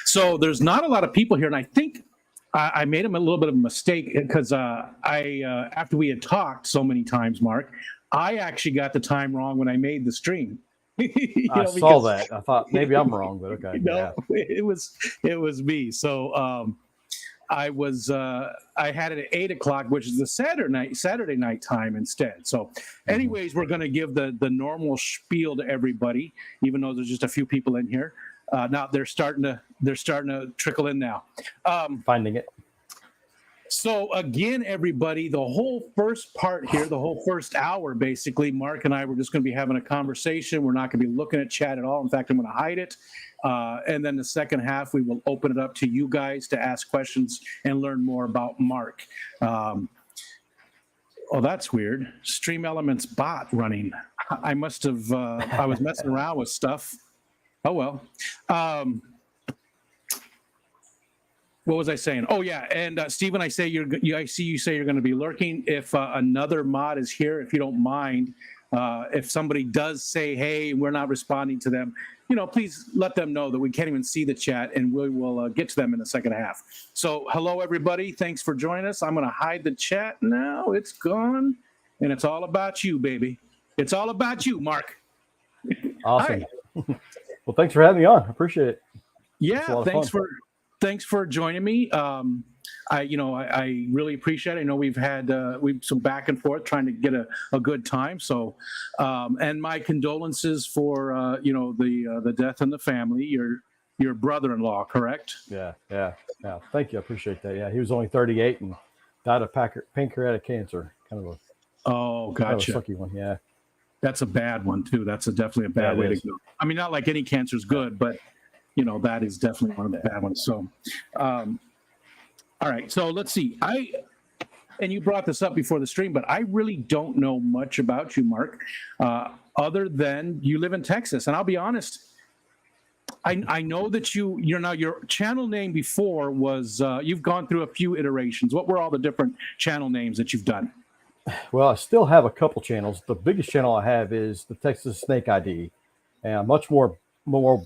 So there's not a lot of people here, and I think I made him a little bit of a mistake because after we had talked so many times, Mark, I actually got the time wrong when I made the stream. I saw that. I thought maybe I'm wrong, but okay. No, it was me. So I had it at 8:00, which is the Saturday night time instead. So, anyways, we're going to give the normal spiel to everybody, even though there's just a few people in here. Now they're starting to trickle in now. Finding it. So again, everybody, the whole first part here, the whole first hour, basically, Mark and I were just going to be having a conversation. We're not going to be looking at chat at all. In fact, I'm going to hide it. And then the second half, we will open it up to you guys to ask questions and learn more about Mark. Oh, that's weird. Stream Elements bot running. I must have, I was messing around with stuff. Oh, well. What was I saying? Oh, yeah. And Stephen, I see you say you're going to be lurking. If another mod is here, if you don't mind, if somebody does say, hey, we're not responding to them, please let them know that we can't even see the chat, and we will get to them in the second half. So hello, everybody. Thanks for joining us. I'm going to hide the chat now. It's gone, and it's all about you, baby. It's all about you, Mark. Awesome. Well, thanks for having me on. I appreciate it. Yeah, thanks for joining me. I really appreciate it. I know we've had some back and forth trying to get a good time. So, and my condolences for the death in the family. Your brother-in-law, correct? Yeah. Thank you. I appreciate that. Yeah, he was only 38 and died of pancreatic cancer. Kind of a gotcha. Kind of a sucky one. Yeah, that's a bad one too. That's definitely a bad way to go. I mean, not like any cancer is good, but that is definitely one of the bad ones. So, all right. So let's see. And you brought this up before the stream, but I really don't know much about you, Mark, other than you live in Texas. And I'll be honest, I know that your channel name before was, you've gone through a few iterations. What were all the different channel names that you've done? Well, I still have a couple channels. The biggest channel I have is the Texas Snake ID, and much more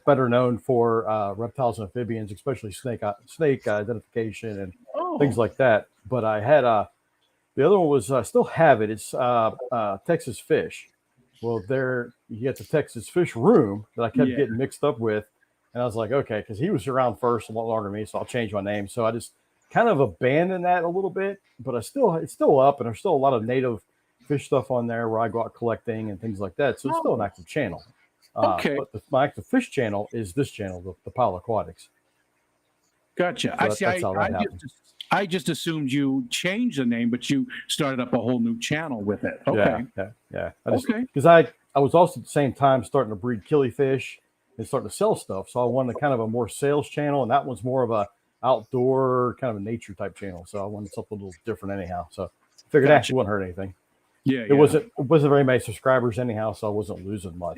better known for reptiles and amphibians, especially snake identification and things like that. But I had the other one was I still have it. It's Texas Fish. Well, there you get the Texas Fish Room that I kept getting mixed up with, and I was like, okay, because he was around first a lot longer than me, so I'll change my name. So I just kind of abandoned that a little bit, but it's still up, and there's still a lot of native fish stuff on there where I go out collecting and things like that. So it's still an active channel. Okay. But my active fish channel is this channel, the Pyle Aquatics. Gotcha. So I just assumed you changed the name, but you started up a whole new channel with it. Okay. Yeah. Because I was also at the same time starting to breed killifish and starting to sell stuff. So I wanted kind of a more sales channel, and that one's more of a outdoor kind of a nature type channel. So I wanted something a little different anyhow. So I figured actually wouldn't hurt anything. Yeah, it wasn't very many subscribers anyhow, so I wasn't losing much.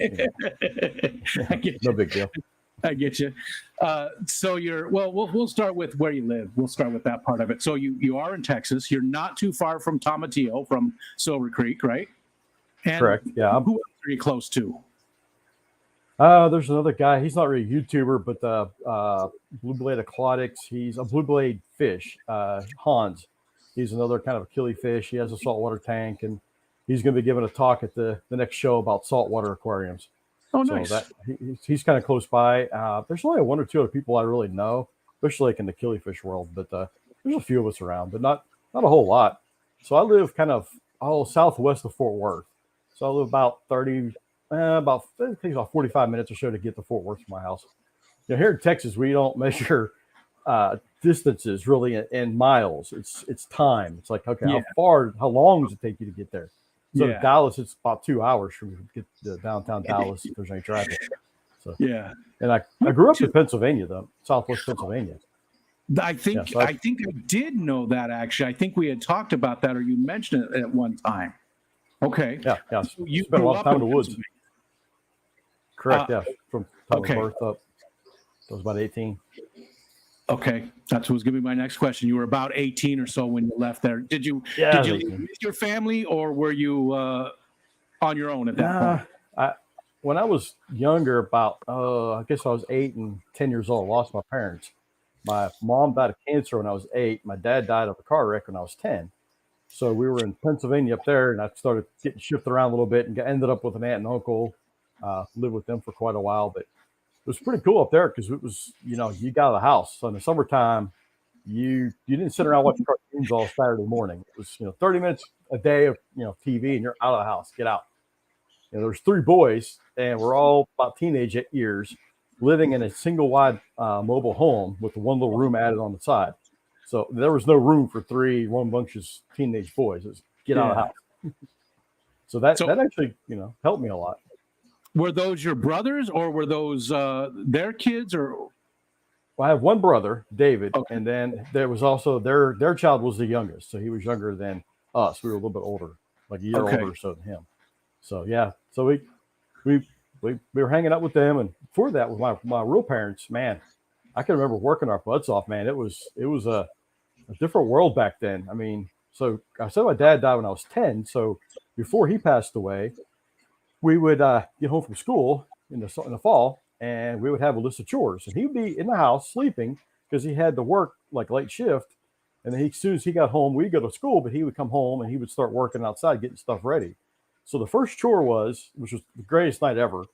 No big deal. I get you. So we'll start with where you live. We'll start with that part of it. So you are in Texas. You're not too far from Tomatillo, from Silver Creek, right? And correct. Yeah. Who else are you close to? There's another guy. He's not really a YouTuber, but Blue Blade Aquatics. He's a Blue Blade Fish. Hans. He's another kind of a killifish. He has a saltwater tank, and he's going to be giving a talk at the next show about saltwater aquariums. Oh, nice. So he's kind of close by. There's only one or two other people I really know, especially like in the killifish world. But there's a few of us around, but not a whole lot. So I live kind of southwest of Fort Worth. So I live about it takes about 45 minutes or so to get to Fort Worth from my house. Here in Texas, we don't measure distances really in miles. It's time. It's like, okay, how long does it take you to get there? So to Dallas, it's about 2 hours from get to downtown Dallas if there's any traffic. So and I grew up in Pennsylvania, though, Southwest Pennsylvania. I think I did know that, actually. I think we had talked about that, or you mentioned it at one time. Okay. Yeah. So you spent a lot of time in the woods. Pennsylvania. Correct. From birth up. I was about 18. Okay, that's what was going to be my next question. You were about 18 or so when you left there. Did you leave with your family, or were you on your own at that point? when I was younger, about I guess I was 8 and 10 years old, I lost my parents. My mom died of cancer when I was 8. My dad died of a car wreck when I was 10. So we were in Pennsylvania up there, and I started getting shifted around a little bit and ended up with an aunt and uncle. Lived with them for quite a while, but it was pretty cool up there because it was, you got out of the house. So in the summertime, you didn't sit around watching cartoons all Saturday morning. It was 30 minutes a day of TV, and you're out of the house. Get out. There's 3 boys, and we're all about teenage years, living in a single wide mobile home with one little room added on the side. So there was no room for 3 one bunches teenage boys. It was get out of the house. So that actually helped me a lot. Were those your brothers, or were those their kids, or? Well, I have one brother, David, okay. And then there was also their child was the youngest, so he was younger than us. We were a little bit older, like a year older or so than him. So yeah, so we were hanging out with them, and before that, with my real parents, man, I can remember working our butts off, man. It was a different world back then. I mean, so I said my dad died when I was 10, so before he passed away, we would get home from school in the fall, and we would have a list of chores, and he would be in the house sleeping because he had to work like late shift. And then as soon as he got home, we'd go to school, but he would come home and he would start working outside, getting stuff ready. So the first chore which was the greatest night ever,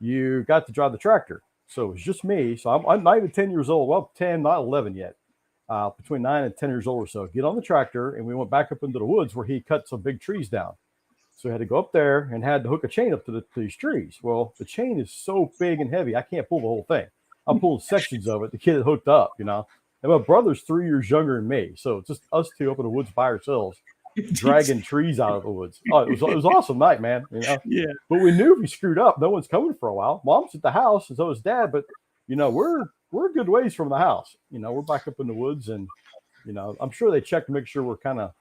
you got to drive the tractor. So it was just me. So I'm not even 10 years old. Well, 10, not 11 yet. Between 9 and 10 years old or so. Get on the tractor, and we went back up into the woods where he cut some big trees down. So I had to go up there and had to hook a chain up to these trees. Well, the chain is so big and heavy, I can't pull the whole thing. I'm pulling sections of it. The kid hooked up, And my brother's 3 years younger than me. So it's just us two up in the woods by ourselves, dragging trees out of the woods. Oh, it was an awesome night, man. Yeah. But we knew if we screwed up, no one's coming for a while. Mom's at the house, and so is Dad. But we're a good ways from the house. We're back up in the woods, and I'm sure they checked to make sure we're kind of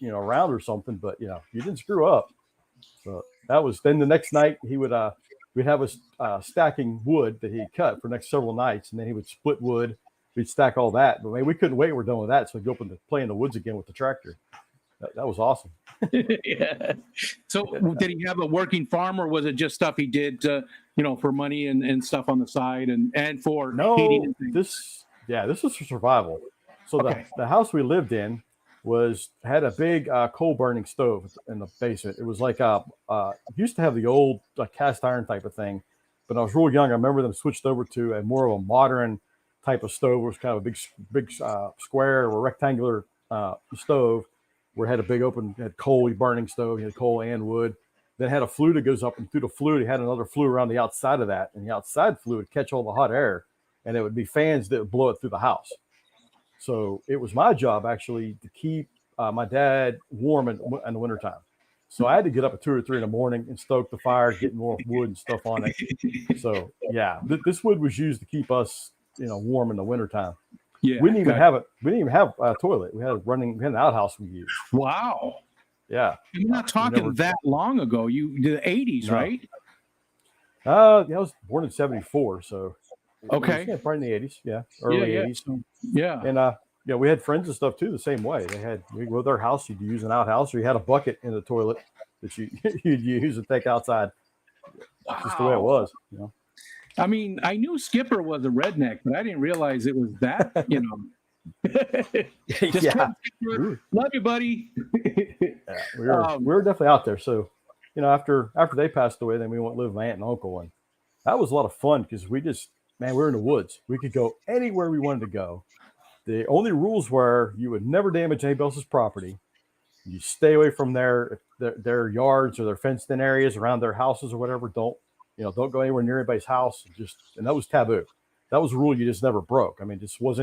around or something. But you didn't screw up. So that was then the next night he would we'd have us stacking wood that he cut for the next several nights, and then he would split wood. We'd stack all that, but we couldn't wait. We're done with that, so we'd go up and play in the woods again with the tractor. That was awesome. Yeah. So did he have a working farm, or was it just stuff he did, for money and stuff on the side and for heating and things? This was for survival. So the house we lived in had a big coal burning stove in the basement. It was like used to have the old cast iron type of thing, but when I was real young, I remember them switched over to a more of a modern type of stove. It was kind of a big square or rectangular stove, where it had a big open, had coal burning stove. You had coal and wood. Then had a flue that goes up, and through the flue, it had another flue around the outside of that, and the outside flue would catch all the hot air, and it would be fans that would blow it through the house. So it was my job actually to keep my dad warm in the wintertime. So I had to get up at 2 or 3 in the morning and stoke the fire, get more wood and stuff on it. So yeah, this wood was used to keep us, warm in the wintertime. Yeah, we didn't even have it. We didn't even have a toilet. We had an outhouse we used. Wow. Yeah. You're not talking that long ago. The 80s, right? Yeah, I was born in 74, so okay. Yeah, probably in the 80s. Yeah, early 80s. Yeah. And we had friends and stuff too the same way. We go to their house, you'd use an outhouse, or you had a bucket in the toilet that you'd use and take outside. Wow. Just the way it was, I mean, I knew Skipper was a redneck, but I didn't realize it was that, Yeah. Love you, buddy. Yeah, we were definitely out there. So, after they passed away, then we went live with my aunt and uncle, and that was a lot of fun because we were in the woods. We could go anywhere we wanted to go. The only rules were you would never damage anybody else's property. You stay away from their yards or their fenced-in areas around their houses or whatever. Don't go anywhere near anybody's house. And that was taboo. That was a rule you just never broke. I mean, just would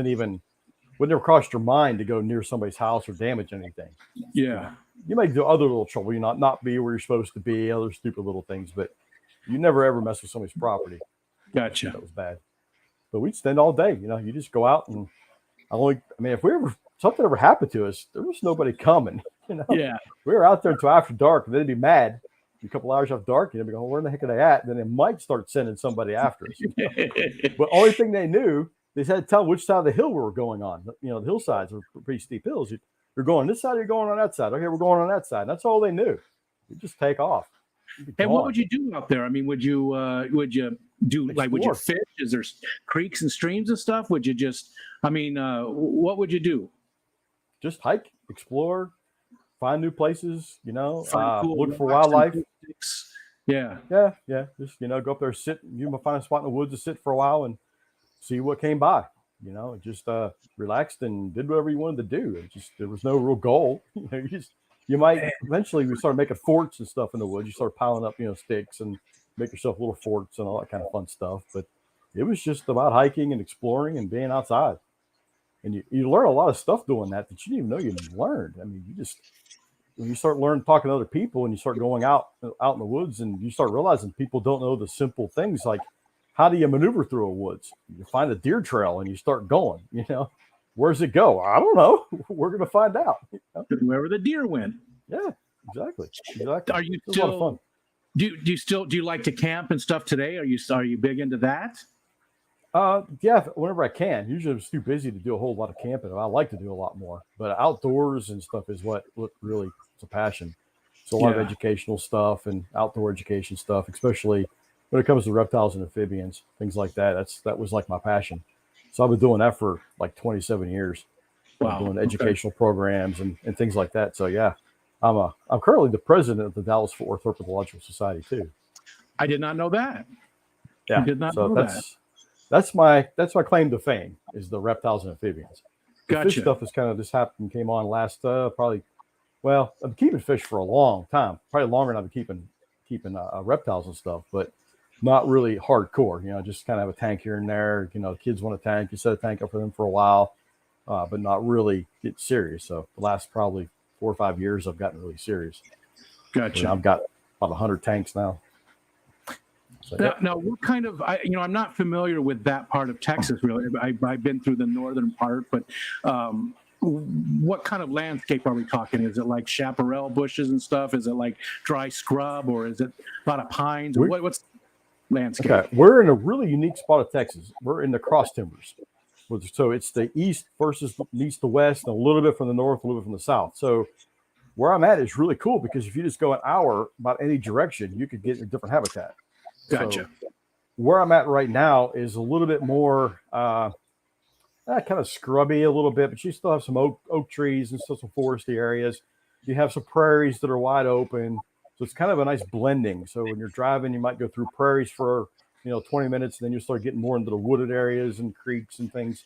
never cross your mind to go near somebody's house or damage anything. Yeah. You might do other little trouble, not be where you're supposed to be, other stupid little things, but you never ever mess with somebody's property. Gotcha. That was bad. But we'd spend all day, you just go out and if something ever happened to us, there was nobody coming, Yeah. We were out there until after dark, and they'd be mad. A couple hours after dark, be going, where the heck are they at? And then they might start sending somebody after us. But only thing they knew, they had to tell them which side of the hill we were going on. The hillsides were pretty steep hills. You're going this side, or you're going on that side. Okay, we're going on that side. And that's all they knew. You just take off. And what would you do out there? I mean, would you do like, would you fish? Is there creeks and streams and stuff? Would you just, I mean, what would you do? Just hike, explore, find new places, you know, Cool look for wildlife. Yeah. Just, you know, go up there, sit, you might find a spot in the woods to sit for a while and see what came by, you know, just relaxed and did whatever you wanted to do. It just, there was no real goal. You know, you might eventually we started making forts and stuff in the woods. You start piling up, you know, sticks and make yourself little forts and all that kind of fun stuff. But it was just about hiking and exploring and being outside. And you learn a lot of stuff doing that you didn't even know you learned. I mean, when you start talking to other people and you start going out in the woods and you start realizing people don't know the simple things like how do you maneuver through a woods? You find a deer trail and you start going, you know, where's it go? I don't know. We're going to find out. You know? Wherever the deer went. Yeah, exactly. Are you still, a lot of fun. Do you like to camp and stuff today? Are you big into that? Yeah, whenever I can. Usually I'm too busy to do a whole lot of camping. I like to do a lot more, but outdoors and stuff is what really is a passion. So a lot of educational stuff and outdoor education stuff, especially when it comes to reptiles and amphibians, things like that. That was like my passion. So I've been doing that for like 27 years. Wow. Doing educational programs and things like that. So yeah, I'm currently the president of the Dallas-Fort Worth Herpetological Society too. I did not know that. Yeah. I did not know that. That's my claim to fame is the reptiles and amphibians. The fish stuff has kind of just happened, came on last probably. Well, I've been keeping fish for a long time, probably longer than I've been keeping reptiles and stuff, but not really hardcore. You know, just kind of have a tank here and there. You know, the kids want a tank, you set a tank up for them for a while, but not really get serious. So the last probably 4 or 5 years, I've gotten really serious. Gotcha. I've got about 100 tanks now. So, now, what kind of, I'm not familiar with that part of Texas, really. I've been through the northern part, but what kind of landscape are we talking? Is it like chaparral bushes and stuff? Is it like dry scrub, or is it a lot of pines? What's landscape? Okay, we're in a really unique spot of Texas. We're in the cross timbers. So it's the east versus east to west, and a little bit from the north, a little bit from the south. So where I'm at is really cool because if you just go an hour about any direction, you could get a different habitat. Gotcha. So where I'm at right now is a little bit more kind of scrubby a little bit, but you still have some oak trees and still some foresty areas. You have some prairies that are wide open. So it's kind of a nice blending. So when you're driving, you might go through prairies for 20 minutes, and then you start getting more into the wooded areas and creeks and things.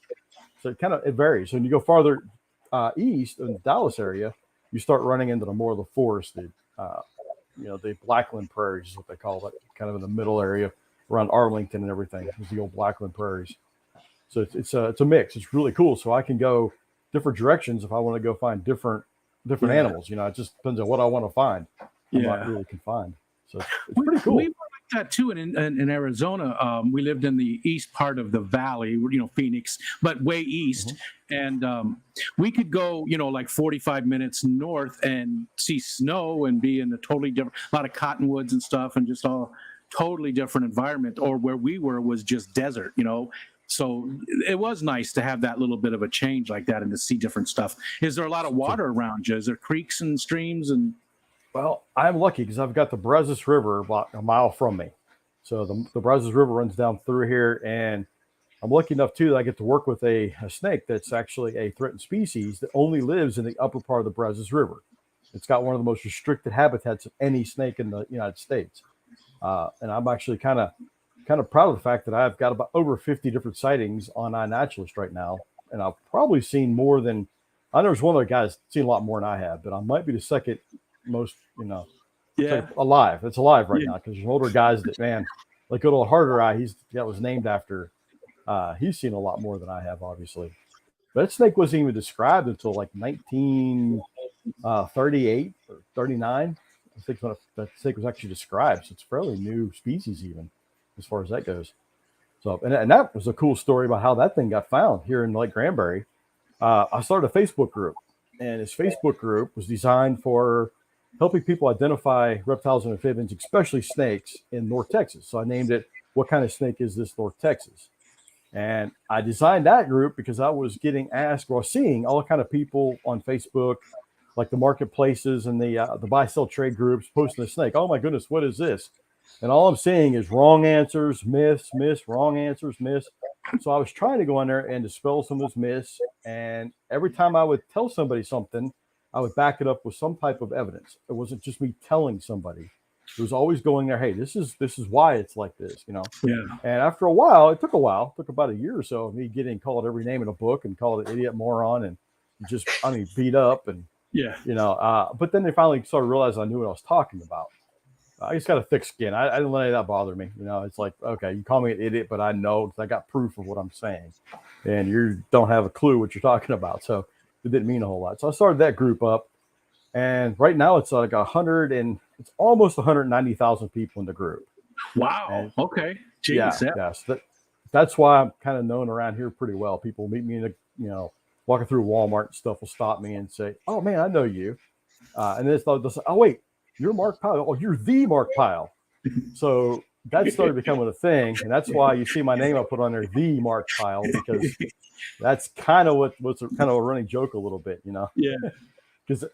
So it varies. So when you go farther east in the Dallas area, you start running into the more of the forested, the Blackland prairies is what they call it, kind of in the middle area around Arlington and everything. It's the old Blackland prairies. So it's a mix. It's really cool. So I can go different directions if I want to go find different animals. It just depends on what I want to find. I'm not really confined. So it's pretty cool. We were like that too in Arizona. We lived in the east part of the valley, Phoenix, but way east. Mm-hmm. And we could go, like 45 minutes north and see snow and be in a totally different, a lot of cottonwoods and stuff, and just all totally different environment. Or where we were was just desert, So it was nice to have that little bit of a change like that and to see different stuff. Is there a lot of water around you? Is there creeks and streams and? Well, I'm lucky because I've got the Brazos River about a mile from me. So the Brazos River runs down through here, and I'm lucky enough too that I get to work with a snake that's actually a threatened species that only lives in the upper part of the Brazos River. It's got one of the most restricted habitats of any snake in the United States. And I'm actually kind of proud of the fact that I've got about over 50 different sightings on iNaturalist right now. And I've probably seen more than, I know there's one other guy that's seen a lot more than I have, but I might be the second most, alive. It's alive right now because there's older guys that, man, like good old Harder Eye, that was named after, he's seen a lot more than I have, obviously. But that snake wasn't even described until like 1938 or 39. I think when that snake was actually described. So it's a fairly new species even as far as that goes. So, and that was a cool story about how that thing got found here in Lake Granbury. I started a Facebook group, and this Facebook group was designed for helping people identify reptiles and amphibians, especially snakes in North Texas. So I named it, "What Kind of Snake Is This, North Texas?" And I designed that group because I was getting asked or seeing all kind of people on Facebook like the marketplaces and the buy sell trade groups posting a snake. Oh my goodness, what is this? And all I'm seeing is wrong answers, myths, wrong answers, myths. So I was trying to go in there and dispel some of those myths. And every time I would tell somebody something, I would back it up with some type of evidence. It wasn't just me telling somebody. It was always going there. Hey, this is why it's like this, you know. Yeah. And after a while, it took about a year or so of me getting called every name in a book and called an idiot, moron, and just beat up and you know. But then they finally sort of realized I knew what I was talking about. I just got a thick skin. I didn't let any of that bother me. You know, it's like, okay, you call me an idiot, but I know because I got proof of what I'm saying, and you don't have a clue what you're talking about. So it didn't mean a whole lot. So I started that group up, and right now it's like it's almost 190,000 people in the group. Wow. And okay. Jeez, yeah. So that's why I'm kind of known around here pretty well. People meet me in the, you know, walking through Walmart and stuff will stop me and say, "Oh man, I know you," and then they'll say, "Oh wait, you're Mark Pyle. Oh, you're the Mark Pyle." So that started becoming a thing, and that's why you see my name I put on there, the Mark Pyle, because that's kind of what's kind of a running joke a little bit, you know. Yeah. Because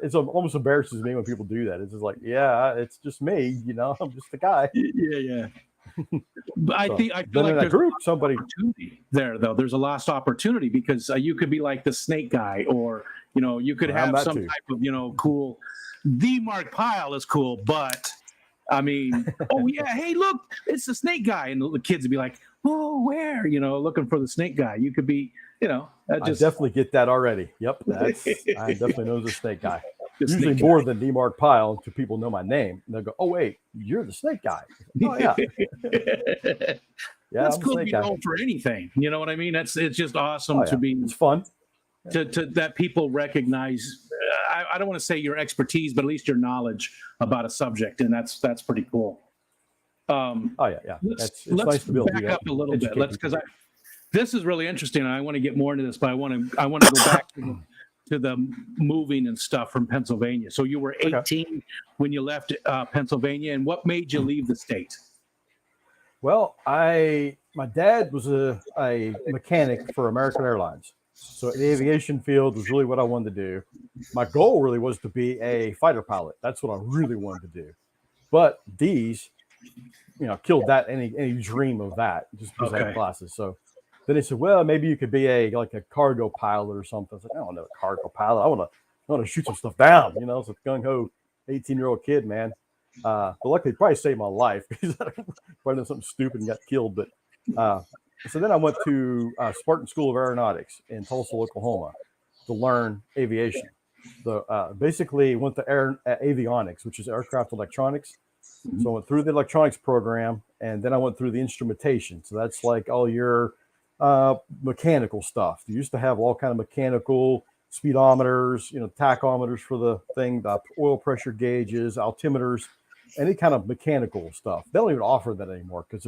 it's almost embarrasses me when people do that. It's just like, yeah, it's just me, you know. I'm just the guy. Yeah. But I So, feel then like in that there's group, somebody opportunity there, though. There's a lost opportunity because you could be like the snake guy, or you know, you could have some type of, you know, cool. The Mark Pyle is cool, but I mean, oh yeah, hey, look, it's the snake guy, and the kids would be like, oh, where, you know, looking for the snake guy. You could be, you know, I definitely get that already. Yep, I definitely know the snake guy. The Usually snake more guy. than D Mark Pyle until people know my name. And they'll go, "Oh wait, you're the snake guy." Oh yeah, yeah, That's I'm the cool to snake be guy. known for anything. You know what I mean? It's just awesome Oh to yeah, be it's fun. to that people recognize. I don't want to say your expertise, but at least your knowledge about a subject, and that's pretty cool. Oh yeah. Let's Nice to be able to back do that. up a little bit. Educate Because this is really interesting, and I want to get more into this, but I want to go back to the moving and stuff from Pennsylvania. So you were 18 when you left Pennsylvania, and what made you leave the state? Well, my dad was a mechanic for American Airlines, so the aviation field was really what I wanted to do. My goal really was to be a fighter pilot. That's what I really wanted to do. But D's, you know, killed that any dream of that just because I had classes. So then they said, well, maybe you could be a cargo pilot or something. I was like, I don't know a cargo pilot. I want to shoot some stuff down. You know, it's a gung ho 18-year-old kid, man. But luckily, it probably saved my life because I probably done something stupid and got killed. But so then I went to Spartan School of Aeronautics in Tulsa, Oklahoma, to learn aviation. Basically went to avionics, which is aircraft electronics. So I went through the electronics program, and then I went through the instrumentation. So that's like all your mechanical stuff. You used to have all kind of mechanical speedometers, you know, tachometers for the thing, the oil pressure gauges, altimeters, any kind of mechanical stuff. They don't even offer that anymore because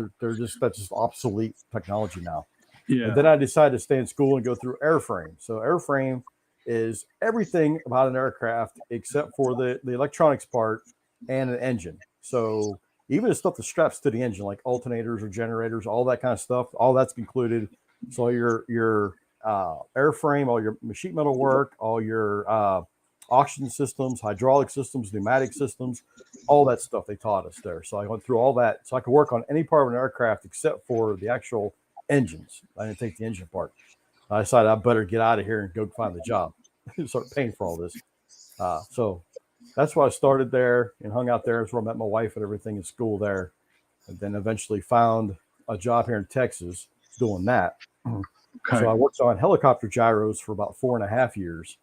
that's just obsolete technology now. Yeah. And then I decided to stay in school and go through airframe. So airframe is everything about an aircraft except for the electronics part and an engine. So even the stuff that straps to the engine, like alternators or generators, all that kind of stuff, all that's included. So your airframe, all your sheet metal work, all your oxygen systems, hydraulic systems, pneumatic systems, all that stuff they taught us there. So I went through all that. So I could work on any part of an aircraft except for the actual engines. I didn't take the engine apart. I decided I better get out of here and go find the job. Start paying for all this. So that's why I started there and hung out there. That's where I met my wife and everything in school there. And then eventually found a job here in Texas doing that. Okay. So I worked on helicopter gyros for about 4.5 years,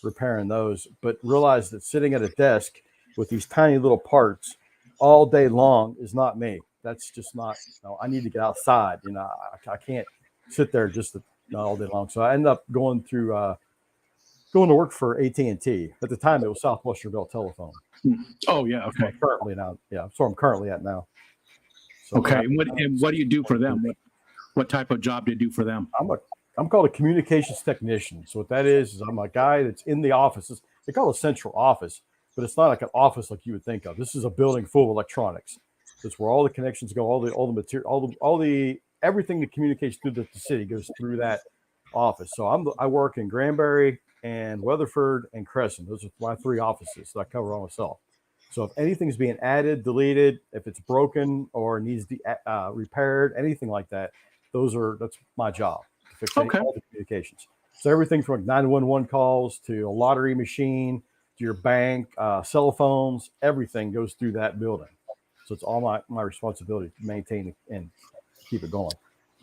repairing those, but realized that sitting at a desk with these tiny little parts all day long is not me. That's just not, I need to get outside. You know, I can't sit there just all day long. So I ended up going to work for AT&T. At the time, it was Southwestern Bell Telephone. Oh yeah, okay. So currently now, yeah, that's where I'm currently at now. So okay, and what do you do for them? What type of job do you do for them? I'm called a communications technician. So what that is I'm a guy that's in the office. They call it a central office, but it's not like an office like you would think of. This is a building full of electronics. That's where all the connections go, all the material, all the everything that communicates through the city goes through that office. So I work in Granbury, and Weatherford and Crescent. Those are my 3 offices that I cover all myself. So if anything's being added, deleted, if it's broken or needs to be repaired, anything like that, that's my job to fix all the communications. So everything from 911 calls to a lottery machine to your bank, cell phones, everything goes through that building. So it's all my responsibility to maintain and keep it going.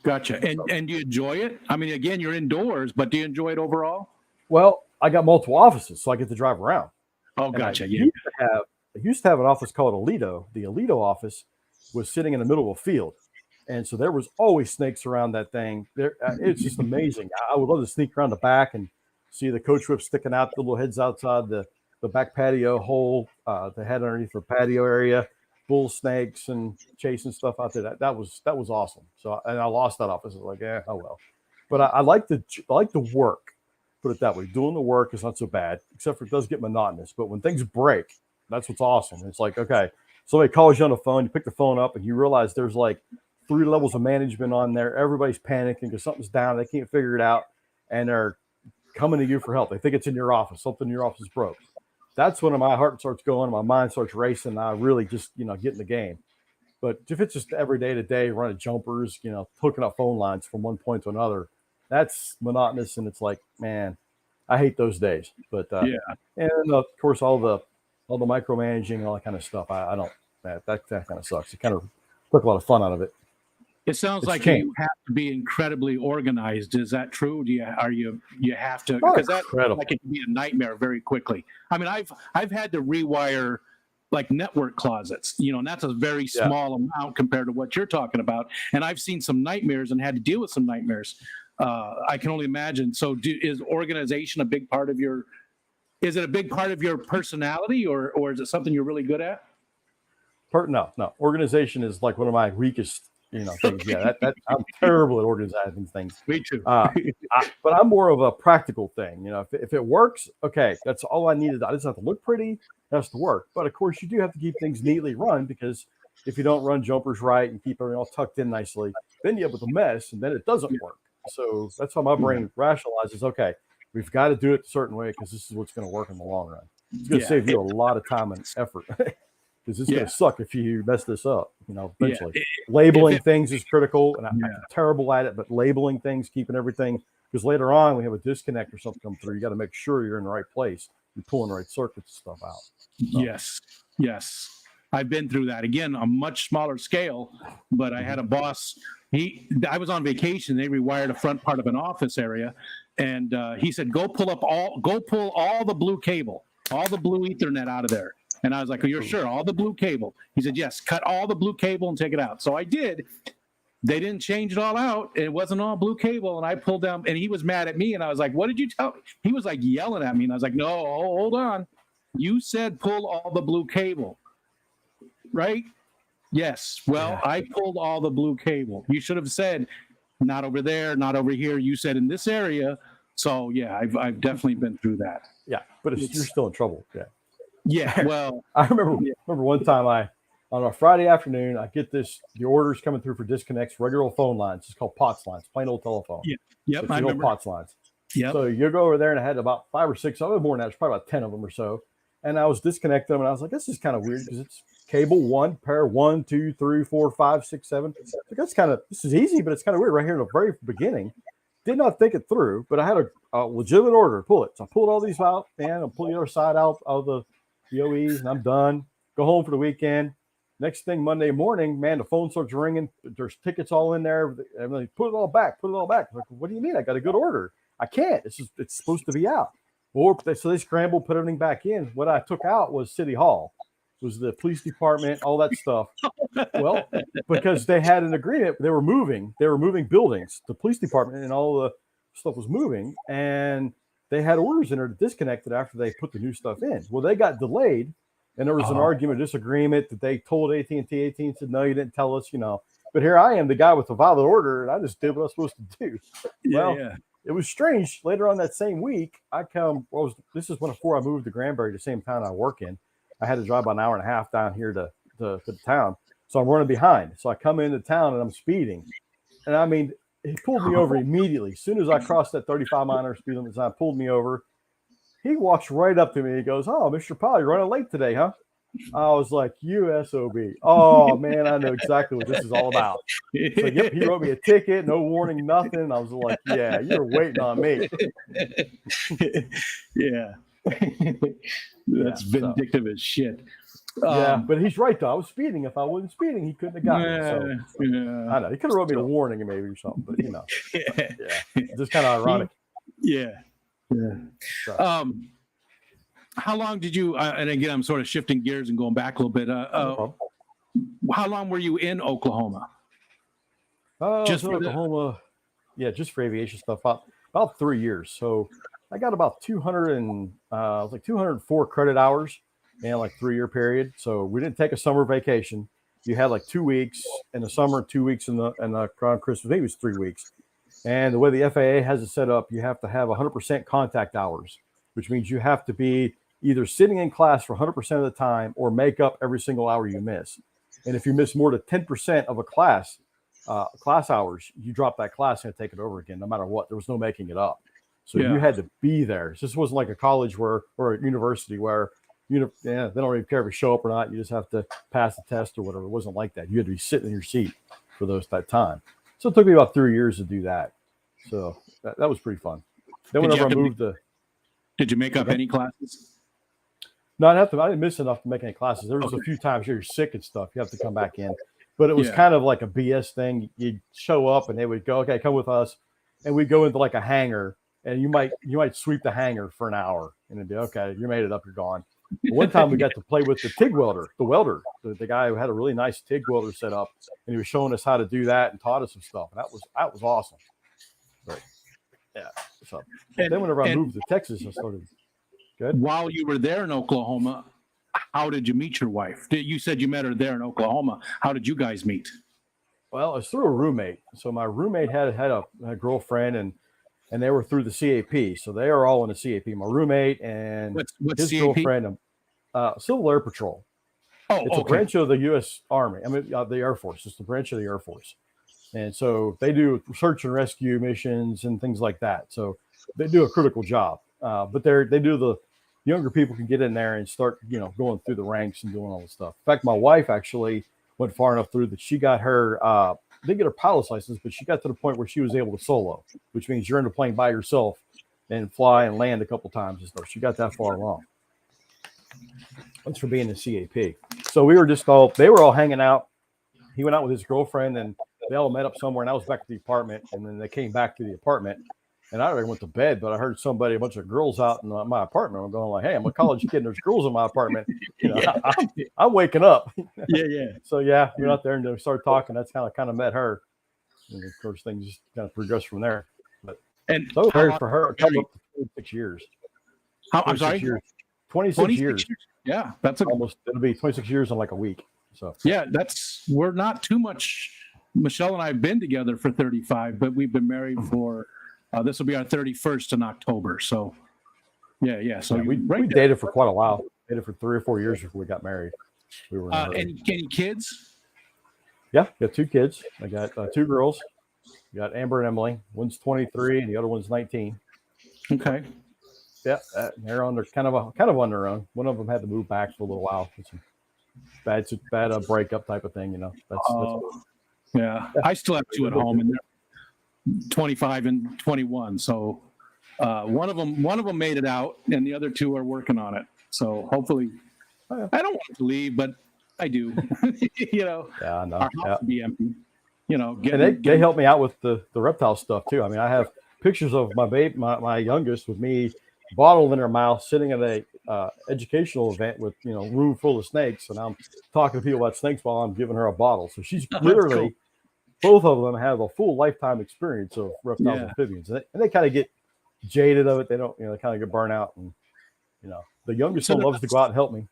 Gotcha. And do you enjoy it? I mean, again, you're indoors, but do you enjoy it overall? Well, I got multiple offices, so I get to drive around. Oh, gotcha. I used to have an office called Alito. The Alito office was sitting in the middle of a field. And so there was always snakes around that thing. It's just amazing. I would love to sneak around the back and see the coach whip sticking out, the little heads outside the back patio hole, the head underneath the patio area, bull snakes and chasing stuff out there. That was awesome. So, and I lost that office. I was like, oh well. But I like the work. Put it that way. Doing the work is not so bad, except for it does get monotonous. But when things break, that's what's awesome. It's like, okay, somebody calls you on the phone, you pick the phone up, and you realize there's like 3 levels of management on there. Everybody's panicking because something's down. They can't figure it out, and they're coming to you for help. They think it's in your office. Something in your office broke. That's when my heart starts going, my mind starts racing, and I really just, get in the game. But if it's just every day to day, running jumpers, hooking up phone lines from one point to another, that's monotonous, and it's like, man, I hate those days. But and of course all the micromanaging and all that kind of stuff. I don't. That kind of sucks. It kind of took a lot of fun out of it. It sounds like you have to be incredibly organized. Is that true? You have to, because that like it can be a nightmare very quickly. I mean, I've had to rewire like network closets, and that's a very small amount compared to what you're talking about. And I've seen some nightmares and had to deal with some nightmares. I can only imagine. So is organization a big part of your, is it a big part of your personality or is it something you're really good at? No. Organization is like one of my weakest, things. Yeah, that I'm terrible at organizing things. Me too. But I'm more of a practical thing. If it works, okay, that's all I needed. I just have to look pretty. It has to work. But of course, you do have to keep things neatly run, because if you don't run jumpers right and keep everything all tucked in nicely, then you end up with a mess, and then it doesn't work. So that's how my brain rationalizes. Okay, we've got to do it a certain way because this is what's going to work in the long run. It's going to save you a lot of time and effort. Because it's going to suck if you mess this up, eventually. Labeling things is critical, and I'm terrible at it, but labeling things, keeping everything, because later on we have a disconnect or something come through. You got to make sure you're in the right place. You're pulling the right circuits and stuff out. So. Yes. I've been through that. Again, a much smaller scale, but I had a boss. I was on vacation. They rewired a front part of an office area, and he said, go pull all the blue cable, all the blue Ethernet out of there. And I was like, you're sure? All the blue cable? He said, yes, cut all the blue cable and take it out. So I did. They didn't change it all out. It wasn't all blue cable. And I pulled down, and he was mad at me. And I was like, what did you tell me? He was like yelling at me. And I was like, no, hold on. You said pull all the blue cable, right? Yes. Well, I pulled all the blue cable. You should have said, not over there, not over here. You said in this area. So, I've definitely been through that. Yeah, but you're still in trouble. Yeah. Yeah, well, I remember one time on a Friday afternoon, I get the orders coming through for disconnects, regular old phone lines. It's called POTS lines, plain old telephone. Yeah. Yep. I remember POTS lines. Yep. So you go over there, and I had about 5 or 6, more than that, there's probably about 10 of them or so. And I was disconnecting them, and I was like, this is kind of weird because it's cable 1, pair 1, 2, 3, 4, 5, 6, 7. This is easy, but it's kind of weird right here in the very beginning. Did not think it through, but I had a legitimate order to pull it. So I pulled all these out, and I'll pull the other side out of the OEs, and I'm done. Go home for the weekend. Next thing, Monday morning, man, the phone starts ringing. There's tickets all in there. And they put it all back. I'm like, what do you mean? I got a good order. I can't. It's supposed to be out. So they scrambled, put everything back in. What I took out was City Hall. It was the police department, all that stuff. Well, because they had an agreement. They were moving buildings. The police department and all the stuff was moving, and they had orders in there to disconnect it after they put the new stuff in. Well, they got delayed, and there was an argument, disagreement that they told AT&T. AT&T said, no, you didn't tell us, But here I am, the guy with the valid order, and I just did what I was supposed to do. It was strange. Later on that same week, this is before I moved to Granbury, the same town I work in. I had to drive about an hour and a half down here to the town. So I'm running behind. So I come into town, and I'm speeding. And I mean, he pulled me over immediately. As soon as I crossed that 35-mile speed limit sign, pulled me over. He walks right up to me. He goes, "Oh, Mr. Pyle, you're running late today, huh?" I was like, "USOB." Oh man, I know exactly what this is all about. It's like, yep, he wrote me a ticket, no warning, nothing. I was like, "Yeah, you're waiting on me." Yeah. That's vindictive as shit. Yeah, but he's right though. I was speeding. If I wasn't speeding, he couldn't have got me. So yeah. I know he could have wrote me a warning maybe or something, but just kind of ironic. Yeah. So. How long did you? And again, I'm sort of shifting gears and going back a little bit. How long were you in Oklahoma? Just for Oklahoma, just for aviation stuff. About 3 years. So I got about 204 credit hours in like 3-year period. So we didn't take a summer vacation. You had like 2 weeks in the summer, 2 weeks in the around Christmas. Maybe it was 3 weeks. And the way the FAA has it set up, you have to have 100% contact hours, which means you have to be either sitting in class for 100% of the time or make up every single hour you miss. And if you miss more than 10% of a class hours, you drop that class and take it over again, no matter what. There was no making it up. So you had to be there. This wasn't like a college or a university where they don't even care if you show up or not. You just have to pass the test or whatever. It wasn't like that. You had to be sitting in your seat for that time. So it took me about 3 years to do that. So that was pretty fun. Then whenever I moved did you make up any classes? No, I didn't miss enough to make any classes. There was a few times you're sick and stuff. You have to come back in. But it was kind of like a BS thing. You'd show up and they would go, "Okay, come with us." And we'd go into like a hangar and you might sweep the hangar for an hour and it'd be, "Okay, you made it up, you're gone." But one time we got to play with the TIG welder, the guy who had a really nice TIG welder set up, and he was showing us how to do that and taught us some stuff. And that was awesome. But so then whenever I moved to Texas, I started. Good. While you were there in Oklahoma, how did you meet your wife? You said you met her there in Oklahoma. How did you guys meet? Well, it was through a roommate. So my roommate had a girlfriend, and they were through the CAP. So they are all in the CAP. My roommate and what's his CAP? girlfriend, Civil Air Patrol. Oh, it's a branch of the U.S. Army. I mean, the Air Force. It's the branch of the Air Force, and so they do search and rescue missions and things like that. So they do a critical job. But they do the younger people can get in there and start, going through the ranks and doing all this stuff. In fact, my wife actually went far enough through that she got her, didn't get her pilot's license, but she got to the point where she was able to solo, which means you're in the plane by yourself and fly and land a couple times and stuff. She got that far along. Thanks for being in CAP. So we were they were all hanging out. He went out with his girlfriend and they all met up somewhere, and I was back at the apartment, and then they came back to the apartment. And I already went to bed, but I heard a bunch of girls out in my apartment. I'm going like, "Hey, I'm a college kid, and there's girls in my apartment." I'm waking up. Yeah. So we went out there and we started talking. That's how I kind of met her. And of course, things just kind of progressed from there. But so I was married for her coming up to 26 years. I'm sorry? 26 years. Yeah, that's it'll be 26 years in like a week. So we're not too much. Michelle and I have been together for 35, but we've been married for. This will be our 31st in October. So, So we dated for quite a while. Dated for 3 or 4 years before we got married. We were. Any kids? Yeah, got 2 kids. I got 2 girls. We got Amber and Emily. One's 23 and the other one's 19. Okay. Yeah, they're on their kind of on their own. One of them had to move back for a little while. It's a bad breakup type of thing, Yeah, I still have 2 at home, and they're 25 and 21. So one of them made it out, and the other 2 are working on it. So hopefully, I don't want to leave, but I do. Yeah, I know. Our house will be empty. And they help me out with the reptile stuff too. I mean, I have pictures of my youngest with me, bottle in her mouth, sitting at a educational event with room full of snakes, and I'm talking to people about snakes while I'm giving her a bottle. So she's literally. Both of them have a full lifetime experience of reptiles and amphibians, and they kind of get jaded of it. They don't, they kind of get burnt out, and the youngest one loves to go out and help me.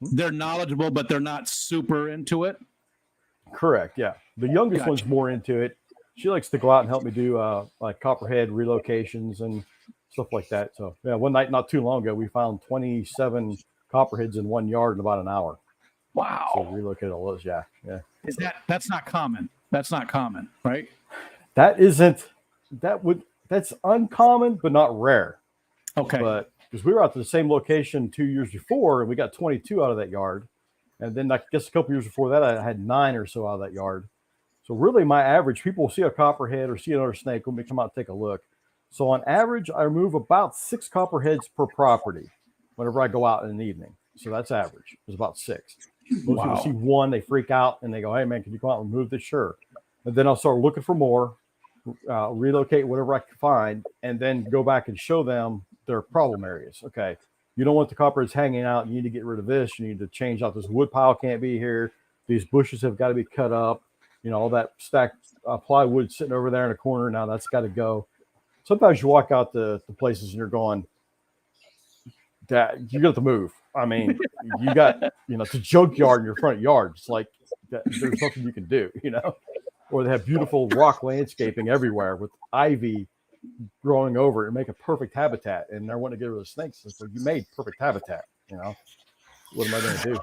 They're knowledgeable, but they're not super into it. Correct. Yeah, the youngest one's more into it. She likes to go out and help me do like copperhead relocations and stuff like that. So one night not too long ago, we found 27 copperheads in one yard in about an hour. Wow! So we relocated all those. Yeah. That's not common? That's not common, right? That's uncommon, but not rare. Okay. But because we were out to the same location 2 years before, and we got 22 out of that yard. And then I guess a couple years before that, I had 9 or so out of that yard. So really, my average, people will see a copperhead or see another snake when we come out and take a look. So on average, I remove about 6 copperheads per property whenever I go out in the evening. So that's average. It's about 6. Most people see 1, they freak out, and they go, "Hey man, can you come out and remove this?" Sure. And then I'll start looking for more, relocate whatever I can find, and then go back and show them their problem areas. Okay, you don't want the copperheads hanging out. You need to get rid of this. You need to change out this wood pile. Can't be here. These bushes have got to be cut up. All that stacked plywood sitting over there in a corner. Now that's got to go. Sometimes you walk out the places and you're going, "Dad, you got to move." I mean, you got, it's a junkyard in your front yard. It's like there's nothing you can do, Or they have beautiful rock landscaping everywhere with ivy growing over it and make a perfect habitat. And they're wanting to get rid of the snakes. So you made perfect habitat, What am I going to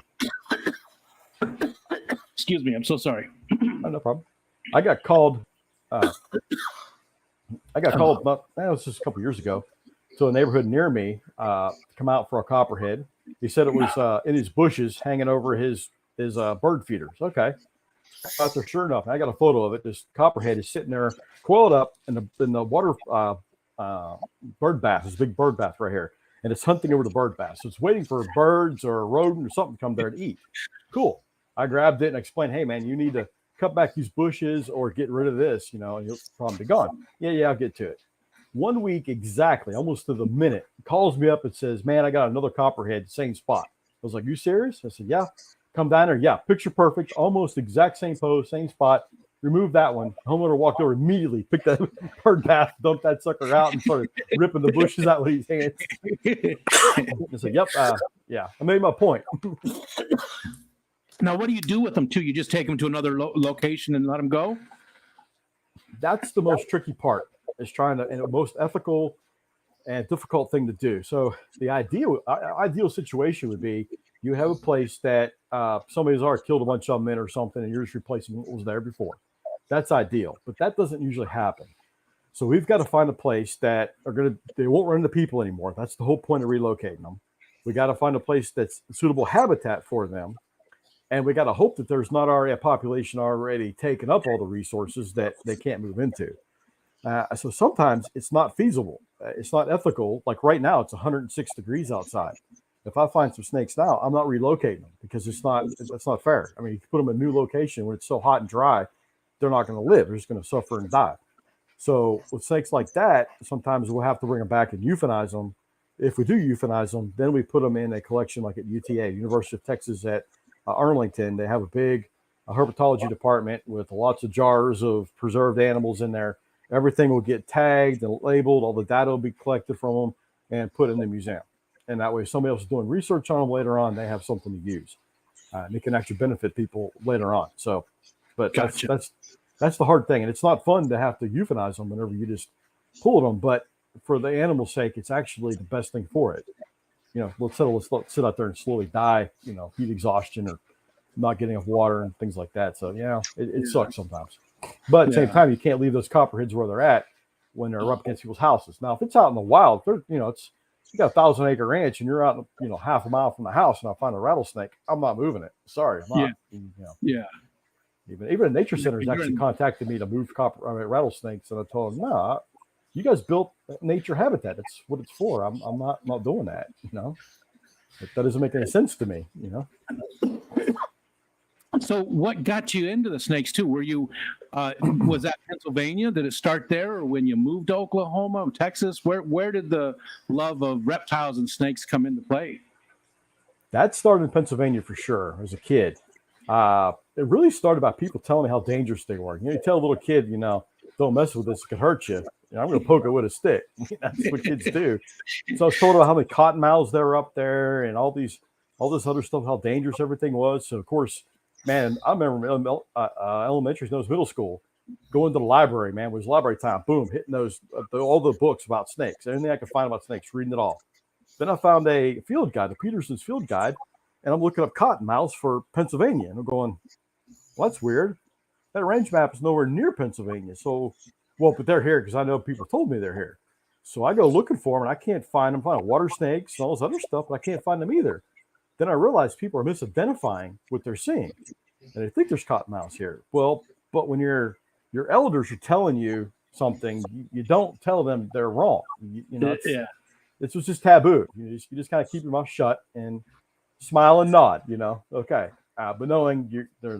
do? Excuse me, I'm so sorry. Oh, no problem. I got called. It was just a couple years ago, to a neighborhood near me to come out for a copperhead. He said it was in his bushes hanging over his bird feeders. Okay, out there, sure enough, I got a photo of it. This copperhead is sitting there, coiled up in the water bird bath. This big bird bath right here, and it's hunting over the bird bath. So it's waiting for birds or a rodent or something to come there to eat. Cool. I grabbed it and explained, "Hey man, you need to cut back these bushes or get rid of this, and you'll probably be gone." Yeah, I'll get to it. 1 week exactly, almost to the minute, calls me up and says, "Man, I got another copperhead, same spot." I was like, "You serious?" I said, "Yeah." Come down there. Yeah, picture perfect, almost exact same pose, same spot. Remove that one. Homeowner walked over immediately, picked that bird bath, dumped that sucker out, and started ripping the bushes out with his hands. I said, "Yep, yeah, I made my point." Now, what do you do with them too? You just take them to another location and let them go? That's the most tricky part, is trying to, and the most ethical and difficult thing to do. So the ideal situation would be you have a place that somebody's already killed a bunch of them in or something, and you're just replacing what was there before. That's ideal, but that doesn't usually happen. So we've got to find a place that they won't run into people anymore. That's the whole point of relocating them. We got to find a place that's suitable habitat for them. And we got to hope that there's not already a population already taking up all the resources that they can't move into. So sometimes it's not feasible. It's not ethical. Like right now, it's 106 degrees outside. If I find some snakes now, I'm not relocating them because that's not fair. I mean, you put them in a new location when it's so hot and dry, they're not going to live. They're just going to suffer and die. So with snakes like that, sometimes we'll have to bring them back and euthanize them. If we do euthanize them, then we put them in a collection like at UTA, University of Texas at Arlington. They have a big herpetology department with lots of jars of preserved animals in there. Everything will get tagged and labeled. All the data will be collected from them and put in the museum. And that way, if somebody else is doing research on them later on, they have something to use. And it can actually benefit people later on. So, but Gotcha. that's the hard thing. And it's not fun to have to euthanize them whenever you just pull them. But for the animal's sake, it's actually the best thing for it. Let's sit out there and slowly die, heat exhaustion or not getting enough water and things like that. So, it sucks sometimes. But at the same time, you can't leave those copperheads where they're at when they're up against people's houses. Now, if it's out in the wild, you got a 1,000-acre ranch and you're out, half a mile from the house and I find a rattlesnake, I'm not moving it. Sorry. I'm not. Yeah. Even nature centers actually contacted me to move rattlesnakes. And I told them, no, you guys built nature habitat. That's what it's for. I'm not doing that. That doesn't make any sense to me. So what got you into the snakes too? Were you, was that Pennsylvania? Did it start there, or when you moved to Oklahoma, Texas? Where did the love of reptiles and snakes come into play? That started in Pennsylvania for sure. As a kid, it really started by people telling me how dangerous they were. You tell a little kid, don't mess with this; it could hurt you. I'm going to poke it with a stick. That's what kids do. So I was told about how many cottonmouths there were up there, and all this other stuff, how dangerous everything was. So of course. Man, I remember elementary, middle school, going to the library, man, it was library time. Boom, hitting those, all the books about snakes, anything I could find about snakes, reading it all. Then I found a field guide, the Peterson's field guide, and I'm looking up cottonmouths for Pennsylvania. And I'm going, well, that's weird. That range map is nowhere near Pennsylvania. So, but they're here because I know people told me they're here. So I go looking for them, and I can't find them. Find water snakes and all this other stuff, but I can't find them either. Then I realize people are misidentifying what they're seeing, and they think there's cottonmouths here. Well, but when your elders are telling you something, you don't tell them they're wrong. You know, this was just taboo. You just kind of keep your mouth shut and smile and nod. You know, okay, but knowing that's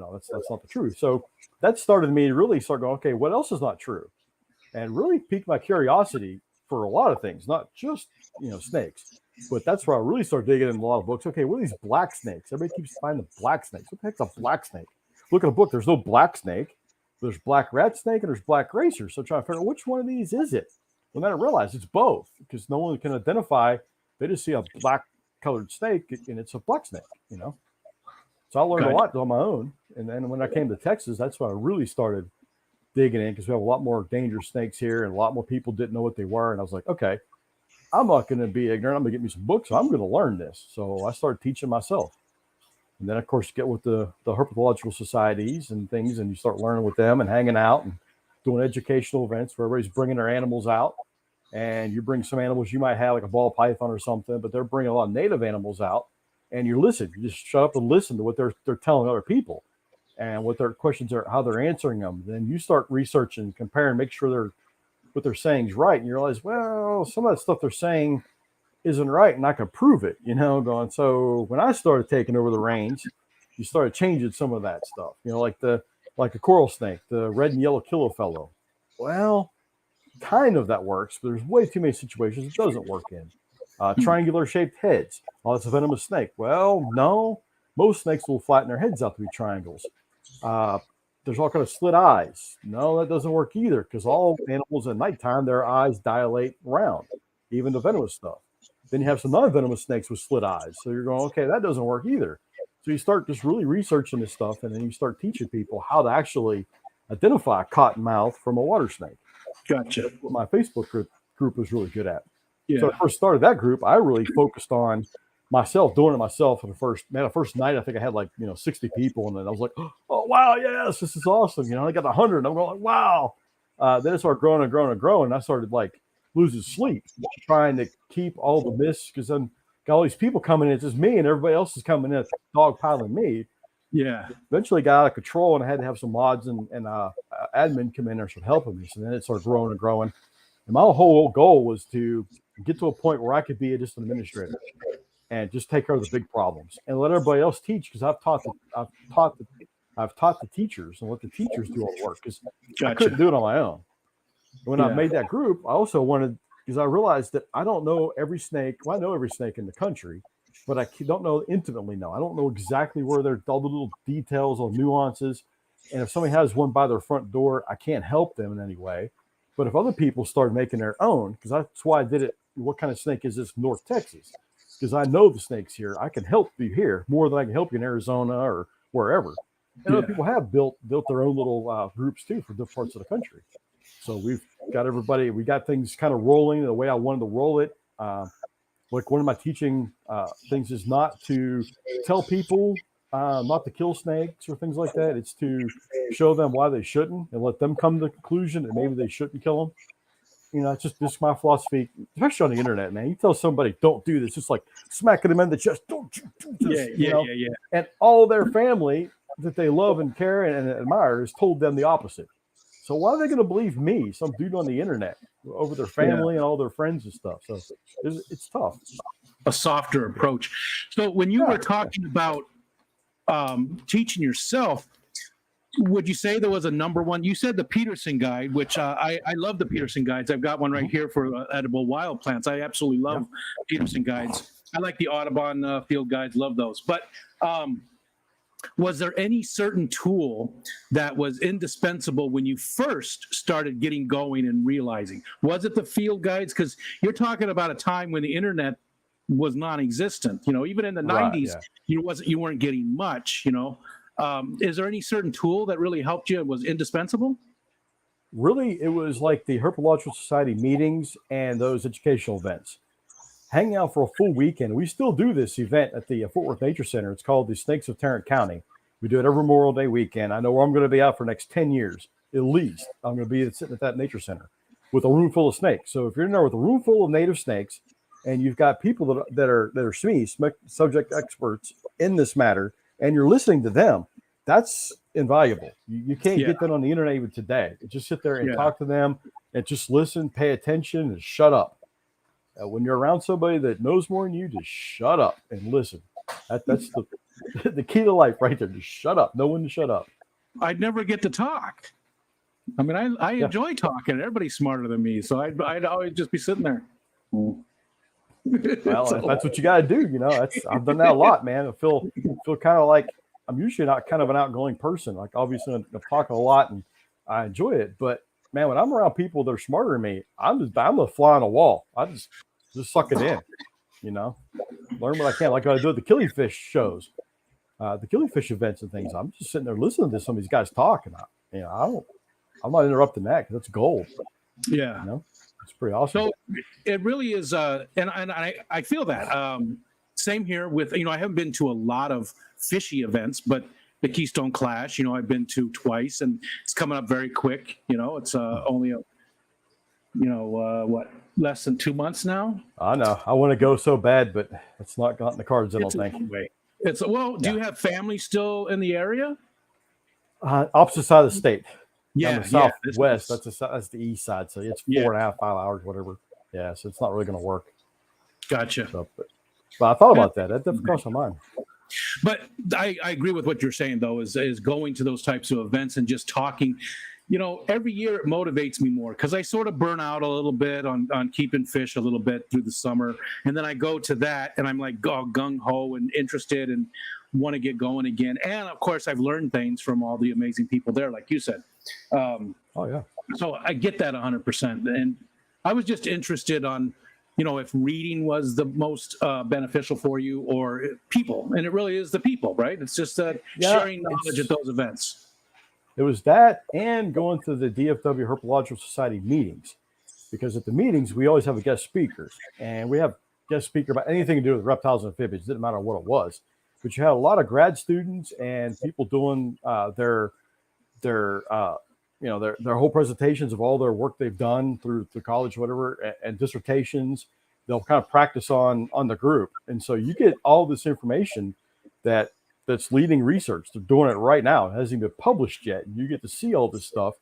not the truth. So that started me to really start going, okay, what else is not true, and really piqued my curiosity for a lot of things, not just snakes. But that's where I really started digging in a lot of books. Okay, what are these black snakes? Everybody keeps finding the black snakes. What the heck's a black snake? Look at a book. There's no black snake. There's black rat snake and there's black racer. So trying to figure out which one of these is it. Well, then I realized it's both because no one can identify. They just see a black colored snake and it's a black snake, So I learned a lot on my own. And then when I came to Texas, that's when I really started digging in because we have a lot more dangerous snakes here and a lot more people didn't know what they were. And I was like, okay, I'm not going to be ignorant. I'm going to get me some books. So I'm going to learn this. So I started teaching myself. And then, of course, you get with the herpetological societies and things, and you start learning with them and hanging out and doing educational events where everybody's bringing their animals out. And you bring some animals you might have, like a ball python or something, but they're bringing a lot of native animals out. And you listen. You just shut up and listen to what they're telling other people and what their questions are, how they're answering them. Then you start researching, comparing, make sure what they're saying is right. And you realize, well, some of that stuff they're saying isn't right, and I can prove it, going. So when I started taking over the reins, you started changing some of that stuff, like a coral snake, the red and yellow killer fellow. Well, kind of that works, but there's way too many situations it doesn't work in. Triangular shaped heads. Oh, that's a venomous snake. Well, no, most snakes will flatten their heads out to be triangles. There's all kind of slit eyes. No, that doesn't work either because all animals at nighttime, their eyes dilate round, even the venomous stuff. Then you have some non-venomous snakes with slit eyes. So you're going, okay, that doesn't work either. So you start just really researching this stuff, and then you start teaching people how to actually identify a cottonmouth from a water snake. Gotcha. That's what my Facebook group was really good at. Yeah. So when I first started that group, I really focused on myself, doing it myself for the first night. I think I had 60 people, and then I was like, oh wow, yes, this is awesome. I got 100, and I'm going, wow. Then it started growing and growing and growing, and I started losing sleep trying to keep all the myths because then got all these people coming in. It's just me, and everybody else is coming in, dogpiling me. Yeah. Eventually got out of control, and I had to have some mods and admin come in there, some helping me. So then it started growing and growing. And my whole goal was to get to a point where I could be just an administrator and just take care of the big problems and let everybody else teach because I've taught the teachers and let the teachers do all the work because I couldn't do it on my own. When I made that group, I also wanted, because I realized that I don't know every snake. Well, I know every snake in the country, but I don't know intimately. I don't know exactly where they're all the little details or nuances. And if somebody has one by their front door, I can't help them in any way. But if other people start making their own, because that's why I did it. What kind of snake is this North Texas? Because I know the snakes here. I can help you here more than I can help you in Arizona or wherever. And other people have built their own little groups too for different parts of the country. So we got things kind of rolling the way I wanted to roll it. Like one of my teaching things is not to tell people not to kill snakes or things like that. It's to show them why they shouldn't and let them come to the conclusion that maybe they shouldn't kill them. It's just my philosophy, especially on the internet, man. You tell somebody, don't do this, it's like smacking them in the chest. Don't you do this? Yeah. And all their family that they love and care and admire has told them the opposite. So why are they going to believe me, some dude on the internet, over their family and all their friends and stuff? So it's tough. A softer approach. So when you were talking about teaching yourself, would you say there was a number one? You said the Peterson guide, which I love the Peterson guides. I've got one right here for edible wild plants. I absolutely love Peterson guides. I like the Audubon field guides, love those. But was there any certain tool that was indispensable when you first started getting going and realizing? Was it the field guides? Because you're talking about a time when the internet was non-existent. Even in the 90s, you weren't getting much. Is there any certain tool that really helped you and was indispensable? Really, it was like the Herpetological Society meetings and those educational events. Hanging out for a full weekend. We still do this event at the Fort Worth Nature Center. It's called the Snakes of Tarrant County. We do it every Memorial Day weekend. I know where I'm going to be out for the next 10 years, at least. I'm going to be sitting at that nature center. with a room full of snakes. So if you're in there with a room full of native snakes, and you've got people that are SMEs, subject experts in this matter, and you're listening to them, that's invaluable. You can't get that on the internet even today. Just sit there and talk to them and just listen, pay attention, and shut up. When you're around somebody that knows more than you, just shut up and listen. That's the key to life right there. Just shut up. Know when to shut up. I'd never get to talk. I mean, I enjoy talking. Everybody's smarter than me, so I'd always just be sitting there. Well, if that's what you got to do, I've done that a lot, man. I feel kind of like I'm usually not kind of an outgoing person. Like obviously I talk a lot and I enjoy it, but man, when I'm around people that are smarter than me, I'm a fly on the wall. I just suck it in, learn what I can. Like I do at the killifish shows, the killifish events and things. I'm just sitting there listening to some of these guys talk, and I'm not interrupting that because that's gold. Yeah, it's pretty awesome. So it really is, and I feel that. Same here with I haven't been to a lot of fishy events, but the Keystone Clash, I've been to twice, and it's coming up very quick. It's only less than 2 months now. I know. I want to go so bad, but it's not got in the cards. I don't think. Do you have family still in the area? Opposite side of the state. Yeah, the southwest. That's the east side. So it's 4.5, 5 hours, whatever. Yeah, so it's not really going to work. Gotcha. So, but I thought about that. That definitely crossed my mind. But I agree with what you're saying, though, is going to those types of events and just talking. Every year it motivates me more because I sort of burn out a little bit on keeping fish a little bit through the summer. And then I go to that and I'm like gung-ho and interested and want to get going again. And, of course, I've learned things from all the amazing people there, like you said. So I get that 100%. And I was just interested on, if reading was the most beneficial for you or people. And it really is the people, right? It's just sharing knowledge at those events. It was that and going to the DFW Herpetological Society meetings, because at the meetings, we always have a guest speaker, and we have guest speaker about anything to do with reptiles and amphibians. It didn't matter what it was, but you had a lot of grad students and people doing their whole presentations of all their work they've done through college, whatever, and dissertations. They'll kind of practice on the group. And so you get all this information that's leading research. They're doing it right now. It hasn't even been published yet. And you get to see all this stuff.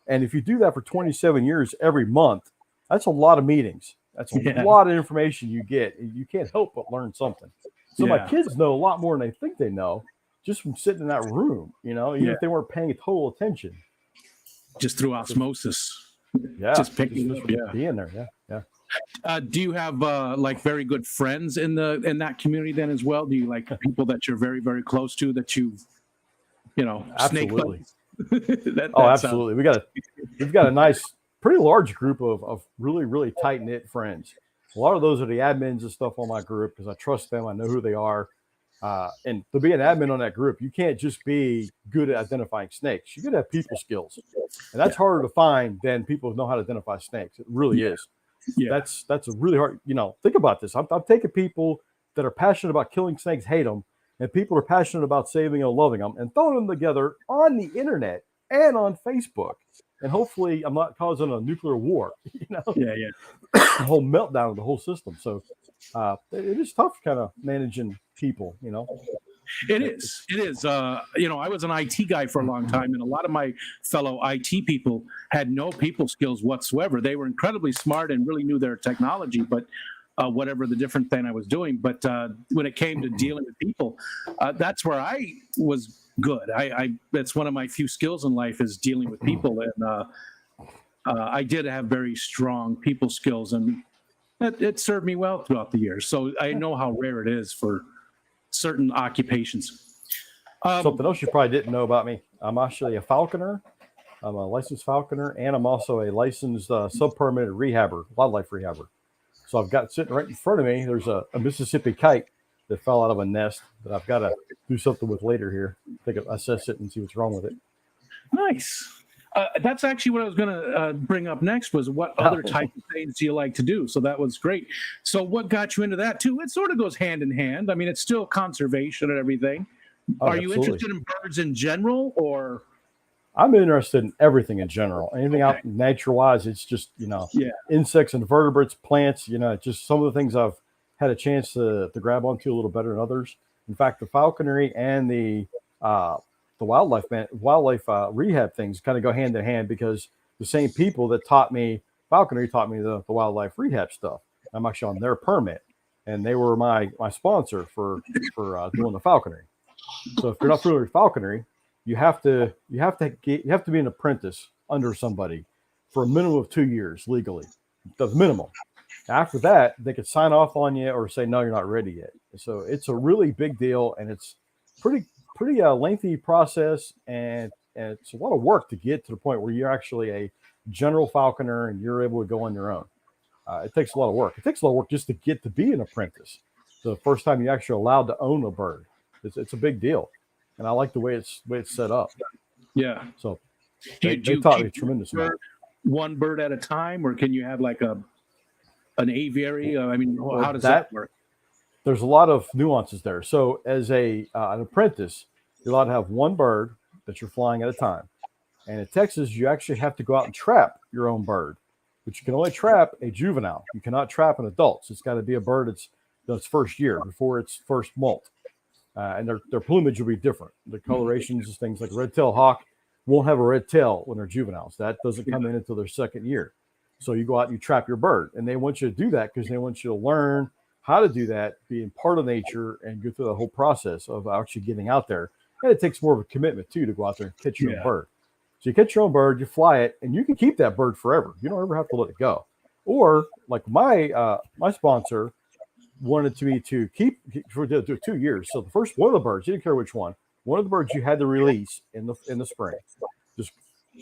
And if you do that for 27 years every month, that's a lot of meetings. That's a lot of information you get. You can't help but learn something. So my kids know a lot more than they think they know just from sitting in that room, even if they weren't paying total attention. Just through osmosis. Yeah. Just picking up. Being there. Yeah. Do you have very good friends in that community then as well? Do you like people that you're very, very close to that you've, absolutely. That absolutely. We've got a nice, pretty large group of really, really tight knit friends. A lot of those are the admins and stuff on my group because I trust them. I know who they are. And to be an admin on that group, you can't just be good at identifying snakes. You got to have people skills, and that's harder to find than people who know how to identify snakes. It really is. Yeah, that's a really hard. Think about this. I'm taking people that are passionate about killing snakes, hate them, and people who are passionate about saving and loving them, and throwing them together on the internet and on Facebook. And hopefully, I'm not causing a nuclear war. A whole meltdown of the whole system. So it is tough, kind of managing people. It is. I was an IT guy for a long time, and a lot of my fellow IT people had no people skills whatsoever. They were incredibly smart and really knew their technology, but whatever the different thing I was doing. But when it came to dealing with people, that's where I was good. That's one of my few skills in life is dealing with people, and I did have very strong people skills, and it served me well throughout the years. So I know how rare it is for certain occupations. Something else you probably didn't know about me. I'm actually a falconer. I'm a licensed falconer, and I'm also a licensed sub-permitted rehabber, wildlife rehabber. So I've got sitting right in front of me, there's a Mississippi kite that fell out of a nest that I've got to do something with later here. Assess it and see what's wrong with it. Nice. That's actually what I was going to bring up next was what other type of things do you like to do? So that was great. So what got you into that too? It sort of goes hand in hand. I mean, it's still conservation and everything. Are you interested in birds in general or? I'm interested in everything in general. Anything out nature wise, it's just, insects and vertebrates, plants, just some of the things I've had a chance to grab onto a little better than others. In fact, the falconry and the wildlife rehab things kind of go hand in hand, because the same people that taught me falconry taught me the wildlife rehab stuff. I'm actually on their permit, and they were my sponsor for doing the falconry. So if you're not familiar with falconry, you have to be an apprentice under somebody for a minimum of 2 years legally. That's minimum. After that, they could sign off on you or say, no, you're not ready yet. So it's a really big deal, and it's pretty lengthy process, and it's a lot of work to get to the point where you're actually a general falconer and you're able to go on your own. It takes a lot of work. It takes a lot of work just to get to be an apprentice. The first time you're actually allowed to own a bird, it's a big deal, and I like the way it's set up. Yeah. So they taught me a tremendous amount. One bird at a time, or can you have like an aviary? I mean, how does that work? There's a lot of nuances there. So as an apprentice, you're allowed to have one bird that you're flying at a time. And in Texas, you actually have to go out and trap your own bird, but you can only trap a juvenile. You cannot trap an adult. So it's got to be a bird that's first year, before its first molt. And their plumage will be different. The colorations, things like red-tailed hawk won't have a red tail when they're juveniles. That doesn't come in until their second year. So you go out and you trap your bird, and they want you to do that because they want you to learn how to do that, being part of nature, and go through the whole process of actually getting out there. And it takes more of a commitment too to go out there and catch your own bird. So you catch your own bird, you fly it, and you can keep that bird forever. You don't ever have to let it go. Or like my sponsor wanted me to keep for 2 years. So the first one of the birds, you didn't care which one of the birds you had to release in the spring. Just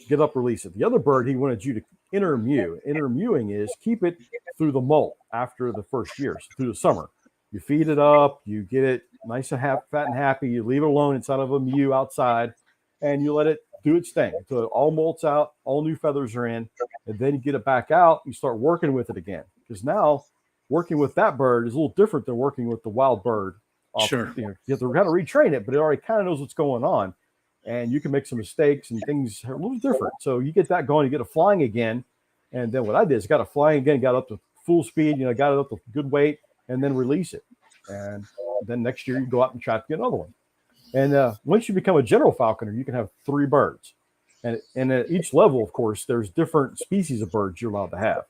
get up, release it. The other bird he wanted you to intermew. Intermewing is keep it through the molt after the first year, so through the summer. You feed it up, you get it nice and fat and happy. You leave it alone inside of a mew outside, and you let it do its thing until it all molts out, all new feathers are in, and then you get it back out. You start working with it again, because now working with that bird is a little different than working with the wild bird. Sure. You have to kind of retrain it, but it already kind of knows what's going on, and you can make some mistakes and things are a little different. So you get that going, you get it flying again, and then what I did is got it flying again, got up to full speed, got it up to good weight, and then release it. And then next year you go out and try to get another one. And once you become a general falconer, you can have 3 birds. And at each level, of course, there's different species of birds you're allowed to have,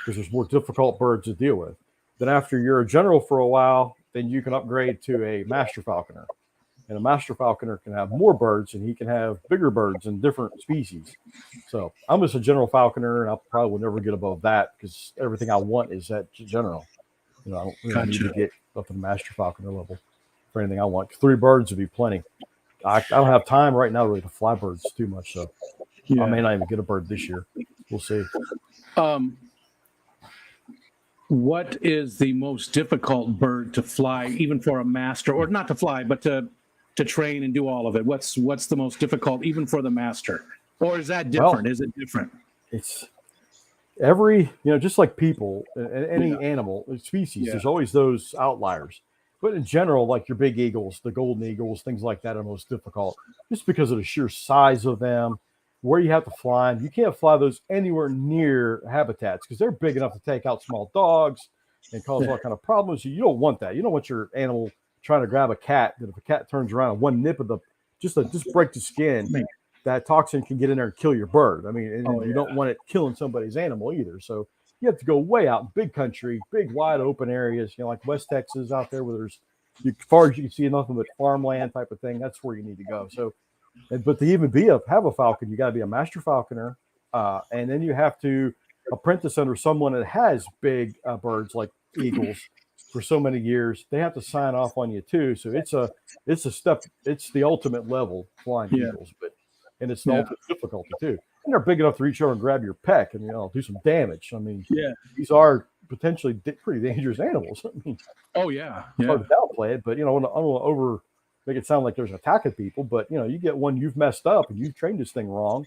because there's more difficult birds to deal with. Then after you're a general for a while, then you can upgrade to a master falconer. And a master falconer can have more birds, and he can have bigger birds and different species. So I'm just a general falconer, and I probably will never get above that, because everything I want is at general. I don't really need to get up to the master falconer level for anything I want. 3 birds would be plenty. I don't have time right now really to fly birds too much, so I may not even get a bird this year. We'll see. What is the most difficult bird to fly, even for a master, or not to fly, but to train and do all of it? What's the most difficult, even for the master? Or is that different? Is it different? It's every, just like people, any animal species, there's always those outliers. But in general, like your big eagles, the golden eagles, things like that are most difficult, just because of the sheer size of them, where you have to fly them. You can't fly those anywhere near habitats, because they're big enough to take out small dogs and cause all kind of problems. You don't want that. You don't want your animal trying to grab a cat, that if a cat turns around and one nip of the just break the skin, that toxin can get in there and kill your bird. I mean, you don't want it killing somebody's animal either. So you have to go way out in big country, big wide open areas, like West Texas out there, where there's, as far as you can see, nothing but farmland type of thing. That's where you need to go. So, but to even have a falcon, you got to be a master falconer, and then you have to apprentice under someone that has big birds like eagles for so many years. They have to sign off on you too. So it's a step. It's the ultimate level flying eagles, and it's the ultimate difficulty too. And they're big enough to reach over and grab your peck and do some damage. I mean, these are potentially pretty dangerous animals. I mean, it's hard to downplay it, but I don't want to make it sound like there's attacking people. But you get one you've messed up and you've trained this thing wrong,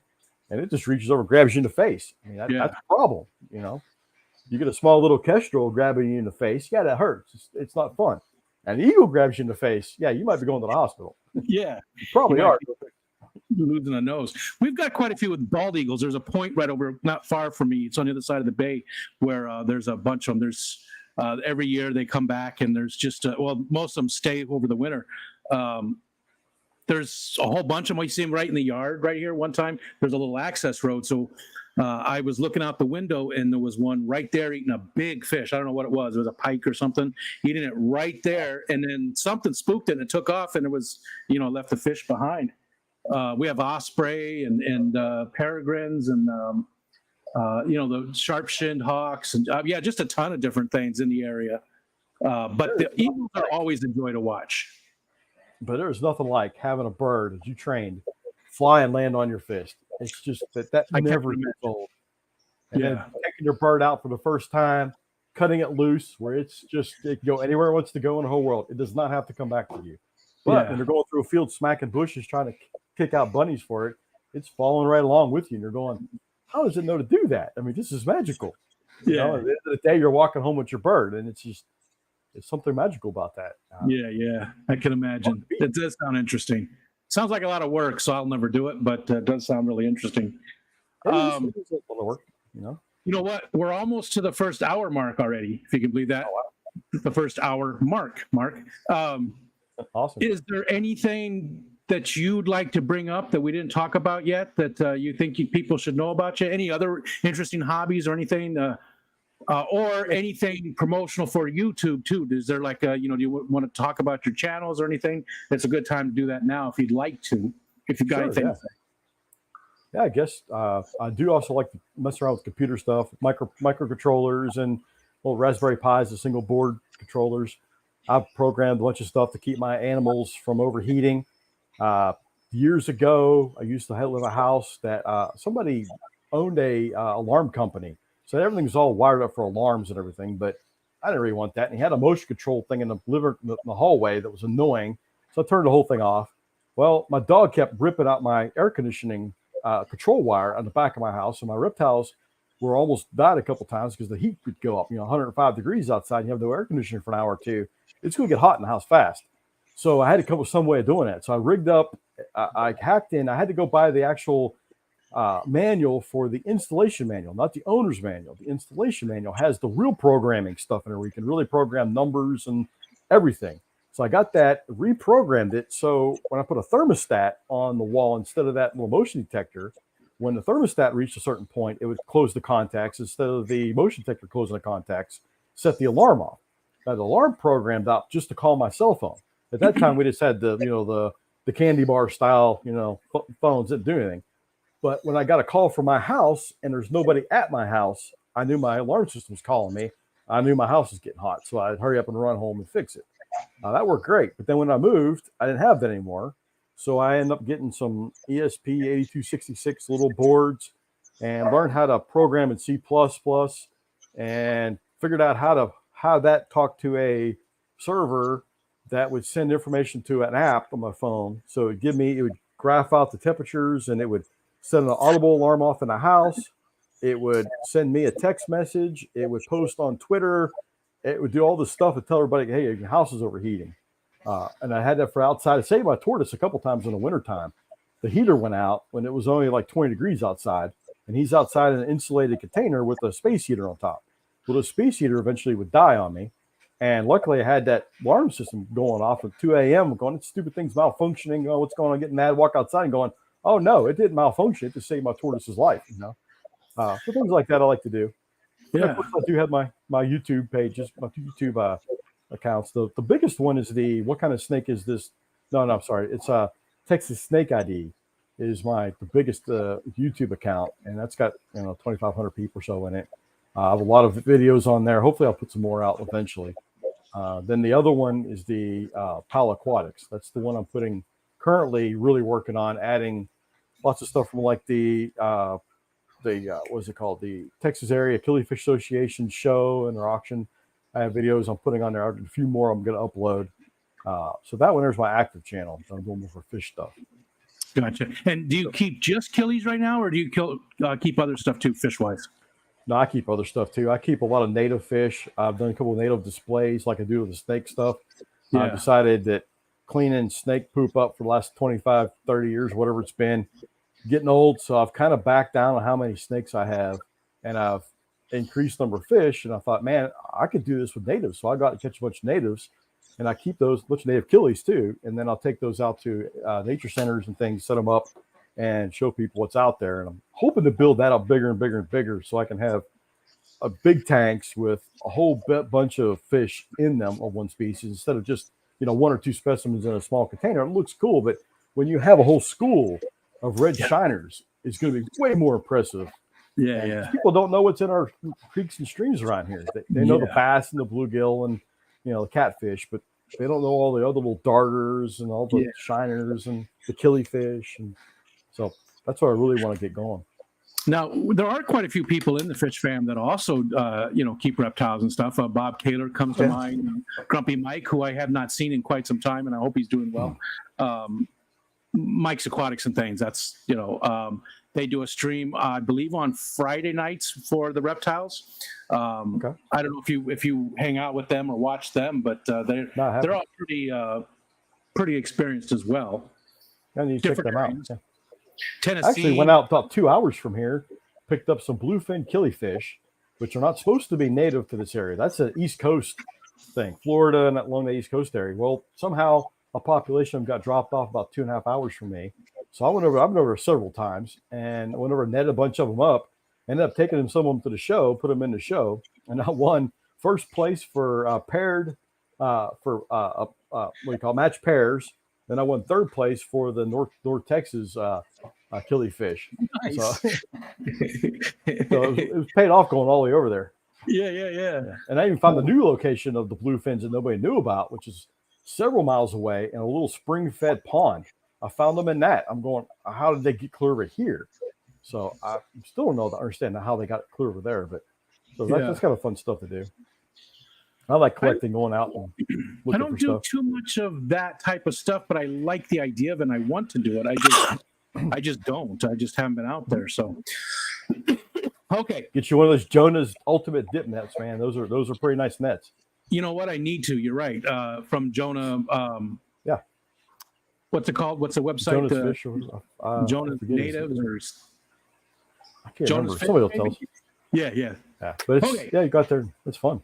and it just reaches over and grabs you in the face. I mean, that's a problem. You get a small little kestrel grabbing you in the face. Yeah, that hurts. It's not fun. And an eagle grabs you in the face. Yeah, you might be going to the hospital. Yeah, you probably are. losing a nose. We've got quite a few with bald eagles. There's a point right over, not far from me. It's on the other side of the bay where there's a bunch of them. There's every year they come back, and there's just most of them stay over the winter. There's a whole bunch of them. You see them right in the yard right here. One time there's a little access road, so I was looking out the window, and there was one right there eating a big fish. I don't know what it was. It was a pike or something, eating it right there. And then something spooked it, and it took off, and it was, left the fish behind. We have osprey and peregrines and, the sharp-shinned hawks and, just a ton of different things in the area. But the eagles are always a joy to watch. But there's nothing like having a bird that you trained fly and land on your fist. It's just that never gets old. And then taking your bird out for the first time, cutting it loose where it can go anywhere it wants to go in the whole world. It does not have to come back to you. But when they're going through a field smacking bushes trying to kick out bunnies for it, it's following right along with you. And you're going, how does it know to do that? I mean, this is magical. At the end of the day, you're walking home with your bird, and it's something magical about that. I can imagine. It does sound interesting. Sounds like a lot of work, so I'll never do it, but it does sound really interesting. It is a lot of work, You know what? We're almost to the first hour mark already, if you can believe that. Oh, wow. The first hour mark. Awesome. Is there anything that you'd like to bring up that we didn't talk about yet that you think people should know about you? Any other interesting hobbies or anything? Or anything promotional for YouTube too? Is there do you want to talk about your channels or anything? It's a good time to do that now if you'd like to. If you've got anything. Yeah, I guess I do also like to mess around with computer stuff, microcontrollers and little Raspberry Pis, the single board controllers. I've programmed a bunch of stuff to keep my animals from overheating. Years ago, I used to live in a house that somebody owned a alarm company. So everything was all wired up for alarms and everything, but I didn't really want that. And he had a motion control thing in the hallway that was annoying. So I turned the whole thing off. Well, my dog kept ripping out my air conditioning control wire on the back of my house. And my reptiles were almost died a couple times because the heat would go up, 105 degrees outside. And you have no air conditioning for an hour or two. It's going to get hot in the house fast. So I had to come up with some way of doing that. So I rigged up, I hacked in. I had to go buy the actual manual for the installation manual, not the owner's manual. The installation manual has the real programming stuff in it where you can really program numbers and everything. So I got that, reprogrammed it. So when I put a thermostat on the wall instead of that little motion detector, when the thermostat reached a certain point, it would close the contacts instead of the motion detector closing the contacts, set the alarm off. Now the alarm programmed up just to call my cell phone. At that time, we just had the candy bar style, phones that didn't do anything. But when I got a call from my house and there's nobody at my house, I knew my alarm system was calling me. I knew my house was getting hot. So I'd hurry up and run home and fix it. That worked great. But then when I moved, I didn't have that anymore. So I ended up getting some ESP8266 little boards and learned how to program in C++ and figured out how to have that talk to a server that would send information to an app on my phone. So it would graph out the temperatures and it would set an audible alarm off in the house. It would send me a text message. It would post on Twitter. It would do all this stuff and tell everybody, hey, your house is overheating. And I had that for outside. I saved my tortoise a couple times in the wintertime. The heater went out when it was only like 20 degrees outside. And he's outside in an insulated container with a space heater on top. Well, the space heater eventually would die on me. And luckily I had that alarm system going off at 2 a.m. going, this stupid thing's malfunctioning. Oh, what's going on? Getting mad, walk outside and going, oh no, it didn't malfunction. It just saved my tortoise's life, So things like that I like to do. Yeah. Of course, I do have my YouTube pages, my YouTube accounts. The biggest one is what kind of snake is this? No, I'm sorry. It's Texas Snake ID is the biggest YouTube account, and that's got 2,500 people or so in it. I have a lot of videos on there. Hopefully, I'll put some more out eventually. Then the other one is the Pyle Aquatics. That's the one I'm currently really working on, adding lots of stuff from like the what's it called? The Texas Area Killifish Association show and their auction. I have videos I'm putting on there. A few more I'm going to upload. So that one there's my active channel. So I'm doing more for fish stuff. Gotcha. And do you keep just killies right now, or do you keep other stuff too, fish-wise? No, I keep other stuff too. I keep a lot of native fish. I've done a couple of native displays like I do with the snake stuff. Yeah. I decided that cleaning snake poop up for the last 25, 30 years, whatever it's been, getting old. So I've kind of backed down on how many snakes I have, and I've increased number of fish. And I thought, man, I could do this with natives. So I got to catch a bunch of natives, and I keep those, a bunch of native killies too. And then I'll take those out to nature centers and things, set them up and show people what's out there. And I'm hoping to build that up bigger and bigger and bigger so I can have big tanks with a whole bunch of fish in them of one species instead of just, one or two specimens in a small container. It looks cool, but when you have a whole school of red shiners, it's going to be way more impressive. Yeah. People don't know what's in our creeks and streams around here. They know the bass and the bluegill and, the catfish, but they don't know all the other little darters and all the shiners and the killifish. And so that's what I really want to get going. Now, there are quite a few people in the fish fam that also, keep reptiles and stuff. Bob Kaler comes to mind. Grumpy Mike, who I have not seen in quite some time, and I hope he's doing well. Mike's Aquatics and things. That's, they do a stream, I believe, on Friday nights for the reptiles. I don't know if you hang out with them or watch them, but they're all pretty experienced as well. I need to check them out. Yeah. Tennessee. Actually went out about 2 hours from here, picked up some bluefin killifish, which are not supposed to be native to this area. That's an East Coast thing, Florida and along the East Coast area. Well, somehow a population of them got dropped off about 2.5 hours from me. So I've been over several times and I went over and netted a bunch of them up, ended up taking some of them to the show, put them in the show, and I won first place for paired, match pairs. Then I won third place for the North Texas killifish. Nice. So it was paid off going all the way over there. Yeah. And I even found the new location of the bluefins that nobody knew about, which is several miles away in a little spring-fed pond. I found them in that. I'm going, how did they get clear over here? So I still don't understand how they got clear over there, but so that's kind of fun stuff to do. I like collecting, going out and looking I don't for do stuff. too much of that type of stuff, but I like the idea of it and I want to do it. I just don't. I just haven't been out there. So okay. Get you one of those Jonah's ultimate dip nets, man. Those are pretty nice nets. You know what? I need to. You're right. From Jonah. What's it called? What's the website? Jonah's Fish. Jonah's Natives or I can't Jonah's remember. Somebody will tell us. Yeah. But it's you got there. It's fun.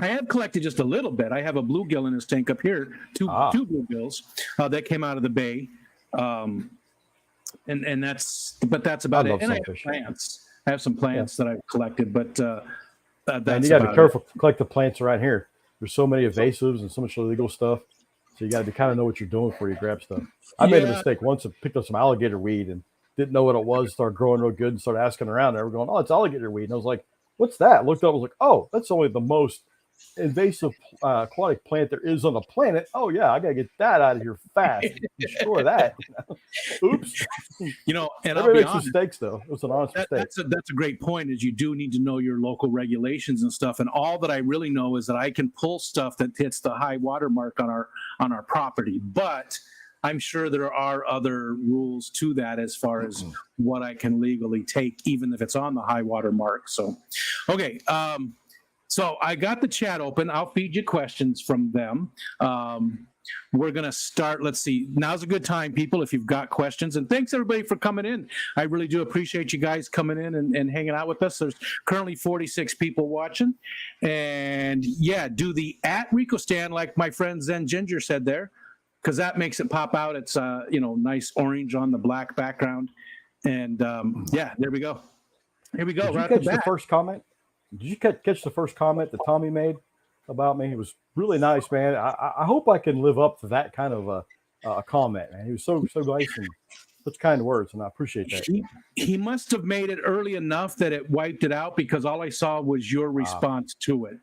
I have collected just a little bit. I have a bluegill in this tank up here, two bluegills that came out of the bay, and that's about it. And I have plants. I have some plants that I've collected, but that's and you got to be careful to collect the plants around here. There's so many invasives and so much illegal stuff, so you got to kind of know what you're doing before you grab stuff. I made a mistake once and picked up some alligator weed and didn't know what it was. Started growing real good and started asking around. They were going, "Oh, it's alligator weed," and I was like, "What's that?" Looked up, I was like, "Oh, that's only the most invasive aquatic plant there is on the planet. Oh yeah, I gotta get that out of here fast. Destroy that." Oops. And I'll be honest, mistakes though. It was an honest mistake. That's a great point. Is you do need to know your local regulations and stuff. And all that I really know is that I can pull stuff that hits the high water mark on our property, but I'm sure there are other rules to that as far as what I can legally take, even if it's on the high water mark. So, okay. So I got the chat open. I'll feed you questions from them. We're going to start. Let's see. Now's a good time, people, if you've got questions. And thanks, everybody, for coming in. I really do appreciate you guys coming in and hanging out with us. There's currently 46 people watching. And, do the @RicoStan, like my friend Zen Ginger said there, because that makes it pop out. It's, nice orange on the black background. And, there we go. Here we go. Did you catch the first comment? Did you catch the first comment that Tommy made about me? It was really nice, man. I hope I can live up to that kind of a comment, man. He was so nice and such kind words, and I appreciate that. He must have made it early enough that it wiped it out, because all I saw was your response to it.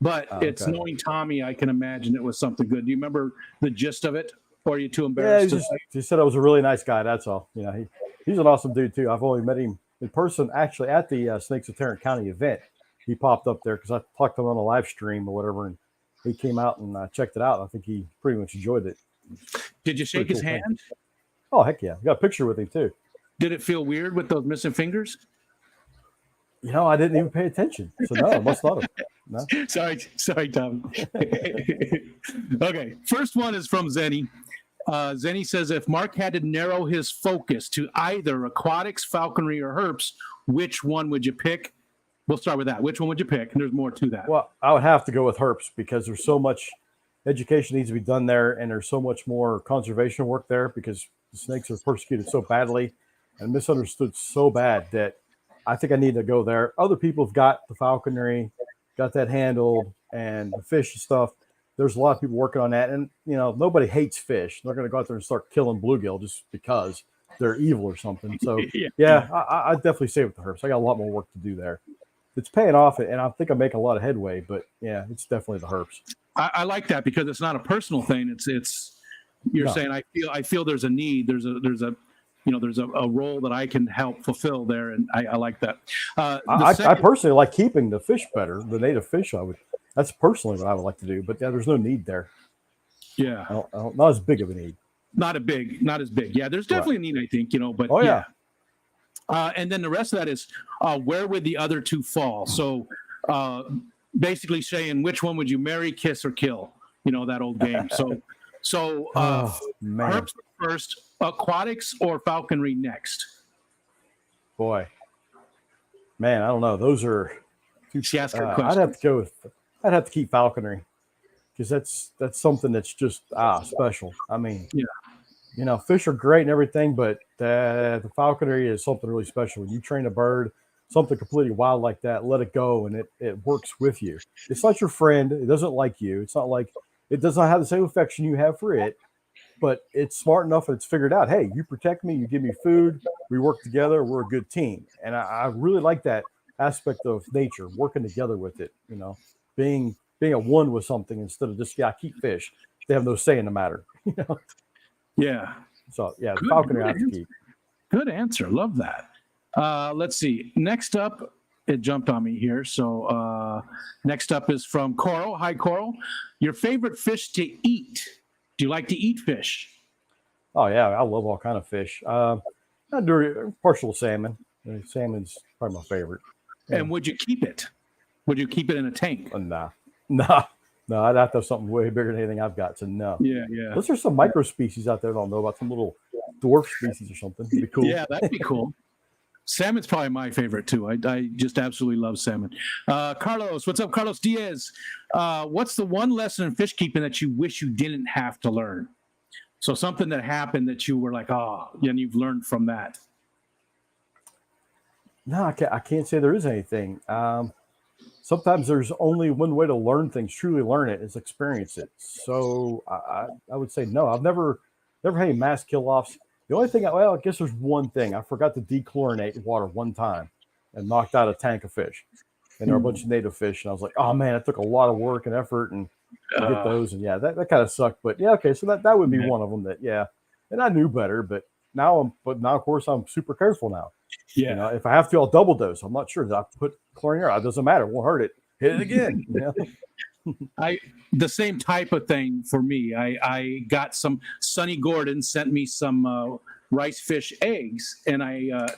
But it's knowing Tommy, I can imagine it was something good. Do you remember the gist of it? Or are you too embarrassed? He said I was a really nice guy. That's all. He's an awesome dude too. I've only met him in person, actually, at the Snakes of Tarrant County event. He popped up there because I talked to him on a live stream or whatever, and he came out and checked it out. I think he pretty much enjoyed it. Did you shake his hand? Oh, heck yeah. I got a picture with him too. Did it feel weird with those missing fingers? I didn't even pay attention. So no, it must not have. No? Sorry, Tom. Okay, first one is from Zenny. Zenny says, if Mark had to narrow his focus to either aquatics, falconry, or herps, which one would you pick? We'll start with that. Which one would you pick? And there's more to that. Well, I would have to go with herps because there's so much education needs to be done there, and there's so much more conservation work there because the snakes are persecuted so badly and misunderstood so bad that I think I need to go there. Other people have got the falconry, got that handled, and the fish and stuff. There's a lot of people working on that, and nobody hates fish. They're going to go out there and start killing bluegill just because they're evil or something. So yeah, I definitely say with the herps. I got a lot more work to do there. It's paying off, and I think I'm making a lot of headway. But yeah, it's definitely the herps. I like that because it's not a personal thing. It's you're saying I feel there's a need. There's a role that I can help fulfill there, and I like that. I personally like keeping the fish better, the native fish. That's personally what I would like to do, but yeah, there's no need there. Yeah, not as big of a need. Not as big. Yeah, there's definitely a need, I think. But yeah. And then the rest of that is where would the other two fall? So basically saying which one would you marry, kiss, or kill? That old game. So herps first, aquatics or falconry next? Boy, man, I don't know. Those are. She asked her question. I'd have to keep falconry because that's something that's just special. I mean, fish are great and everything, but the falconry is something really special. When you train a bird, something completely wild like that, let it go, and it works with you. It's not your friend. It doesn't like you. It's not like it does not have the same affection you have for it, but it's smart enough and it's figured out, hey, you protect me, you give me food, we work together, we're a good team. And I really like that aspect of nature, working together with it, being a one with something instead of just keep fish. They have no say in the matter. Yeah. So yeah, the falconry I have to keep. Good answer. Love that. Let's see. Next up, it jumped on me here. So next up is from Coral. Hi, Coral. Your favorite fish to eat? Do you like to eat fish? Oh yeah, I love all kind of fish. I do partial salmon. Salmon's probably my favorite. Yeah. And would you keep it? Would you keep it in a tank? No. I'd have to have something way bigger than anything I've got. So no. Yeah. Those are some micro species out there. I don't know about some little dwarf species or something. It'd be cool. Yeah, that'd be cool. Salmon's probably my favorite too. I just absolutely love salmon. Carlos, what's up, Carlos Diaz? What's the one lesson in fish keeping that you wish you didn't have to learn? So something that happened that you were like, and you've learned from that. No, I can't say there is anything. Sometimes there's only one way to learn things, truly learn it, is experience it. So I would say no. I've never had any mass kill-offs. The only thing, I guess there's one thing. I forgot to dechlorinate water one time and knocked out a tank of fish. And there were a bunch of native fish. And I was like, oh, man, it took a lot of work and effort and to get those. And, yeah, that kind of sucked. But, yeah, okay, so that would be one of them that, yeah. And I knew better, but now, of course, I'm super careful now. Yeah. If I have to, I'll double dose. I'm not sure. I put chlorine air. It doesn't matter. It won't hurt it. Hit it again. The same type of thing for me. I got some. Sonny Gordon sent me some rice fish eggs, and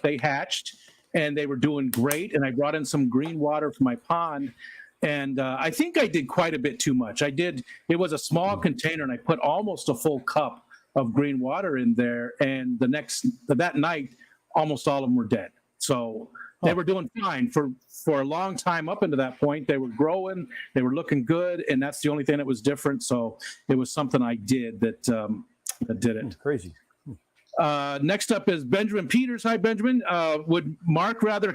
they hatched, and they were doing great. And I brought in some green water from my pond, and I think I did quite a bit too much. It was a small container, and I put almost a full cup of green water in there. And that night, almost all of them were dead. So they were doing fine for a long time up into that point. They were growing, they were looking good, and that's the only thing that was different. So it was something I did that did it. Crazy. Next up is Benjamin Peters. Hi, Benjamin. Would Mark rather?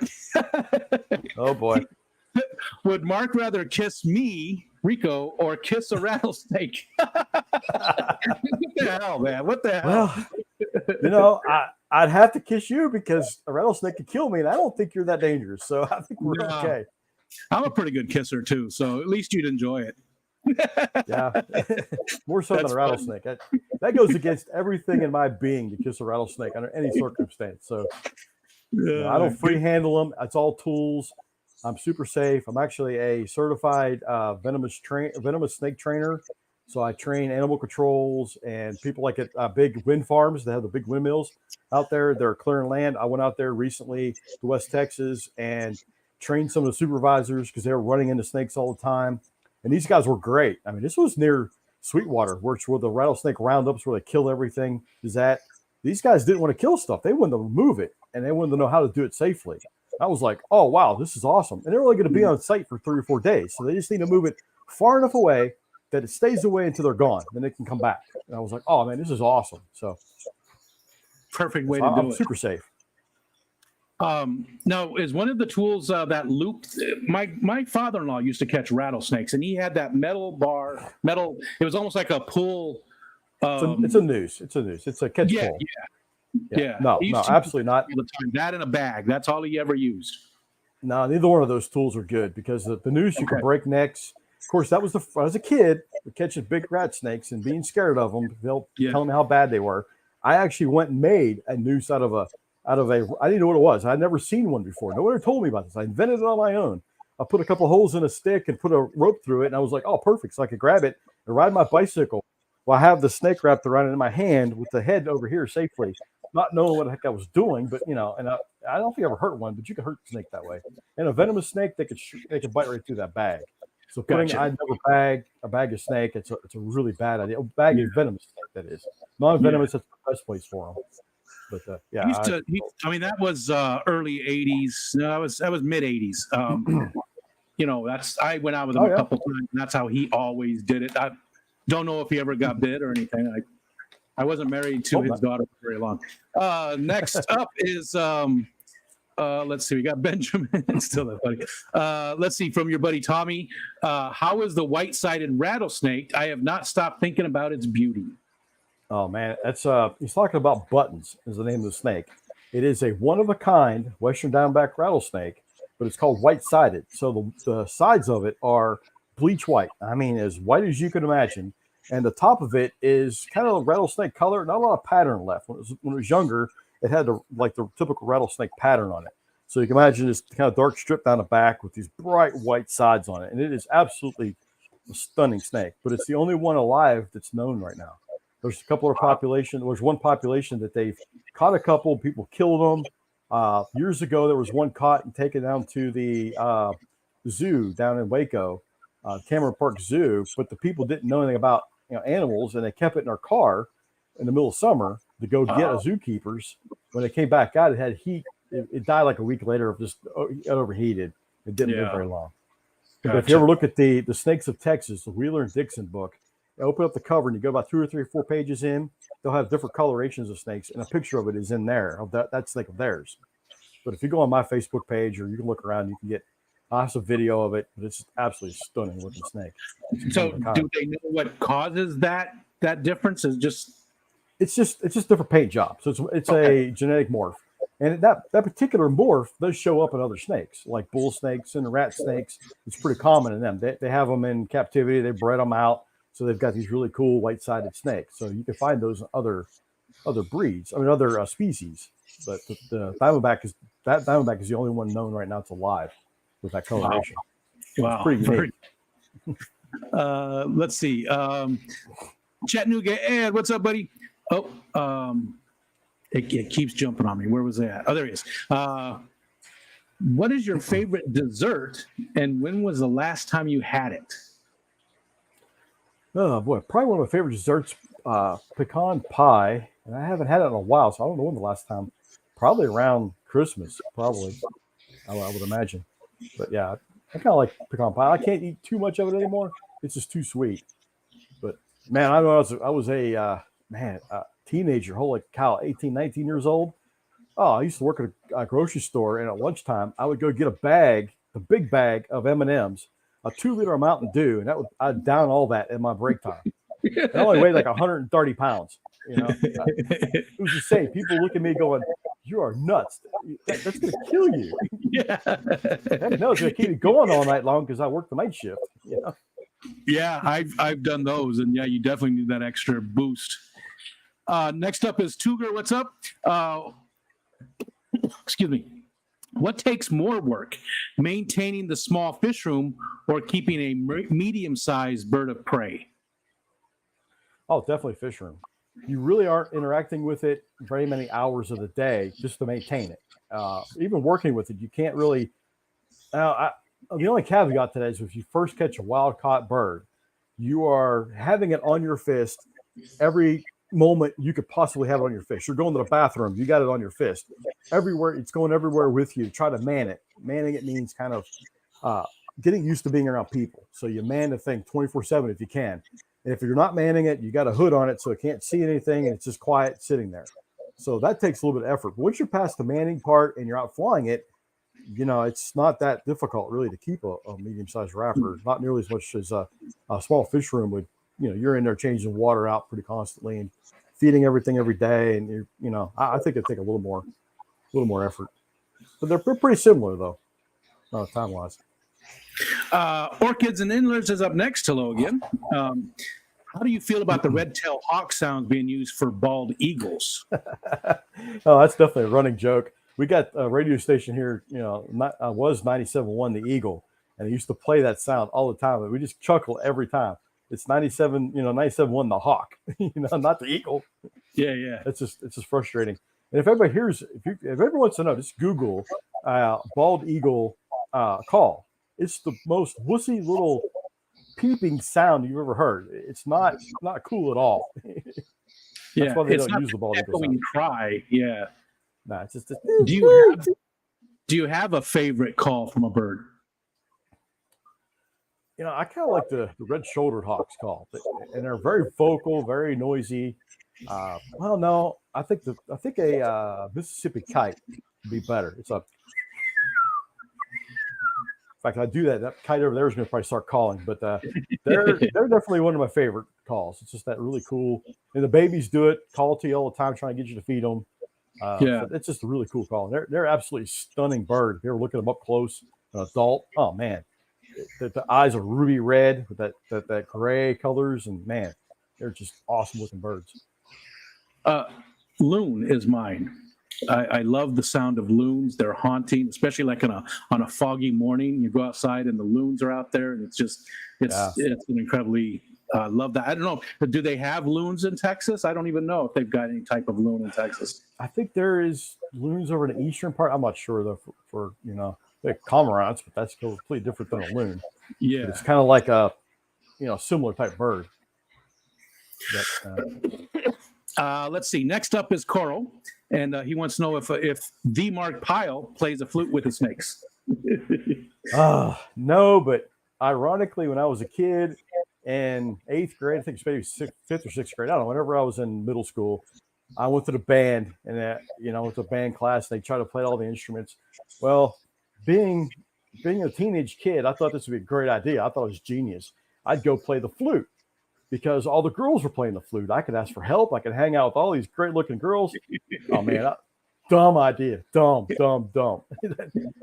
Oh boy. Would Mark rather kiss me, Rico, or kiss a rattlesnake? What the hell, man? What the hell? Well, I'd have to kiss you because a rattlesnake could kill me, and I don't think you're that dangerous. So I think we're okay. I'm a pretty good kisser too, so at least you'd enjoy it. Yeah, more so than a rattlesnake. That goes against everything in my being to kiss a rattlesnake under any circumstance. So I don't free handle them. It's all tools. I'm super safe. I'm actually a certified venomous snake trainer. So I train animal controls and people like at big wind farms. They have the big windmills out there. They're clearing land. I went out there recently to West Texas and trained some of the supervisors because they were running into snakes all the time. And these guys were great. I mean, this was near Sweetwater, which where the rattlesnake roundups where they kill everything is at. These guys didn't want to kill stuff. They wanted to move it, and they wanted to know how to do it safely. I was like, oh, wow, this is awesome. And they're only going to be on site for 3 or 4 days. So they just need to move it far enough away that it stays away until they're gone. Then they can come back. And I was like, oh, man, this is awesome. So perfect way to do it. Super safe. Now, is one of the tools that looped? My father-in-law used to catch rattlesnakes, and he had that metal. It was almost like a pull. It's a noose. It's a catch pull. Yeah. No, absolutely not. That in a bag. That's all he ever used. No, neither one of those tools are good because the noose, you can break necks. Of course, that was as a kid, catching big rat snakes and being scared of them. They'll tell me how bad they were. I actually went and made a noose out of a, I didn't know what it was. I'd never seen one before. No one ever told me about this. I invented it on my own. I put a couple holes in a stick and put a rope through it. And I was like, oh, perfect. So I could grab it and ride my bicycle while I have the snake wrapped around it in my hand with the head over here safely, not knowing what the heck I was doing. But, and I don't think I ever hurt one, but you can hurt a snake that way. And a venomous snake, they could bite right through that bag. So putting a bag of snake, it's a really bad idea. A bag of venomous snake, that is. Non-venomous, that's the best place for them. But that was early '80s. No, that was mid '80s. I went out with him a couple times. And that's how he always did it. I don't know if he ever got bit or anything. I wasn't married to his daughter for very long. Next up is let's see. We got Benjamin. Still that funny. Let's see, from your buddy Tommy. How is the white-sided rattlesnake? I have not stopped thinking about its beauty. Oh man, that's he's talking about Buttons is the name of the snake. It is a one-of-a-kind Western Diamondback rattlesnake, but it's called white-sided. So the sides of it are bleach white. I mean, as white as you can imagine. And the top of it is kind of a rattlesnake color. Not a lot of pattern left. When it was younger, it had the typical rattlesnake pattern on it. So you can imagine this kind of dark strip down the back with these bright white sides on it. And it is absolutely a stunning snake. But it's the only one alive that's known right now. There's a couple of population. There's one population that they've caught a couple. People killed them. Years ago, there was one caught and taken down to the zoo down in Waco, Cameron Park Zoo. But the people didn't know anything about animals, and they kept it in their car in the middle of summer to go get a zookeepers. When they came back out, it had heat. It died like a week later of just overheated. It didn't live very long. Gotcha. But if you ever look at the Snakes of Texas, the Wheeler and Dixon book, open up the cover and you go about 2 or 3 or 4 pages in, they'll have different colorations of snakes, and a picture of it is in there of that snake of theirs. But if you go on my Facebook page or you can look around, you can get lots of video of it. But it's absolutely stunning looking snake. So do they know what causes that difference? It's just different paint job. So it's a genetic morph. And that particular morph does show up in other snakes, like bull snakes and rat snakes. It's pretty common in them. They have them in captivity. They bred them out. So they've got these really cool white-sided snakes. So you can find those in other breeds, other species. But the diamondback is the only one known right now that's alive with that coloration. Wow. It's pretty neat. Let's see. Chattanooga Ed, what's up, buddy? It keeps jumping on me. Where was that? Oh, there he is. What is your favorite dessert, and when was the last time you had it? Oh boy, probably one of my favorite desserts, pecan pie, and I haven't had it in a while, so I don't know when the last time. Probably around Christmas, probably. I would imagine. But yeah, I kind of like pecan pie. I can't eat too much of it anymore. It's just too sweet. But man, I know I was a teenager, holy cow, 18, 19 years old. Oh, I used to work at a grocery store, and at lunchtime, I would go get the big bag of M&Ms, a 2-liter Mountain Dew, and I'd down all that in my break time. It only weighed like 130 pounds. It was insane. People look at me going, "You are nuts. That's going to kill you." Yeah. Heck no, it's going to keep me going all night long because I work the night shift. Yeah, I've done those, and yeah, you definitely need that extra boost. Next up is Tuger. What's up? Excuse me. What takes more work, maintaining the small fish room or keeping a medium-sized bird of prey? Oh, definitely fish room. You really aren't interacting with it very many hours of the day just to maintain it. Even working with it, you can't really Now, the only caveat to that is if you first catch a wild caught bird, you are having it on your fist every moment you could possibly have it on your fist. You're going to the bathroom, you got it on your fist. Everywhere, it's going everywhere with you. Try to man it. Manning it means kind of getting used to being around people. So you man the thing 24/7 if you can. And if you're not manning it, you got a hood on it so it can't see anything and it's just quiet sitting there. So that takes a little bit of effort. But once you're past the manning part and you're out flying it, it's not that difficult really to keep a medium-sized rapper, not nearly as much as a small fish room would. You're in there changing water out pretty constantly and feeding everything every day. And I think it'd take a little more effort, but they're pretty similar though, time-wise. Orchids and Inlers is up next. Hello again. How do you feel about the red-tailed hawk sounds being used for bald eagles? Oh, that's definitely a running joke. We got a radio station here, was 97.1 the Eagle, and it used to play that sound all the time. And we just chuckle every time. It's 97.1 the Hawk, not the Eagle. Yeah. It's just frustrating. And if everybody hears, if everyone wants to know, just Google bald eagle call. It's the most wussy little peeping sound you've ever heard. It's not cool at all. That's why they don't use the bald eagle sound. Cry. Yeah. No, it's just. Do you have a favorite call from a bird? I kind of like the red-shouldered hawks call, and they're very vocal, very noisy. Well, no, I think a Mississippi kite would be better. It's a. In fact, I do that. That kite over there is going to probably start calling, but they're definitely one of my favorite calls. It's just that really cool, and the babies do it, call to you all the time, trying to get you to feed them. So it's just a really cool call. They're absolutely stunning bird. If you're ever looking them up close, an adult, oh man, the eyes are ruby red with that gray colors, and man, they're just awesome looking birds. Loon is mine. I love the sound of loons. They're haunting, especially like on a foggy morning. You go outside and the loons are out there, and it's an incredibly love that. I don't know. Do they have loons in Texas? I don't even know if they've got any type of loon in Texas. I think there is loons over in the eastern part. I'm not sure though. For they're cormorants, but that's completely different than a loon. Yeah, but it's kind of like a similar type bird. Let's see. Next up is Coral, and he wants to know if the Mark Pyle plays a flute with the snakes. No, but ironically, when I was a kid in 8th grade, I think it's maybe 5th or 6th grade, I don't know, whenever I was in middle school, I went to the band, and went to a band class, and they tried to play all the instruments. Well, being a teenage kid, I thought this would be a great idea. I thought it was genius. I'd go play the flute because all the girls were playing the flute. I could ask for help. I could hang out with all these great looking girls. Oh man, dumb idea. Dumb.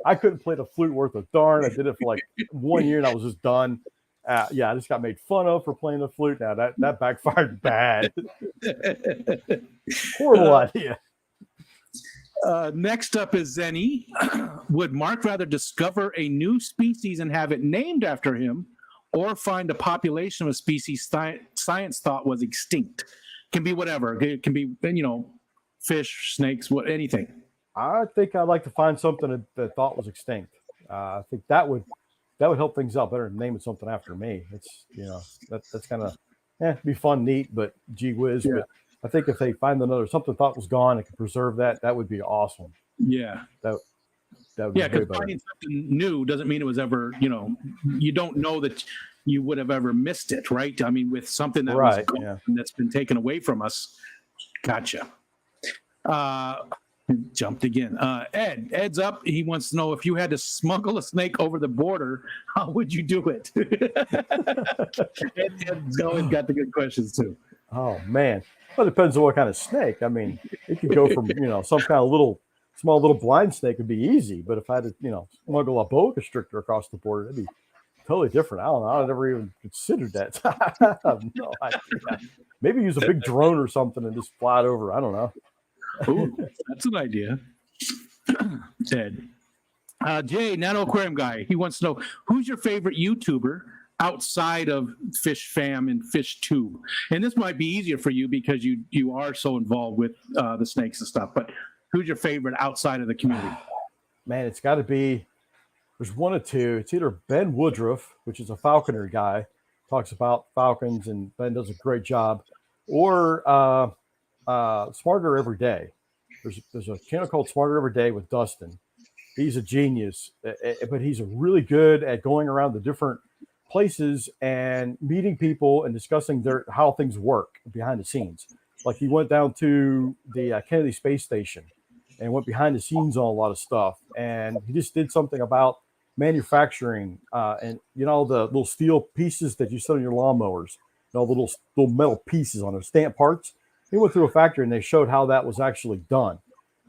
I couldn't play the flute worth a darn. I did it for like 1 year and I was just done. I just got made fun of for playing the flute. Now that backfired bad. Horrible idea. Next up is Zenny. Would Mark rather discover a new species and have it named after him, or find a population of a species science thought was extinct? Can be whatever. It can be, fish, snakes, anything. I think I'd like to find something that thought was extinct. I think that would help things out better than naming something after me. It's that's kind of be fun, neat, but gee whiz. Yeah. But I think if they find something thought was gone and can preserve that would be awesome. Yeah. That would be because finding something new doesn't mean it was ever, you don't know that you would have ever missed it, right? I mean, with something that was gone, that's been taken away from us. Gotcha. Jumped again. Ed's up. He wants to know if you had to smuggle a snake over the border, how would you do it? Ed's always got the good questions too. Oh man. Well, it depends on what kind of snake. I mean, it could go from, some kind of small little blind snake would be easy. But if I had to, smuggle a boa constrictor across the border, it'd be totally different. I don't know. I've never even considered that. I have no idea. Maybe use a big drone or something and just fly it over. I don't know. Ooh, that's an idea. Ted. Jay, Nano Aquarium Guy, he wants to know, who's your favorite YouTuber outside of Fish Fam and Fish Tube? And this might be easier for you because you are so involved with the snakes and stuff, but who's your favorite outside of the community? Man, it's got to be There's one or two. It's either Ben Woodruff, which is a falconer guy, talks about falcons, and Ben does a great job, or Smarter Every Day. There's a channel called Smarter Every Day with Dustin. He's a genius, but he's really good at going around the different places and meeting people and discussing how things work behind the scenes. Like he went down to the Kennedy Space Station and went behind the scenes on a lot of stuff. And he just did something about manufacturing and the little steel pieces that you set on your lawnmowers, the little metal pieces on those stamp parts. He went through a factory and they showed how that was actually done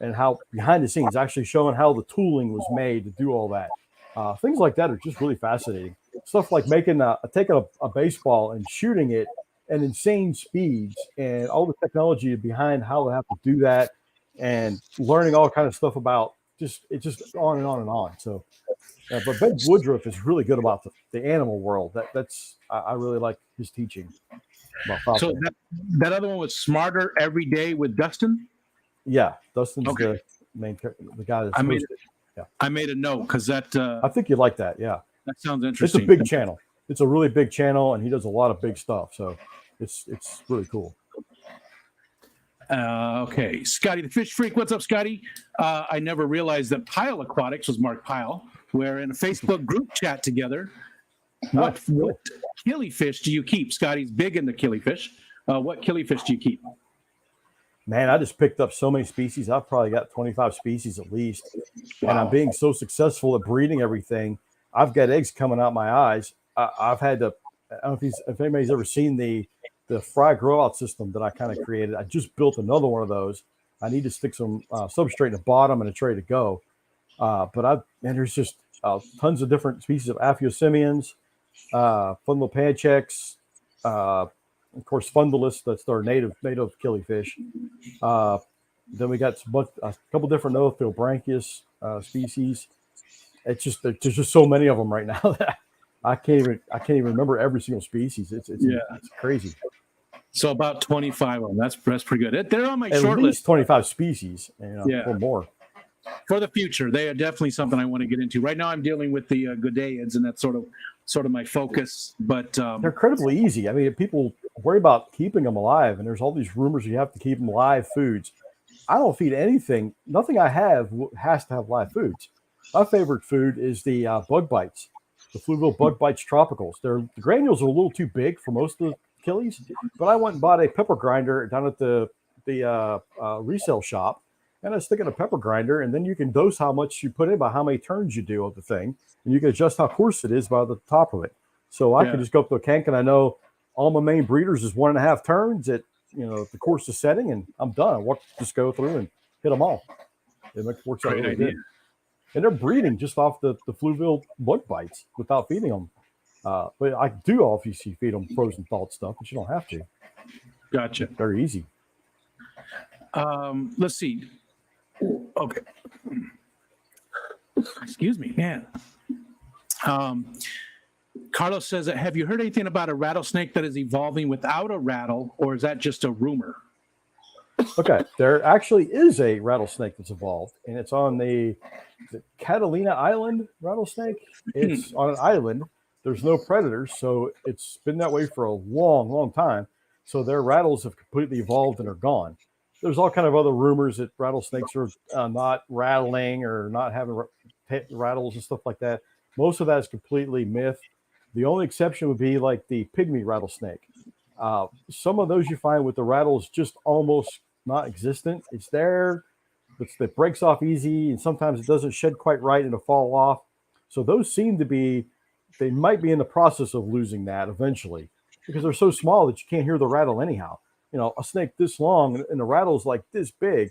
and how behind the scenes actually showing how the tooling was made to do all that. Things like that are just really fascinating. Stuff like taking a baseball and shooting it at insane speeds and all the technology behind how they have to do that and learning all kind of stuff about it's just on and on and on. So, but Ben Woodruff is really good about the animal world. I really like his teaching. So that other one was Smarter Every Day with Dustin? Yeah, Dustin's the main character, the guy that's hosted. Yeah. I made a note because that. I think you'd like that. Yeah, that sounds interesting. It's a big channel. It's a really big channel, and he does a lot of big stuff. So it's really cool. Okay, Scotty the Fish Freak. What's up, Scotty? I never realized that Pyle Aquatics was Mark Pyle. We're in a Facebook group chat together. What killifish do you keep? Scotty's big into killifish. What killifish do you keep? Man, I just picked up so many species. I've probably got 25 species at least. Wow. And I'm being so successful at breeding everything. I've got eggs coming out my eyes. I've had to, I don't know if anybody's ever seen the fry grow out system that I kind of created. I just built another one of those. I need to stick some substrate in the bottom and it's ready to go. But there's just tons of different species of Aphiosemians, fun little pancheks, of course, fundulus, that's our native killifish. Then we got a couple different Nothobranchius species. It's just there's just so many of them right now that I can't even remember every single species. It's crazy. So about 25 of them. That's pretty good. They're on my short list. At least 25 species, or more. For the future, they are definitely something I want to get into. Right now, I'm dealing with the Godeids, and that's sort of my focus. But they're incredibly easy. I mean, people worry about keeping them alive, and there's all these rumors you have to keep them live foods. I don't feed anything. Nothing I have has to have live foods. My favorite food is the bug bites, the Fluvial bug bites tropicals. The granules are a little too big for most of the killies, but I went and bought a pepper grinder down at the resale shop, and I stick in a pepper grinder, and then you can dose how much you put in by how many turns you do of the thing, and you can adjust how coarse it is by the top of it. So I can just go up to a tank, and I know all my main breeders is 1.5 turns at the coarsest setting, and I'm done. Just go through and hit them all. It works out really good. And they're breeding just off the fluvial bug bites without feeding them. But I do obviously feed them frozen thawed stuff, but you don't have to. Gotcha. Very easy. Let's see. Okay. Excuse me, man. Carlos says, have you heard anything about a rattlesnake that is evolving without a rattle, or is that just a rumor? Okay, there actually is a rattlesnake that's evolved, and it's on the Catalina Island rattlesnake. It's on an island. There's no predators, so it's been that way for a long, long time. So their rattles have completely evolved and are gone. There's all kind of other rumors that rattlesnakes are not rattling or not having rattles and stuff like that. Most of that is completely myth. The only exception would be like the pygmy rattlesnake. Some of those you find with the rattles just almost not existent. It's there, but it breaks off easy, and sometimes it doesn't shed quite right and it'll fall off. So those seem to be, they might be in the process of losing that eventually because they're so small that you can't hear the rattle anyhow. A snake this long and the rattle's like this big.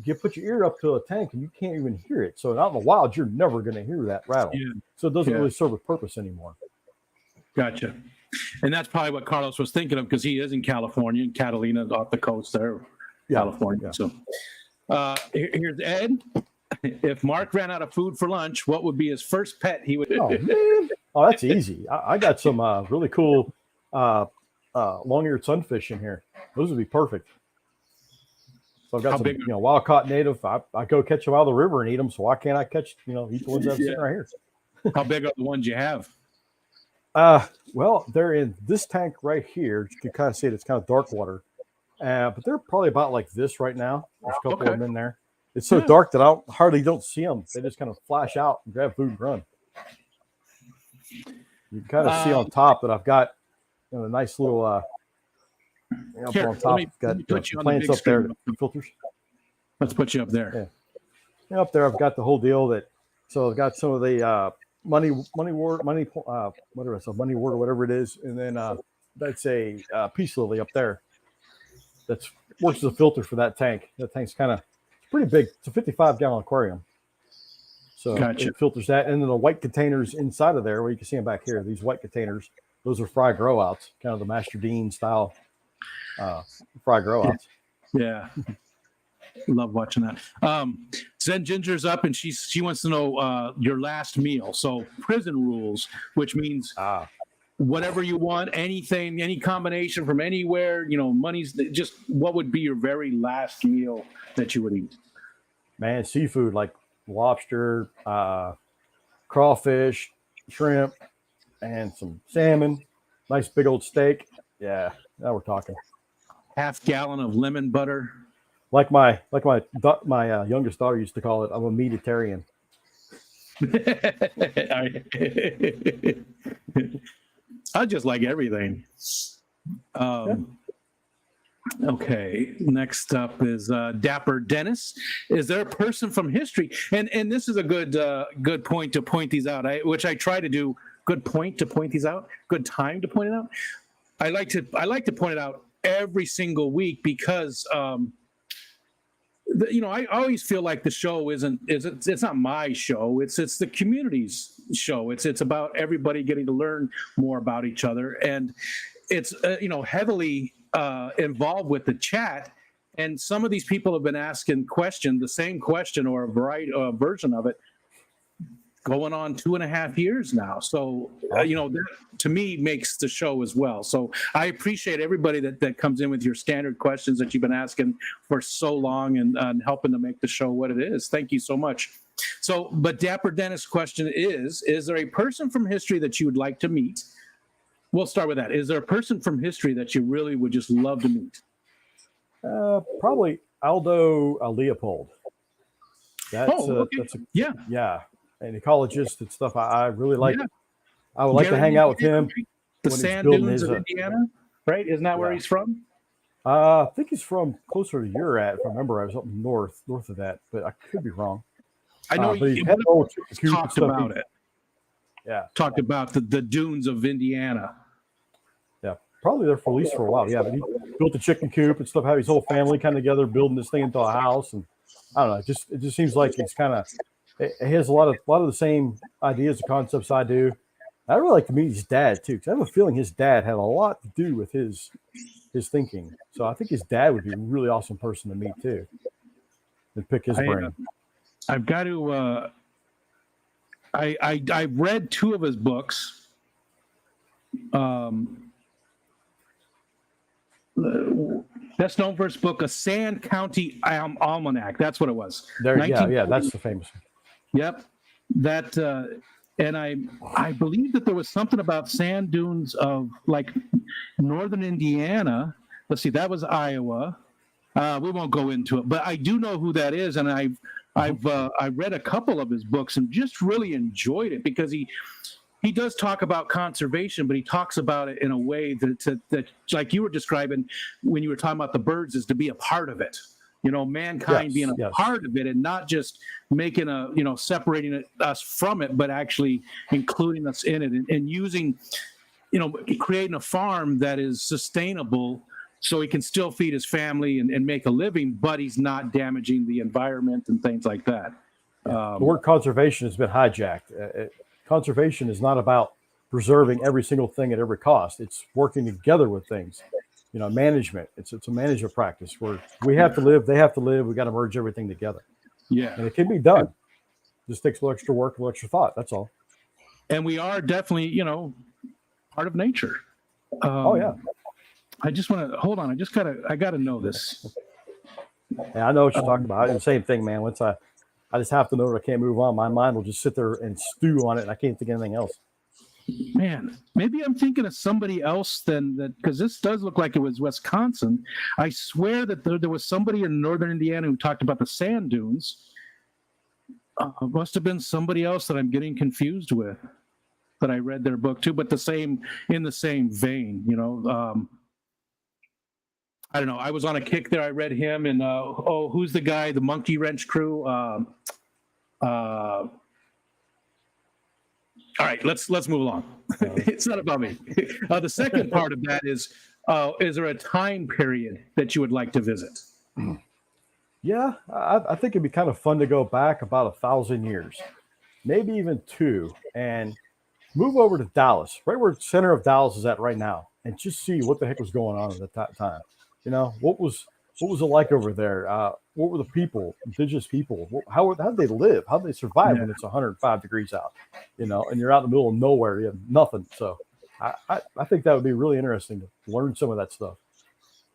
You put your ear up to a tank and you can't even hear it. So out in the wild, you're never going to hear that rattle. Yeah. So it doesn't really serve a purpose anymore. Gotcha. And that's probably what Carlos was thinking of because he is in California and Catalina's off the coast there, California. Yeah. So here's Ed. If Mark ran out of food for lunch, what would be his first pet he would? Oh, man. Oh, that's easy. I got some really cool long-eared sunfish in here. Those would be perfect. So I've got some, wild caught native. I go catch them out of the river and eat them. So why can't I eat the ones that I'm sitting right here? How big are the ones you have? Well, they're in this tank right here. You can kind of see it. It's kind of dark water. But they're probably about like this right now. There's a couple of them in there. It's so dark that hardly don't see them. They just kind of flash out and grab food and run. You can kind of see on top that I've got a nice little up Here, on top. let me Got put you on plants the up there, filters. Let's put you up there. Yeah. Up there, I've got the whole deal so I've got some of the money wort, or whatever it is, and then that's a peace lily up there. That works as a filter for that tank. That tank's pretty big. It's a 55-gallon aquarium. So It filters that. And then the white containers inside of there, where you can see them back here, these white containers, those are fry grow outs, kind of the Master Dean style fry grow outs. Yeah. Love watching that. Zen Ginger's up and she wants to know your last meal. So prison rules, which means whatever you want, anything, any combination from anywhere, money's just what would be your very last meal that you would eat? Man, seafood like lobster, crawfish, shrimp, and some salmon. Nice big old steak. Yeah, now we're talking. Half gallon of lemon butter. Like my youngest daughter used to call it, I'm a meatitarian. I just like everything. Okay, next up is Dapper Dennis. Is there a person from history? And this is a good point to point these out, which I try to do. Good point to point these out. Good time to point it out. I like to point it out every single week because I always feel like the show it's not my show. It's the community's show. It's about everybody getting to learn more about each other, and it's heavily involved with the chat. And some of these people have been asking the same question or a variety version of it, going on 2.5 years now. So, that to me makes the show as well. So I appreciate everybody that comes in with your standard questions that you've been asking for so long and helping to make the show what it is. Thank you so much. So, but Dapper Dennis' question is there a person from history that you would like to meet? We'll start with that. Is there a person from history that you really would just love to meet? Probably Aldo Leopold. That's yeah. An ecologist and stuff. I really like. Yeah. I would like to hang out with him. The sand dunes of Indiana, right? Isn't that where he's from? I think he's from closer to you're at. If I remember, I was up north of that, but I could be wrong. I know he talked about it. Yeah, talked about the dunes of Indiana. Yeah, probably there for at least for a while. Yeah, but he built a chicken coop and stuff. Had his whole family kind of together, building this thing into a house, and I don't know. It just seems like he's kind of. It has a lot of the same ideas and concepts I do. I'd really like to meet his dad too, because I have a feeling his dad had a lot to do with his thinking. So I think his dad would be a really awesome person to meet too, and pick his brain. I've got to. I read 2 of his books. Best known for his book, A Sand County Almanac. That's what it was. Yeah, that's the famous one. Yep, that and I believe that there was something about sand dunes of like northern Indiana. Let's see, that was Iowa. We won't go into it, but I do know who that is, and I read a couple of his books and just really enjoyed it because he does talk about conservation, but he talks about it in a way that like you were describing when you were talking about the birds, is to be a part of it. Mankind being a part of it and not just making separating us from it, but actually including us in it and using, creating a farm that is sustainable so he can still feed his family and make a living, but he's not damaging the environment and things like that. The word conservation has been hijacked. Conservation is not about preserving every single thing at every cost. It's working together with things. Management. It's a management practice where we have to live, they have to live. We got to merge everything together. Yeah, and it can be done. Just takes a little extra work, a little extra thought. That's all. And we are definitely, part of nature. Yeah. I just want to hold on. I got to know this. Yeah, I know what you're talking about. The same thing, man. Once I I just have to know that I can't move on. My mind will just sit there and stew on it, and I can't think of anything else. Man, maybe I'm thinking of somebody else then, that because this does look like it was Wisconsin. I swear that there was somebody in northern Indiana who talked about the sand dunes. Must have been somebody else that I'm getting confused with, that I read their book too, but in the same vein, you know. I don't know. I was on a kick there. I read him and who's the guy? The Monkey Wrench Crew. All right, let's move along. It's not about me. The second part of that is there a time period that you would like to visit? Yeah, I think it'd be kind of fun to go back about 1,000 years, maybe even 2, and move over to Dallas, right where the center of Dallas is at right now, and just see what the heck was going on at that time. You know, what was it like over there? What were the people, indigenous people? How did they live? How did they survive when it's 105 degrees out? You know, and you're out in the middle of nowhere, you have nothing. So I think that would be really interesting to learn some of that stuff.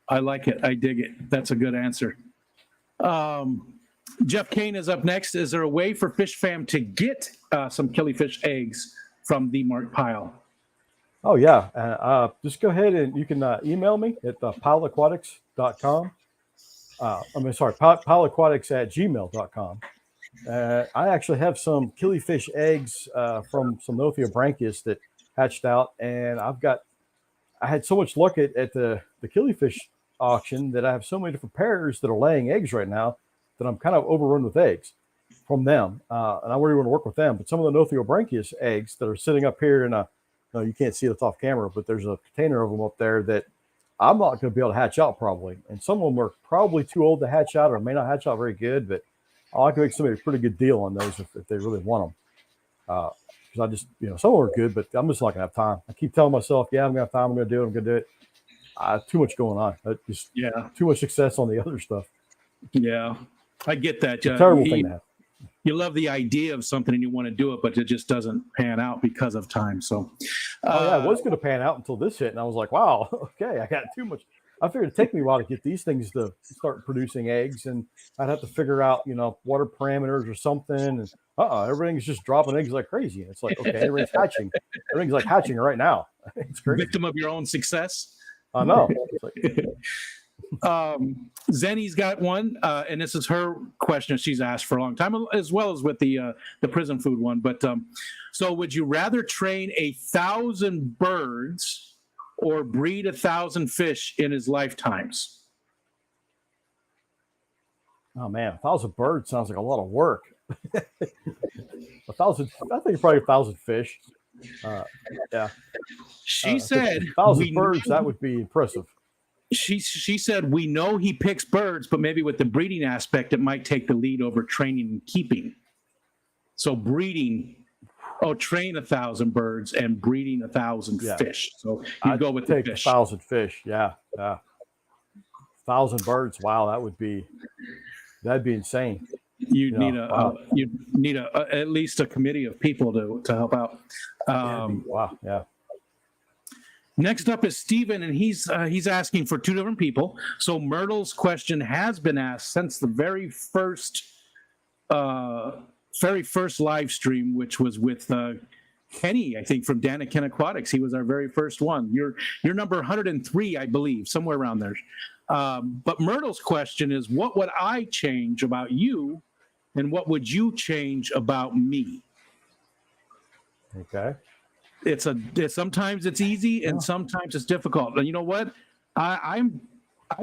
I like it. I dig it. That's a good answer. Jeff Kane is up next. Is there a way for Fish Fam to get some killifish eggs from the Mark Pyle? Oh, yeah. Just go ahead and you can email me at pyleaquatics.com. pyleaquatics@gmail.com. I actually have some killifish eggs from some Nothiobranchus that hatched out, and I had so much luck at the killifish auction that I have so many different pairs that are laying eggs right now that I'm kind of overrun with eggs from them, and I really want to work with them. But some of the Nothiobranchus eggs that are sitting up here in you can't see it off camera, but there's a container of them up there that I'm not going to be able to hatch out probably. And some of them are probably too old to hatch out or may not hatch out very good, but I can make somebody a pretty good deal on those if they really want them. Because I just, some of them are good, but I'm just not going to have time. I keep telling myself, I'm going to have time. I'm going to do it. I'm going to do it. Too much going on. Too much success on the other stuff. Yeah, I get that. It's a terrible thing to have. You love the idea of something and you want to do it, but it just doesn't pan out because of time. So, it was going to pan out until this hit, and I was like, "Wow, okay, I got too much." I figured it'd take me a while to get these things to start producing eggs, and I'd have to figure out, water parameters or something. And everything's just dropping eggs like crazy. And it's like, okay, everything's hatching. Everything's like hatching right now. It's crazy. Victim of your own success. I know. Zenny's got one, and this is her question she's asked for a long time, as well as with the prison food one. But so, would you rather train 1,000 birds or breed 1,000 fish in his lifetimes? Oh man, 1,000 birds sounds like a lot of work. 1,000, I think probably 1,000 fish. Yeah. She said 1,000 birds. That would be impressive. She said, we know he picks birds, but maybe with the breeding aspect, it might take the lead over training and keeping. So breeding, train 1,000 birds and breeding 1,000 fish. So you go with the fish. 1,000 fish. Yeah. 1,000 birds. Wow. That'd be insane. You'd need at least a committee of people to help out. Wow. Yeah. Next up is Steven, and he's asking for two different people. So Myrtle's question has been asked since the very first live stream, which was with Kenny, I think, from Daniken Aquatics. He was our very first one. You're number 103, I believe, somewhere around there. But Myrtle's question is, what would I change about you, and what would you change about me? Okay. Sometimes it's easy and sometimes it's difficult. And you know what? I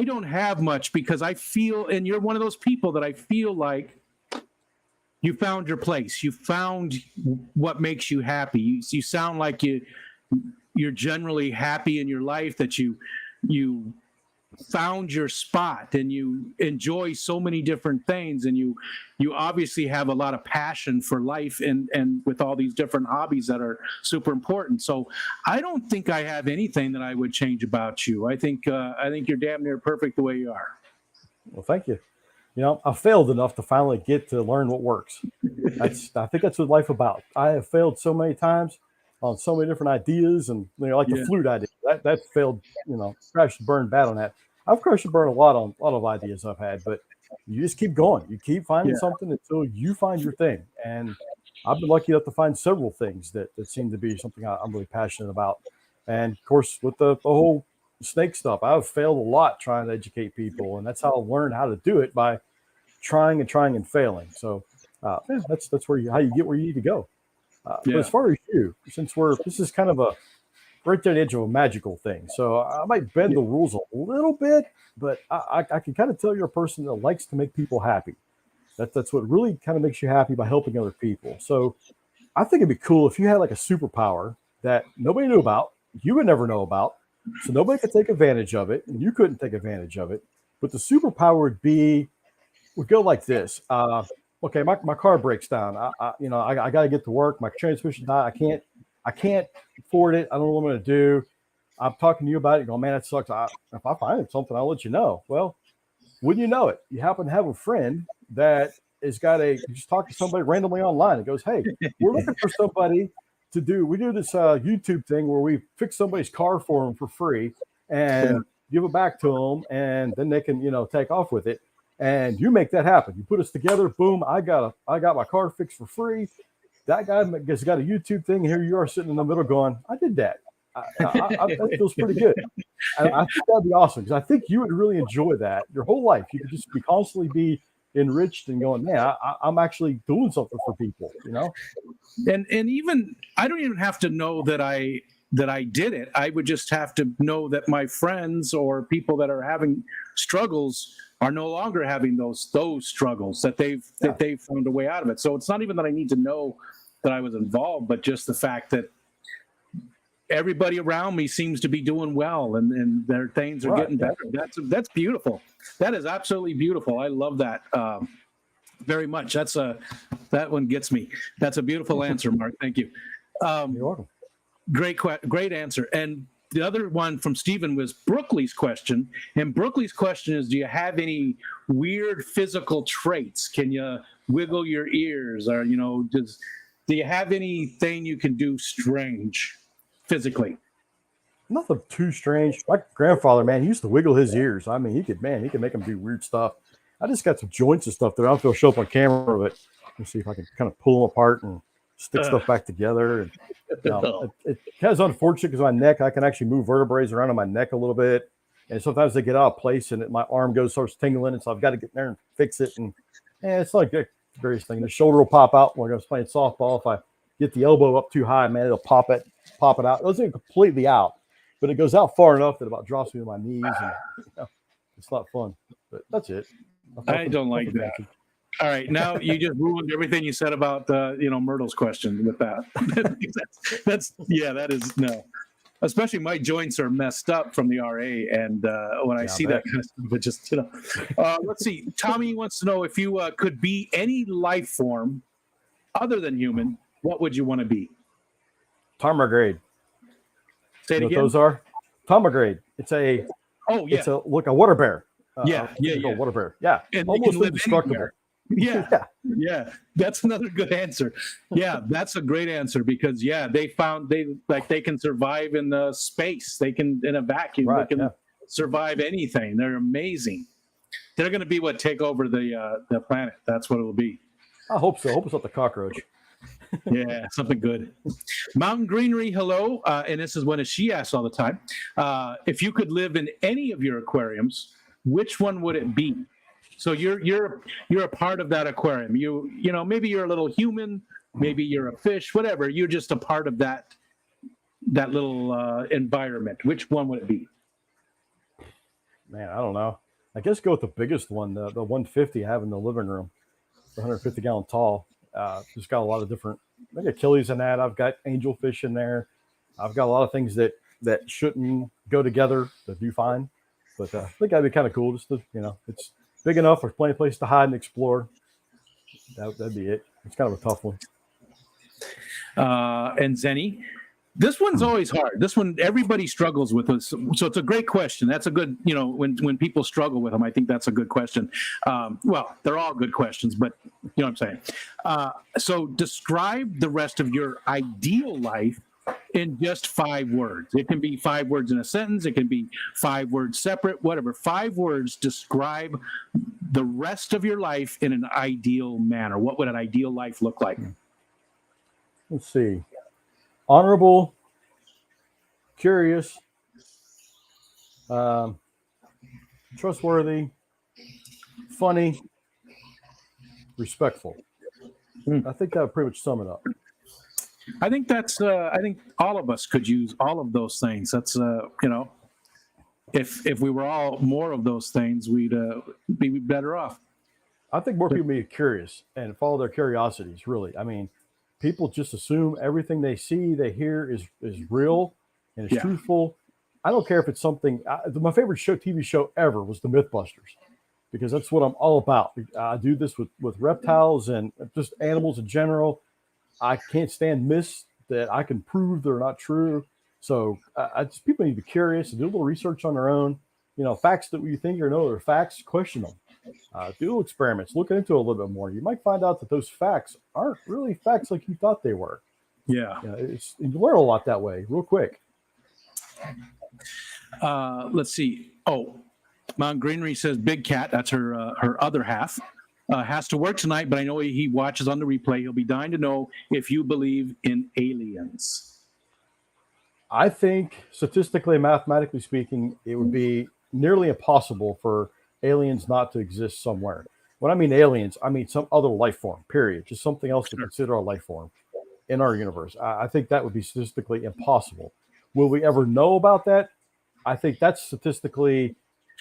don't have much because I feel, and you're one of those people that I feel like you found your place. You found what makes you happy. You sound like you're generally happy in your life, that you found your spot and you enjoy so many different things, and you obviously have a lot of passion for life and with all these different hobbies that are super important. So I don't think I have anything that I would change about you. I think you're damn near perfect the way you are. Well, thank you. I failed enough to finally get to learn what works. I think that's what life's about. I have failed so many times on so many different ideas, and the flute idea that failed. Crashed and burned bad on that. I've crashed and burned a lot of ideas I've had, but you just keep going. You keep finding something until you find your thing. And I've been lucky enough to find several things that seem to be something I'm really passionate about. And of course, with the whole snake stuff, I've failed a lot trying to educate people, and that's how I learned how to do it, by trying and failing. So that's how you get where you need to go. But as far as you, since this is kind of a right at the edge of a magical thing, so I might bend the rules a little bit, but I can kind of tell you're a person that likes to make people happy. That's what really kind of makes you happy, by helping other people. So I think it'd be cool if you had like a superpower that nobody knew about, you would never know about, so nobody could take advantage of it, and you couldn't take advantage of it. But the superpower would go like this. Okay, my car breaks down. I got to get to work. My transmission died. I can't afford it. I don't know what I'm going to do. I'm talking to you about it. You go, man, that sucks. If I find something, I'll let you know. Well, wouldn't you know it? You happen to have a friend that has you just talk to somebody randomly online. It goes, hey, we're looking for somebody to do. We do this YouTube thing where we fix somebody's car for them for free and give it back to them, and then they can take off with it. And you make that happen. You put us together. Boom! I got my car fixed for free. That guy has got a YouTube thing, and here you are sitting in the middle going, I did that. That feels pretty good. And I think that'd be awesome, because I think you would really enjoy that your whole life. You could just constantly be enriched and going, man, I'm actually doing something for people, And even I don't even have to know that I did it. I would just have to know that my friends or people that are having struggles are no longer having those struggles, that they've found a way out of it. So it's not even that I need to know that I was involved, but just the fact that everybody around me seems to be doing well, and their things are getting better. That's beautiful. That is absolutely beautiful. I love that very much. That one gets me. That's a beautiful answer, Mark. Thank you. You're welcome. Great answer. And the other one from Stephen was Brookley's question. And Brookley's question is, do you have any weird physical traits? Can you wiggle your ears? Or, do you have anything you can do strange physically? Nothing too strange. My grandfather, man, he used to wiggle his ears. I mean, he could make them do weird stuff. I just got some joints and stuff that I don't feel show up on camera, but let's see if I can kind of pull them apart and stick stuff back together. And it kind of unfortunate because my neck, I can actually move vertebrae around on my neck a little bit. And sometimes they get out of place and my arm starts tingling. And so I've got to get in there and fix it. And it's like various things. The shoulder will pop out when I was playing softball. If I get the elbow up too high, man, it'll pop it out. It doesn't completely out, but it goes out far enough that it about drops me to my knees. And it's not fun, but that's it. I don't like that. All right, now you just ruined everything you said about Myrtle's question with that. That is no. Especially my joints are messed up from the RA, and when I see that kind of stuff, it just let's see. Tommy wants to know if you could be any life form other than human, what would you want to be? Tardigrade. Say it again. What those are? Tardigrade. It's a water bear. A water bear. Yeah, and almost indestructible. Yeah. That's another good answer. Yeah, that's a great answer because they can survive in the space. They can in a vacuum. Right, they can survive anything. They're amazing. They're going to be what take over the planet. That's what it will be. I hope so. I hope it's not the cockroach. Yeah, something good. Mountain Greenery, hello. And this is one that she asks all the time. If you could live in any of your aquariums, which one would it be? So you're a part of that aquarium. Maybe you're a little human, maybe you're a fish, whatever. You're just a part of that little environment. Which one would it be? Man, I don't know. I guess go with the biggest one, the 150 I have in the living room, the 150 gallon tall. It's got a lot of different. I got Achilles in that. I've got angelfish in there. I've got a lot of things that shouldn't go together that do fine. But I think that'd be kind of cool. Just to, it's big enough. There's plenty of place to hide and explore. That'd be it. It's kind of a tough one. And Zenny, this one's always hard. This one everybody struggles with. So it's a great question. That's a good, when people struggle with them, I think that's a good question. Well, they're all good questions, but you know what I'm saying. So describe the rest of your ideal life in just 5 words. It can be 5 words in a sentence. It can be 5 words separate, whatever. 5 words describe the rest of your life in an ideal manner? What would an ideal life look like? Let's see. Honorable, curious, trustworthy, funny, respectful. I think that would pretty much sum it up. I think that's. I think all of us could use all of those things. That's if we were all more of those things, we'd be better off. I think more people be curious and follow their curiosities. Really, I mean, people just assume everything they see, they hear is real and is truthful. I don't care if it's something. My favorite TV show ever was The MythBusters, because that's what I'm all about. I do this with reptiles and just animals in general. I can't stand myths that I can prove they're not true. So people need to be curious and do a little research on their own. Facts that you think are are facts, question them. Do little experiments, look into it a little bit more. You might find out that those facts aren't really facts like you thought they were. Yeah. You learn a lot that way real quick. Let's see. Oh, Mount Greenery says Big Cat, that's her other half, has to work tonight, but I know he watches on the replay. He'll be dying to know if you believe in aliens. I think statistically and mathematically speaking, it would be nearly impossible for aliens not to exist somewhere. When I mean aliens, I mean some other life form, period. Just something else to consider a life form in our universe. I think that would be statistically impossible. Will we ever know about that? I think that's statistically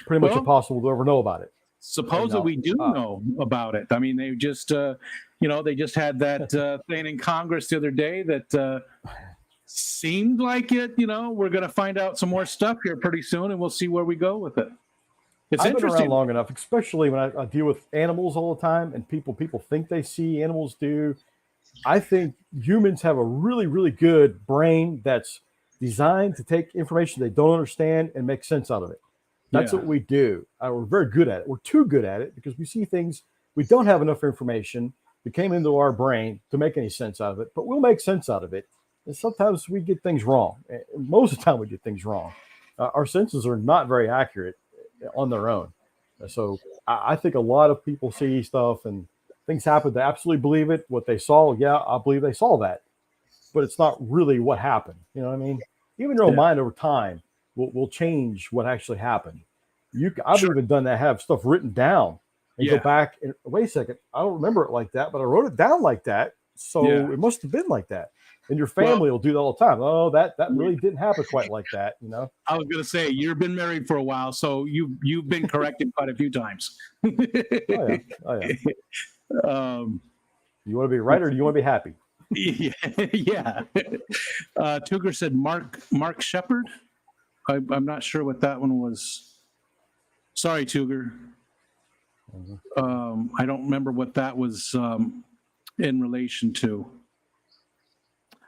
pretty much impossible to ever know about it. Supposedly we do know about it. I mean, they just, they just had that thing in Congress the other day that seemed like it. We're going to find out some more stuff here pretty soon, and we'll see where we go with it. It's I've been interesting. around long enough, especially when I deal with animals all the time, and people think they see, animals do. I think humans have a really, really good brain that's designed to take information they don't understand and make sense out of it. That's what we do. We're very good at it. We're too good at it because we see things, we don't have enough information that came into our brain to make any sense out of it, but we'll make sense out of it. And sometimes we get things wrong. Most of the time we get things wrong. Our senses are not very accurate on their own. So I think a lot of people see stuff and things happen. They absolutely believe it. What they saw, I believe they saw that. But it's not really what happened. You know what I mean? Even your own mind over time will change what actually happened. I've even done that, have stuff written down and go back and wait a second. I don't remember it like that, but I wrote it down like that. So it must have been like that. And your family will do that all the time. Oh, that really didn't happen quite like that. I was going to say, you've been married for a while, so you've been corrected quite a few times. Oh, yeah. You want to be right or do you want to be happy? Yeah. Tuger said Mark Shepard. I'm not sure what that one was. Sorry, Tuger. I don't remember what that was in relation to.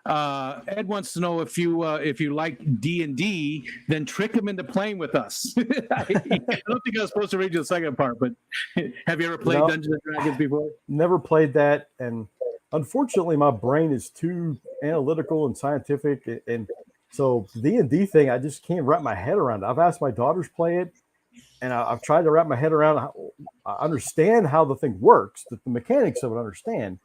Ed wants to know if you like D&D, then trick him into playing with us. I don't think I was supposed to read you the second part, but have you ever played Dungeons and Dragons before? Never played that, and unfortunately, my brain is too analytical and scientific, and so the D&D thing, I just can't wrap my head around it. I've asked my daughters to play it, and I've tried to wrap my head around. I understand how the thing works, the mechanics of it, I understand,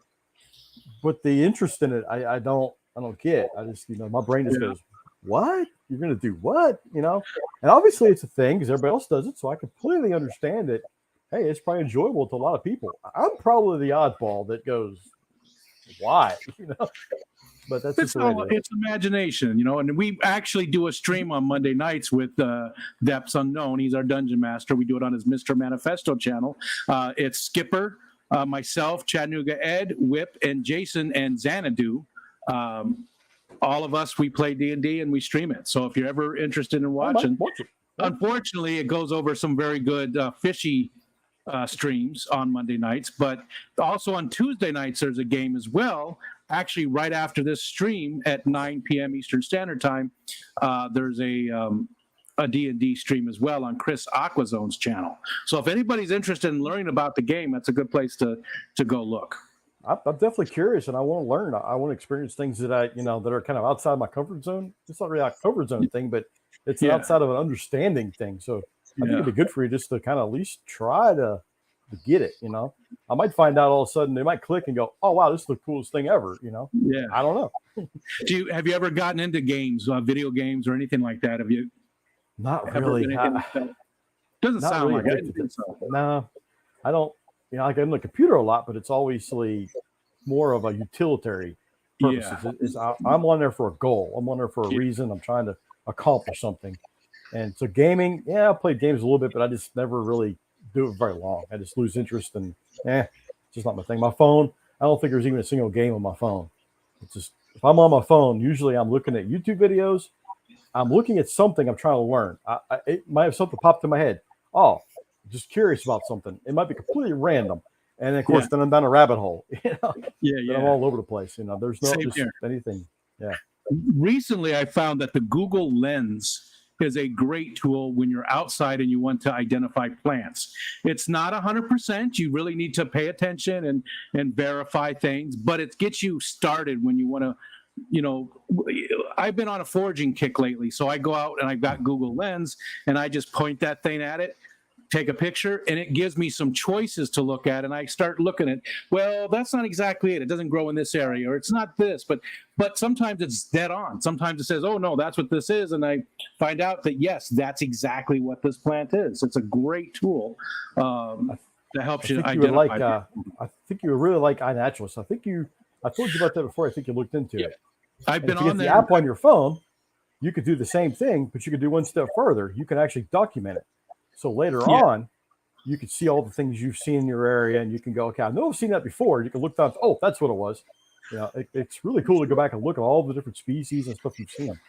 but the interest in it, I don't get. I just, my brain just goes, what? You're going to do what? And obviously it's a thing because everybody else does it. So I completely understand it. Hey, it's probably enjoyable to a lot of people. I'm probably the oddball that goes, why? But that's it's imagination, and we actually do a stream on Monday nights with Depths Unknown. He's our dungeon master. We do it on his Mr. Manifesto channel. It's Skipper, myself, Chattanooga Ed, Whip, and Jason, and Xanadu. All of us, we play D&D and we stream it. So if you're ever interested in watching, unfortunately, it goes over some very good fishy streams on Monday nights, but also on Tuesday nights, there's a game as well. Actually, right after this stream at 9 p.m. Eastern Standard Time, there's a D&D stream as well on Chris Aquazone's channel. So if anybody's interested in learning about the game, that's a good place to go look. I'm definitely curious, and I want to learn. I want to experience things that that are kind of outside my comfort zone. It's not really a comfort zone thing, but it's outside of an understanding thing. So I think it'd be good for you just to kind of at least try to to get it. I might find out all of a sudden they might click and go, oh wow, this is the coolest thing ever. Yeah. I don't know. Have you ever gotten into games, video games or anything like that? Have you? Not really. Doesn't sound really like it. No, I don't. I get on the computer a lot, but it's obviously more of a utilitarian purposes. Yeah. I'm on there for a goal. I'm on there for a reason. I'm trying to accomplish something. And so gaming, I played games a little bit, but I just never really do it very long. I just lose interest and it's just not my thing. My phone, I don't think there's even a single game on my phone. It's just, if I'm on my phone, usually I'm looking at YouTube videos. I'm looking at something I'm trying to learn. It might have something popped in my head. Oh, just curious about something. It might be completely random. And then, of course, then I'm down a rabbit hole. Yeah. Then I'm all over the place. There's no just anything. Yeah. Recently, I found that the Google Lens is a great tool when you're outside and you want to identify plants. It's not 100%. You really need to pay attention and verify things, but it gets you started when you want to. I've been on a foraging kick lately, so I go out and I've got Google Lens and I just point that thing at it, take a picture, and it gives me some choices to look at. And I start looking at, well, that's not exactly it. It doesn't grow in this area, or it's not this, but sometimes it's dead on. Sometimes it says, oh no, that's what this is. And I find out that yes, that's exactly what this plant is. It's a great tool that helps you identify. I think you would really like iNaturalist. I told you about that before. I think you looked into it. I've been on the app on your phone. You could do the same thing, but you could do one step further. You can actually document it. So later on, you can see all the things you've seen in your area, and you can go, okay, I know I've seen that before. You can look down, oh, that's what it was. It's really cool to go back and look at all the different species and stuff you've seen.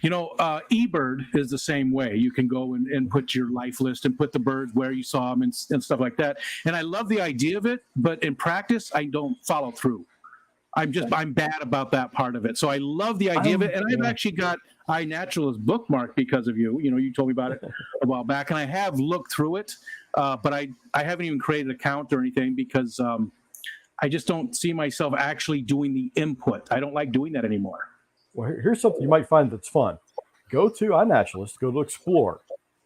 eBird is the same way. You can go and put your life list and put the birds where you saw them and stuff like that. And I love the idea of it, but in practice, I don't follow through. I'm bad about that part of it. So I love the idea of it. And I've actually got iNaturalist bookmarked because of you. You told me about it a while back, and I have looked through it, but I haven't even created an account or anything because I just don't see myself actually doing the input. I don't like doing that anymore. Well, here's something you might find that's fun. Go to iNaturalist, go to Explore,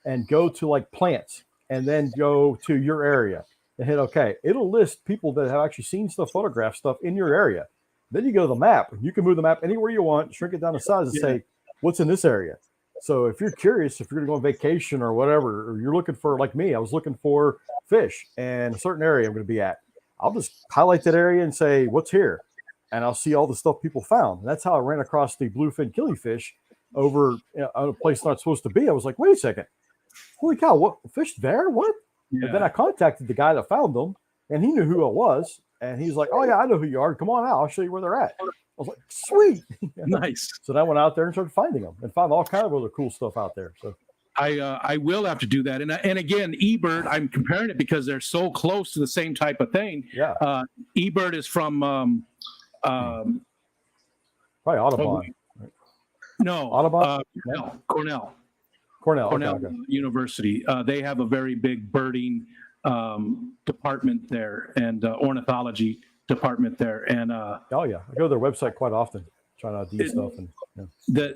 and go to like plants, and then go to your area and hit OK. It'll list people that have actually seen stuff, photographed stuff in your area. Then you go to the map. You can move the map anywhere you want, shrink it down to size, and say, what's in this area? So if you're curious, if you're going to go on vacation or whatever, or you're looking for, like me, I was looking for fish in a certain area I'm going to be at. I'll just highlight that area and say, what's here? And I'll see all the stuff people found. And that's how I ran across the bluefin killifish over a place not supposed to be. I was like, wait a second. Holy cow, what fish there? What? Yeah. And then I contacted the guy that found them, and he knew who I was. And he's like, oh, yeah, I know who you are. Come on out. I'll show you where they're at. I was like, sweet. Nice. So then I went out there and started finding them and found all kinds of other cool stuff out there. So I will have to do that. And again, eBird, I'm comparing it because they're so close to the same type of thing. Yeah. eBird is from probably Audubon. Right? No. Audubon? Cornell Okay. University. They have a very big birding department there and ornithology department there. And I go to their website quite often, trying to ID stuff. And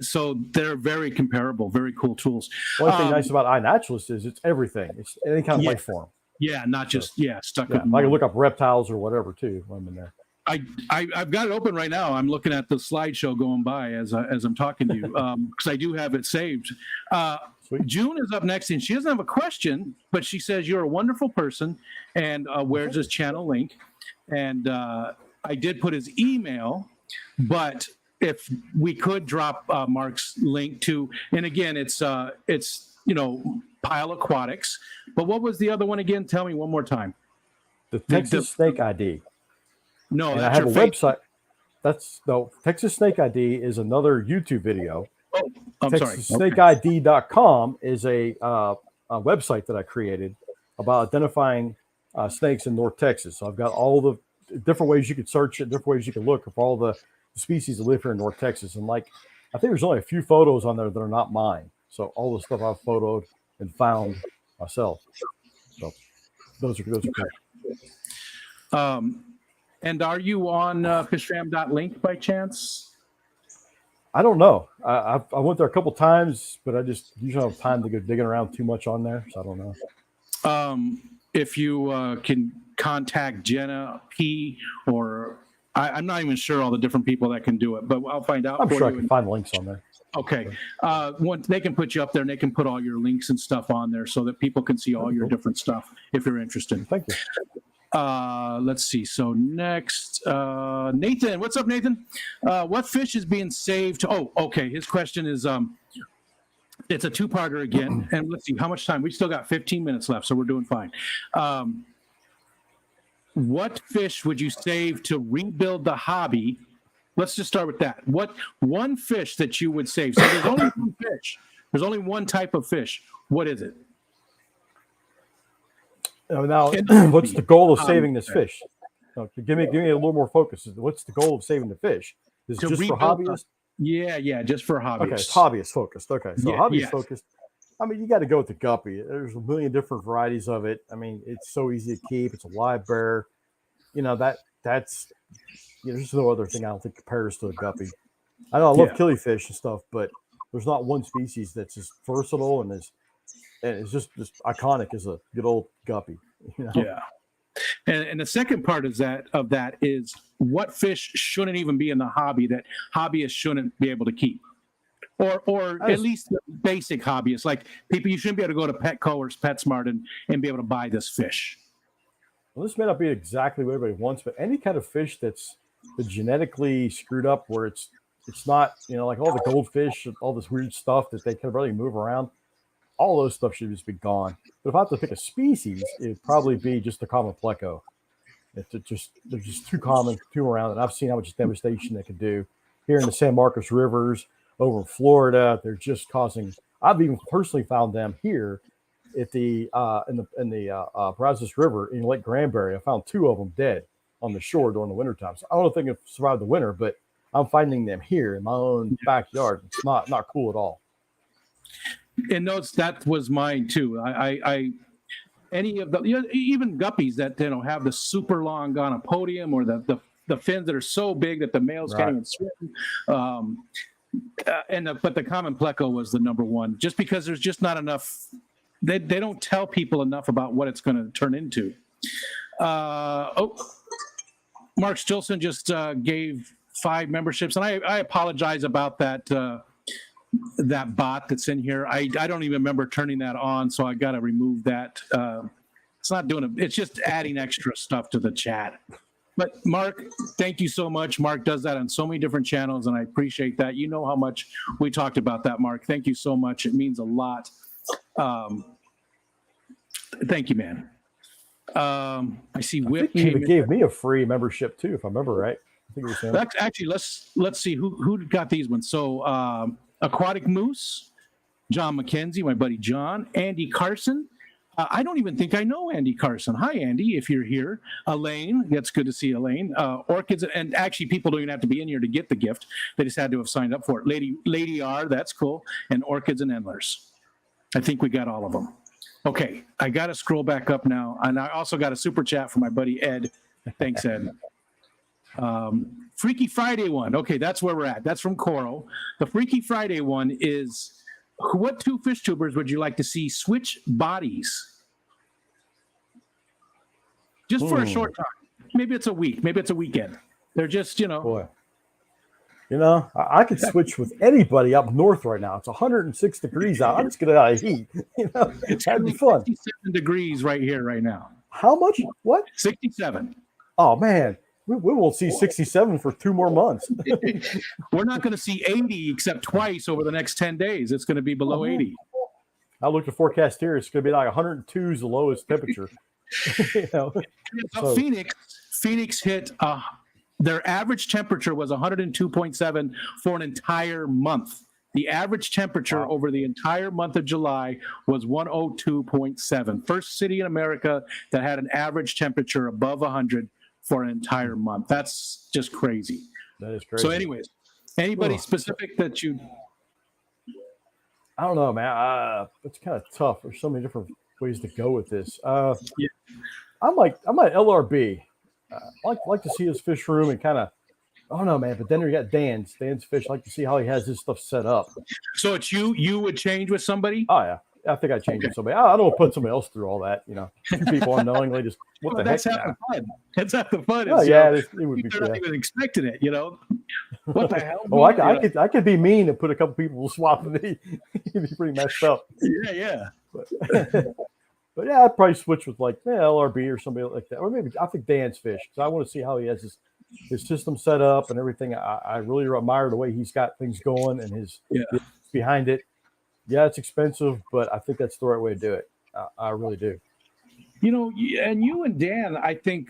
so they're very comparable, very cool tools. One thing nice about iNaturalist is it's everything. It's any kind of life form. Yeah, not just stuck. Yeah, I can look up reptiles or whatever too when I'm in there. I've got it open right now. I'm looking at the slideshow going by as I'm talking to you because I do have it saved. June is up next, and she doesn't have a question, but she says you're a wonderful person, and where's his channel link? And I did put his email, but if we could drop Mark's link to, and again, it's Pyle Aquatics. But what was the other one again? Tell me one more time. The Texas Snake ID. No, and I have a website. Texas Snake ID is another YouTube video. Oh, I'm sorry. TexasSnakeID.com is a website that I created about identifying snakes in North Texas. So I've got all the different ways you could search it, different ways you can look for all the species that live here in North Texas. And I think there's only a few photos on there that are not mine. So all the stuff I've photoed and found myself. So those are cool. And are you on fishfam.link by chance? I don't know. I went there a couple times, but I just usually don't have time to go digging around too much on there. So I don't know. if you can contact Jenna P, or I'm not even sure all the different people that can do it, but I'll find out. I'm for sure I you. can find links on there. Okay. Once they can put you up there, and they can put all your links and stuff on there so that people can see all your different stuff if you're interested. Thank you. Let's see. So next, Nathan. What's up, Nathan? What fish is being saved? Oh, okay. His question is, it's a two-parter again. And let's see how much time. We still got 15 minutes left, so we're doing fine. What fish would you save to rebuild the hobby? Let's just start with that. What one fish that you would save? So there's only one fish. There's only one type of fish. What is it? Now, what's the goal of saving this fish? No, give me a little more focus. What's the goal of saving the fish? Is it just for hobbyists? Yeah, just for hobbyists. Okay, it's hobbyist focused. Okay, so hobbyist focused. I mean, you got to go with the guppy. There's a million different varieties of it. I mean, it's so easy to keep. It's a live bear. That's there's no other thing I don't think compares to a guppy. I know I love killifish and stuff, but there's not one species that's as versatile and it's just iconic as a good old guppy. Yeah. And the second part of that is what fish shouldn't even be in the hobby that hobbyists shouldn't be able to keep, or at least the basic hobbyists, like people. You shouldn't be able to go to Petco or PetSmart and be able to buy this fish. Well, this may not be exactly what everybody wants, but any kind of fish that's genetically screwed up, where it's not like all the goldfish, all this weird stuff that they can barely move around. All those stuff should just be gone. But if I have to pick a species, it'd probably be just the common pleco. They're just too common, too around, and I've seen how much devastation they can do here in the San Marcos rivers over in Florida. They're just causing. I've even personally found them here at the in the Brazos River in Lake Granbury. I found 2 of them dead on the shore during the wintertime. So I don't think they've survived the winter, but I'm finding them here in my own backyard. It's not cool at all. And that was mine too. I any of the even guppies that have the super long gonopodium or the fins that are so big that the males can't even swim. But the common pleco was the number one, just because there's just not enough. They don't tell people enough about what it's going to turn into. Mark Stilson just gave 5 memberships, and I apologize about that. That bot that's in here, I don't even remember turning that on, so I got to remove that. It's not doing it. It's just adding extra stuff to the chat. But Mark, thank you so much. Mark does that on so many different channels, and I appreciate that. You know how much we talked about that, Mark. Thank you so much. It means a lot. Thank you, man. I see Whip you even gave me a free membership too, if I remember right. I think that's actually let's see who got these ones. So Aquatic Moose, John McKenzie, my buddy John, Andy Carson. I don't even think I know Andy Carson. Hi, Andy, if you're here. Elaine, that's good to see Elaine. Orchids, and actually people don't even have to be in here to get the gift. They just had to have signed up for it. Lady R, that's cool. And Orchids and Endlers. I think we got all of them. Okay, I got to scroll back up now. And I also got a super chat from my buddy Ed. Thanks, Ed. Freaky Friday one. Okay, that's where we're at. That's from Coral. The Freaky Friday one is, what 2 fish tubers would you like to see switch bodies? Just for a short time. Maybe it's a week. Maybe it's a weekend. They're just, Boy. I could switch with anybody up north right now. It's 106 degrees out. I'm just getting out of heat. It's that'd be fun. 67 degrees right here, right now. How much? What? 67. Oh, man. We won't see 67 for 2 more months. We're not going to see 80 except twice over the next 10 days. It's going to be below 80. I looked at forecast here. It's going to be like 102 is the lowest temperature. Phoenix hit their average temperature was 102.7 for an entire month. The average temperature over the entire month of July was 102.7. First city in America that had an average temperature above 100 for an entire month. That's just crazy. That is crazy. So anyways, anybody specific that you... I don't know, man. It's kind of tough. There's so many different ways to go with this. I'm like LRB. I like to see his fish room and kind of, I don't know, man. But then you got Dan's fish. I like to see how he has his stuff set up. So it's you would change with somebody? Oh, yeah. I think I changed it. Somebody, I don't want to put somebody else through all that. People unknowingly just what the that's heck. half the fun. That's half the fun. Oh yeah, it would be. They're not even expecting it. What the hell? Oh, I could be mean and put a couple people swap me. It'd be pretty messed up. Yeah. But yeah, I'd probably switch with like LRB or somebody like that, or maybe I think Dan's Fish because I want to see how he has his system set up and everything. I really admire the way he's got things going and his behind it. Yeah, it's expensive, but I think that's the right way to do it. I really do. And you and Dan, I think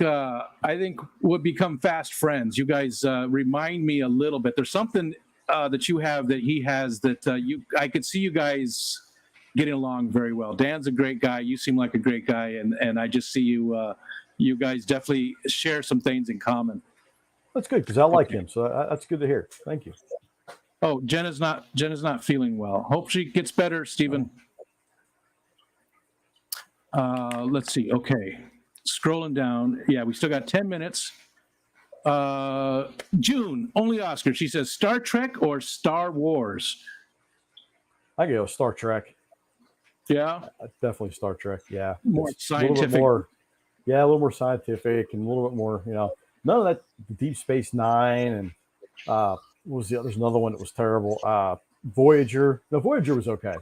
would become fast friends. You guys remind me a little bit. There's something that you have that he has that I could see you guys getting along very well. Dan's a great guy. You seem like a great guy, and I just see you guys definitely share some things in common. That's good because I like him, so that's good to hear. Thank you. Oh, Jenna's not feeling well. Hope she gets better, Stephen. Let's see. Okay, scrolling down. Yeah, we still got 10 minutes. June, only Oscar. She says Star Trek or Star Wars. I go Star Trek. Yeah, definitely Star Trek. Yeah, more scientific. A little more scientific and a little bit more. None of that Deep Space Nine and what was the other? There's another one that was terrible. Voyager. No, Voyager was okay.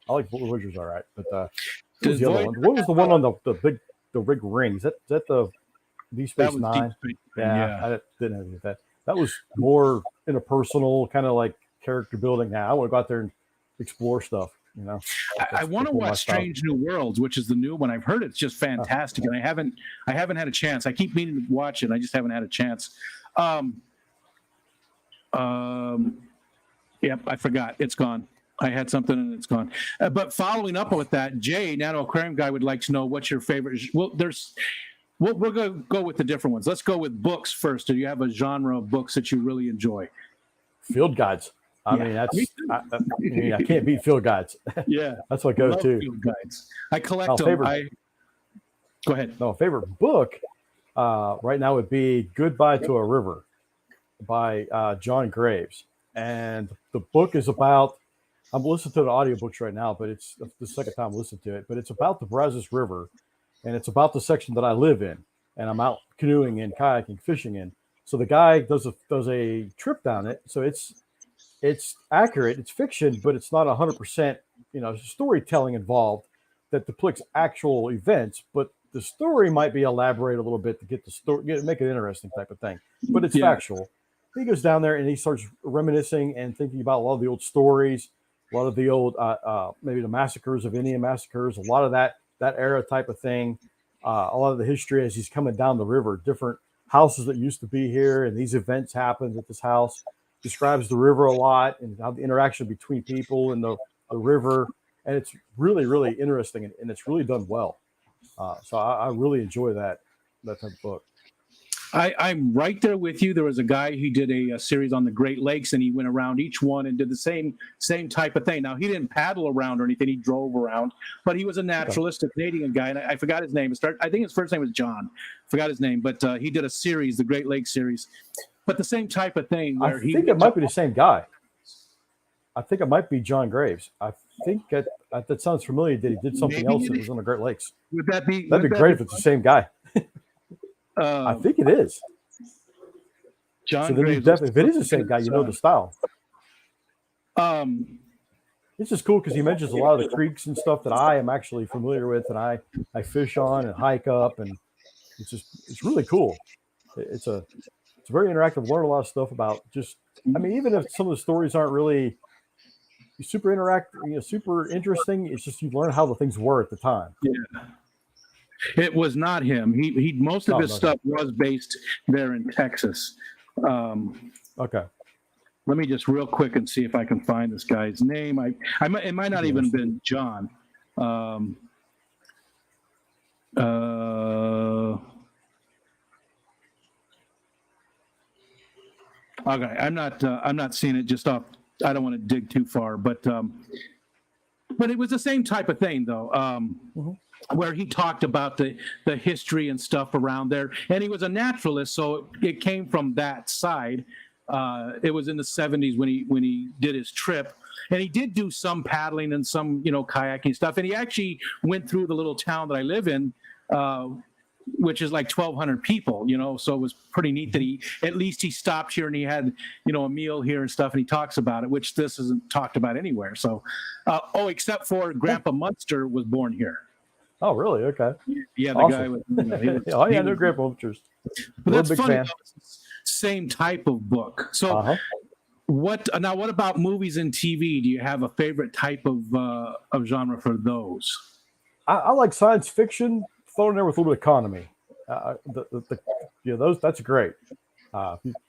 I like Voyager's all right, but what was the other one? What was the one on the big ring? Is that the Deep Space Nine? Yeah, I didn't have any of that. That was more interpersonal, kind of like character building. Now I want to go out there and explore stuff. I want to watch Strange New Worlds, which is the new one. I've heard it's just fantastic, and I haven't had a chance. I keep meaning to watch it. I just haven't had a chance. Yep, I forgot. It's gone. I had something and it's gone. But following up with that, Jay, Nano Aquarium guy, would like to know what's your favorite. Well, we're going to go with the different ones. Let's go with books first. Do you have a genre of books that you really enjoy? Field guides. I mean, I can't beat field guides. Yeah, that's what goes to field guides. I collect them. Go ahead. No, favorite book right now would be "Goodbye to a River" by John Graves, and the book is about. I'm listening to the audiobooks right now, but it's the second time listening to it. But it's about the Brazos River, and it's about the section that I live in, and I'm out canoeing and kayaking, fishing in. So the guy does a trip down it. So it's accurate, it's fiction, but it's not 100%, storytelling involved that depicts actual events. But the story might be elaborated a little bit to get the story, make it interesting type of thing. But it's factual. He goes down there and he starts reminiscing and thinking about a lot of the old stories, a lot of the old, maybe the massacres of Indian massacres, a lot of that era type of thing, a lot of the history as he's coming down the river, different houses that used to be here, and these events happened at this house. Describes the river a lot and how the interaction between people and the river, and it's really, really interesting and it's really done well. So I really enjoy that type of book. I'm right there with you. There was a guy who did a series on the Great Lakes, and he went around each one and did the same type of thing. Now, he didn't paddle around or anything; he drove around. But he was a naturalist, a Canadian guy, and I forgot his name. I think his first name was John. Forgot his name, but he did a series, the Great Lakes series. But the same type of thing. Where I think it might be the same guy. I think it might be John Graves. I think that sounds familiar. That he did something else that was on the Great Lakes. That'd be great if it's the same guy. I think it is. John Graves. If it is the same guy, you know the style. It's just cool because he mentions a lot of the creeks and stuff that I am actually familiar with, and I fish on and hike up, and it's really cool. It's very interactive. Learn a lot of stuff about even if some of the stories aren't really super super interesting, it's just you learn how the things were at the time. Yeah. It was not him. He most of his stuff was based there in Texas. Okay. Let me just real quick and see if I can find this guy's name. It might not even been John. Okay, I'm not seeing it just off. I don't want to dig too far, but it was the same type of thing though, where he talked about the history and stuff around there, and he was a naturalist, so it came from that side. It was in the 70s when he did his trip, And he did do some paddling and some, kayaking stuff. And he actually went through the little town that I live in, which is like 1,200 people, so it was pretty neat that he stopped here and he had, a meal here and stuff. And he talks about it, which this isn't talked about anywhere. So, except for Grandpa Munster was born here. Oh, really? Okay. Yeah, the awesome. guy was. Oh, yeah, no Grandpa Munsters. But that's funny. Same type of book. So, what about movies and TV? Do you have a favorite type of genre for those? I like science fiction thrown in there with a little economy. That's great.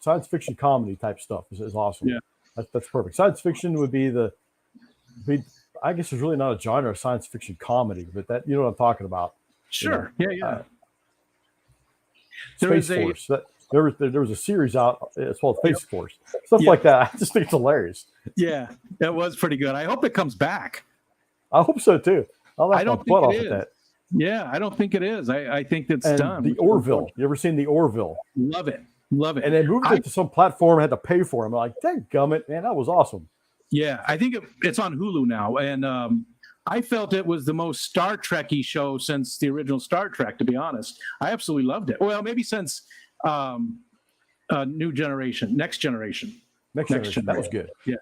Science fiction comedy type stuff is awesome. Yeah, that's perfect. Science fiction would be I guess there's really not a genre of science fiction comedy, but that what I'm talking about. Sure. Yeah. Space Force. There was a series out. It's called Space Force. Stuff like that. I just think it's hilarious. Yeah, that was pretty good. I hope it comes back. I hope so too. I don't think it is. That. Yeah, I don't think it is. I think it's done. The Orville. You ever seen the Orville? Love it. And they moved it to some platform. Had to pay for it. I'm like, dang gummit, man, that was awesome. Yeah, I think it's on Hulu now, and I felt it was the most Star Trek-y show since the original Star Trek. To be honest, I absolutely loved it. Well, maybe since Next Generation. That was good. Yeah,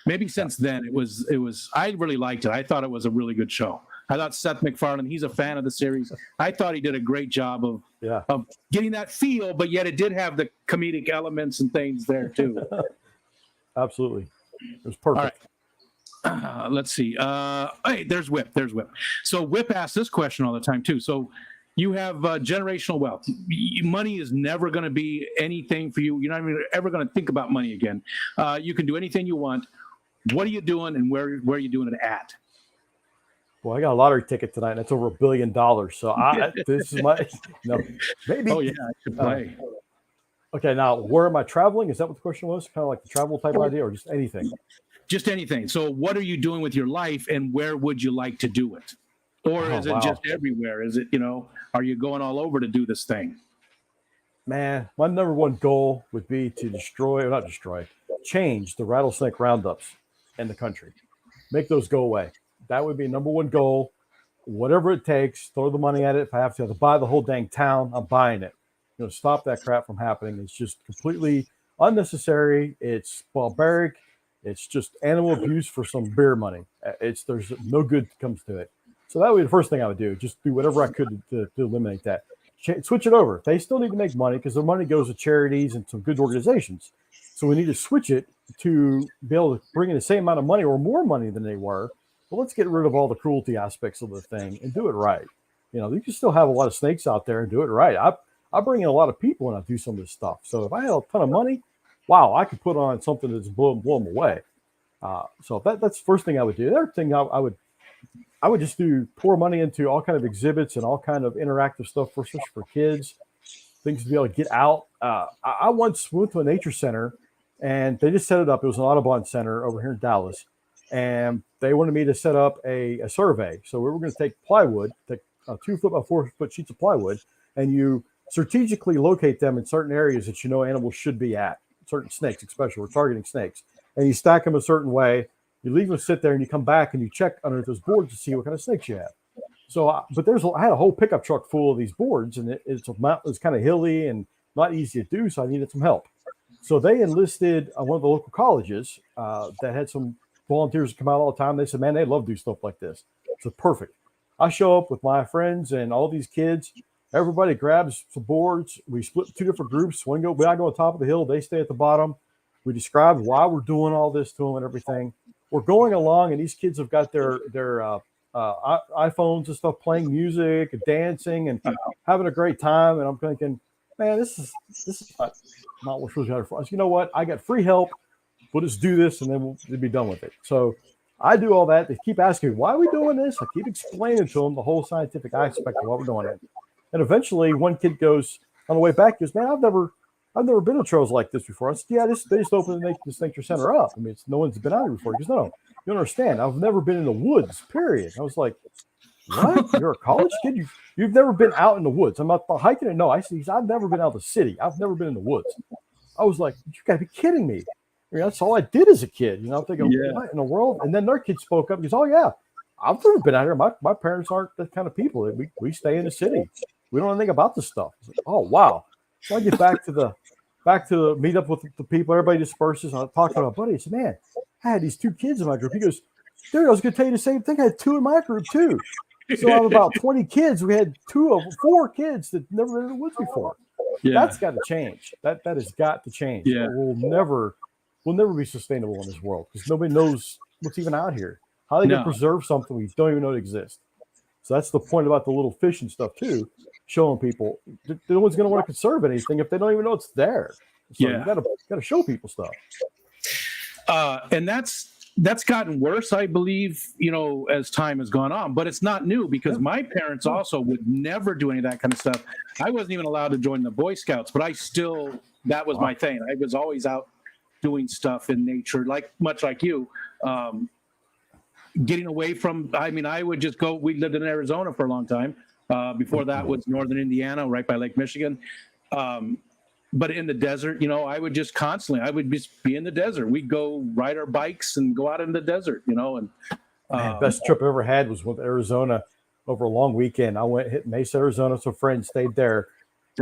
maybe since then it was. I really liked it. I thought it was a really good show. I thought Seth MacFarlane, he's a fan of the series. I thought he did a great job of getting that feel, but yet it did have the comedic elements and things there too. Absolutely. It was perfect. All right. Let's see. Hey, there's Whip. So Whip asks this question all the time too. So you have generational wealth. Money is never going to be anything for you. You're not even ever going to think about money again. You can do anything you want. What are you doing, and where are you doing it at? Well, I got a lottery ticket tonight, and it's over $1 billion. So this is my maybe. Oh yeah, I should play. Okay, now where am I traveling? Is that what the question was? Kind of like the travel type idea, or just anything? Just anything. So, what are you doing with your life, and where would you like to do it? Or is it just everywhere? Is it are you going all over to do this thing? Man, my number one goal would be to change the rattlesnake roundups in the country. Make those go away. That would be number one goal. Whatever it takes, throw the money at it. If I have to buy the whole dang town, I'm buying it. Stop that crap from happening. It's just completely unnecessary. It's barbaric. It's just animal abuse for some beer money. There's no good comes to it. So that would be the first thing I would do. Just do whatever I could to eliminate that. Switch it over. They still need to make money because their money goes to charities and some good organizations. So we need to switch it to be able to bring in the same amount of money or more money than they were. But let's get rid of all the cruelty aspects of the thing and do it right. You can still have a lot of snakes out there and do it right. I bring in a lot of people when I do some of this stuff. So if I had a ton of money, wow, I could put on something that's blow them away. So that's the first thing I would do. The other thing I would just pour money into all kind of exhibits and all kind of interactive stuff for kids, things to be able to get out. I once went to a nature center and they just set it up. It was an Audubon center over here in Dallas. And they wanted me to set up a survey. So we were going to take 2 foot by 4 foot sheets of plywood, and you strategically locate them in certain areas that animals should be at, certain snakes, especially. We're targeting snakes. And you stack them a certain way. You leave them sit there, and you come back and you check under those boards to see what kind of snakes you have. So, I had a whole pickup truck full of these boards, and it's kind of hilly and not easy to do, so I needed some help. So they enlisted one of the local colleges that had some volunteers come out all the time. They said, man, they love to do stuff like this. So perfect. I show up with my friends and all these kids. Everybody grabs some boards. We split 2 different groups. I go on top of the hill. They stay at the bottom. We describe why we're doing all this to them and everything. We're going along, and these kids have got their iPhones and stuff, playing music and dancing and having a great time. And I'm thinking, man, this is not what we're supposed to have for us. You know what? I got free help. We'll just do this, and then we'll be done with it. So I do all that. They keep asking me, why are we doing this? I keep explaining to them the whole scientific aspect of what we're doing. And eventually one kid goes, on the way back, goes, man, I've never been to trails like this before. I said, yeah, they just opened this nature center up. I mean, no one's been out here before. He goes, no, you don't understand. I've never been in the woods, period. I was like, what? You're a college kid? You've never been out in the woods. I'm not hiking it. No, I've never been out of the city. I've never been in the woods. I was like, you got to be kidding me. that's all I did as a kid. I'm thinking, what in the world? And then their kids spoke up because, oh yeah, I've never been out here. My parents aren't the kind of people. We stay in the city. We don't know anything about this stuff. Like, oh wow. So I get back to meet up with the people. Everybody disperses. And I talk to my buddy. I said, man, I had these 2 kids in my group. He goes, dude, I was going to tell you the same thing. I had 2 in my group too. So out of about 20 kids, we had 4 kids that never been in the woods before. Yeah. That's got to change. That has got to change. Yeah. We'll never be sustainable in this world because nobody knows what's even out here. How they can preserve something we don't even know exists. So that's the point about the little fish and stuff too, showing people no one's going to want to conserve anything if they don't even know it's there. So you got to show people stuff. And that's gotten worse, I believe, as time has gone on. But it's not new because my parents also would never do any of that kind of stuff. I wasn't even allowed to join the Boy Scouts, but that was my thing. I was always out doing stuff in nature, much like you. Getting away from, I would just go. We lived in Arizona for a long time. Before that was northern Indiana, right by Lake Michigan. But in the desert, I would just I would just be in the desert. We'd go ride our bikes and go out in the desert, and best trip I ever had was with Arizona over a long weekend. I hit Mesa, Arizona. So friends stayed there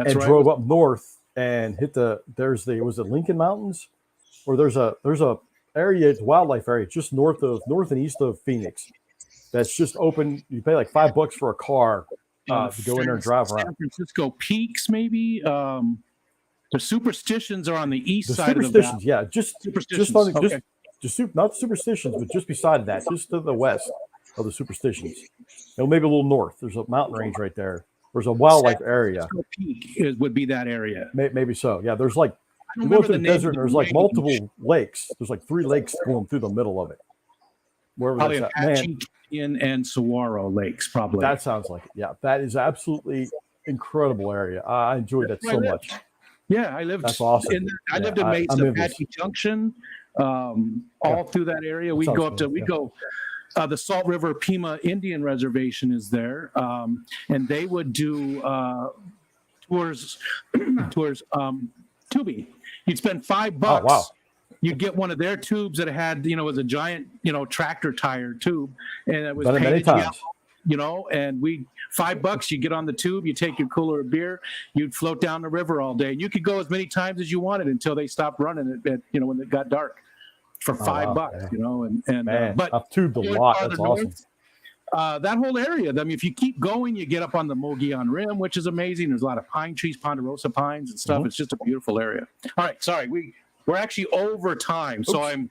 drove up north and hit was it Lincoln Mountains? Or there's a area, it's a wildlife area just north and east of Phoenix. That's just open. You pay like $5 for a car to go in there and drive around. San Francisco Peaks, maybe. The Superstitions are on the east side of the valley. Yeah, just not Superstitions, but just beside that, just to the west of the Superstitions. Maybe a little north. There's a mountain range right there. There's a wildlife area. Peak would be that area. Maybe so. Yeah, there's like you go through the desert and there's like multiple lakes. There's like 3 lakes going through the middle of it. Wherever probably that's Apache and Saguaro lakes, probably. That sounds like it. Yeah, that is absolutely incredible area. I enjoyed that so much. Yeah, I lived. That's awesome. I lived in Mesa, Apache Junction, all through that area. We'd go up to the Salt River Pima Indian Reservation is there, and they would do tours, tubing. You'd spend $5. Oh, wow. You'd get one of their tubes that had, was a giant, tractor tire tube, and it was painted many times. Yellow, and $5, you get on the tube, you take your cooler of beer, you'd float down the river all day. You could go as many times as you wanted until they stopped running it, when it got dark for $5, Man, but I've tubed a lot. That's awesome. That whole area, if you keep going, you get up on the Mogollon Rim, which is amazing. There's a lot of pine trees, ponderosa pines and stuff. Mm-hmm. It's just a beautiful area. All right, sorry, we're actually over time, so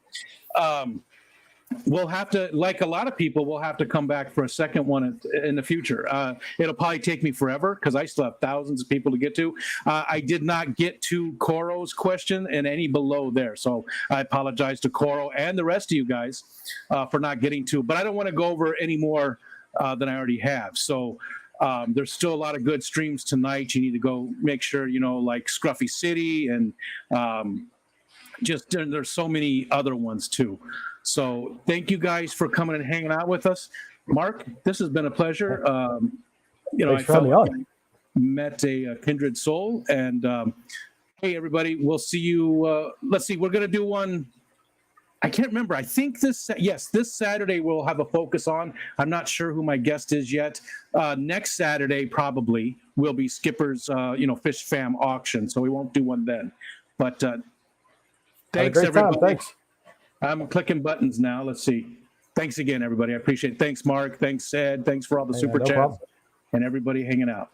we'll have to, like a lot of people, we'll have to come back for a second one in the future. It'll probably take me forever because I still have thousands of people to get to. I did not get to Coro's question and any below there, so I apologize to Coro and the rest of you guys for not getting to. But I don't want to go over any more than I already have. So there's still a lot of good streams tonight. You need to go make sure, like Scruffy City and there's so many other ones too. So thank you guys for coming and hanging out with us. Mark, this has been a pleasure. I felt like I met a kindred soul. And hey, everybody, we'll see you. Let's see, we're going to do one. I can't remember. I think this Saturday we'll have a focus on. I'm not sure who my guest is yet. Next Saturday probably will be Skipper's, Fish Fam auction. So we won't do one then. But thanks, everybody. Thanks. I'm clicking buttons now. Let's see. Thanks again, everybody. I appreciate it. Thanks, Mark. Thanks, Ed. Thanks for all the super chats and everybody hanging out.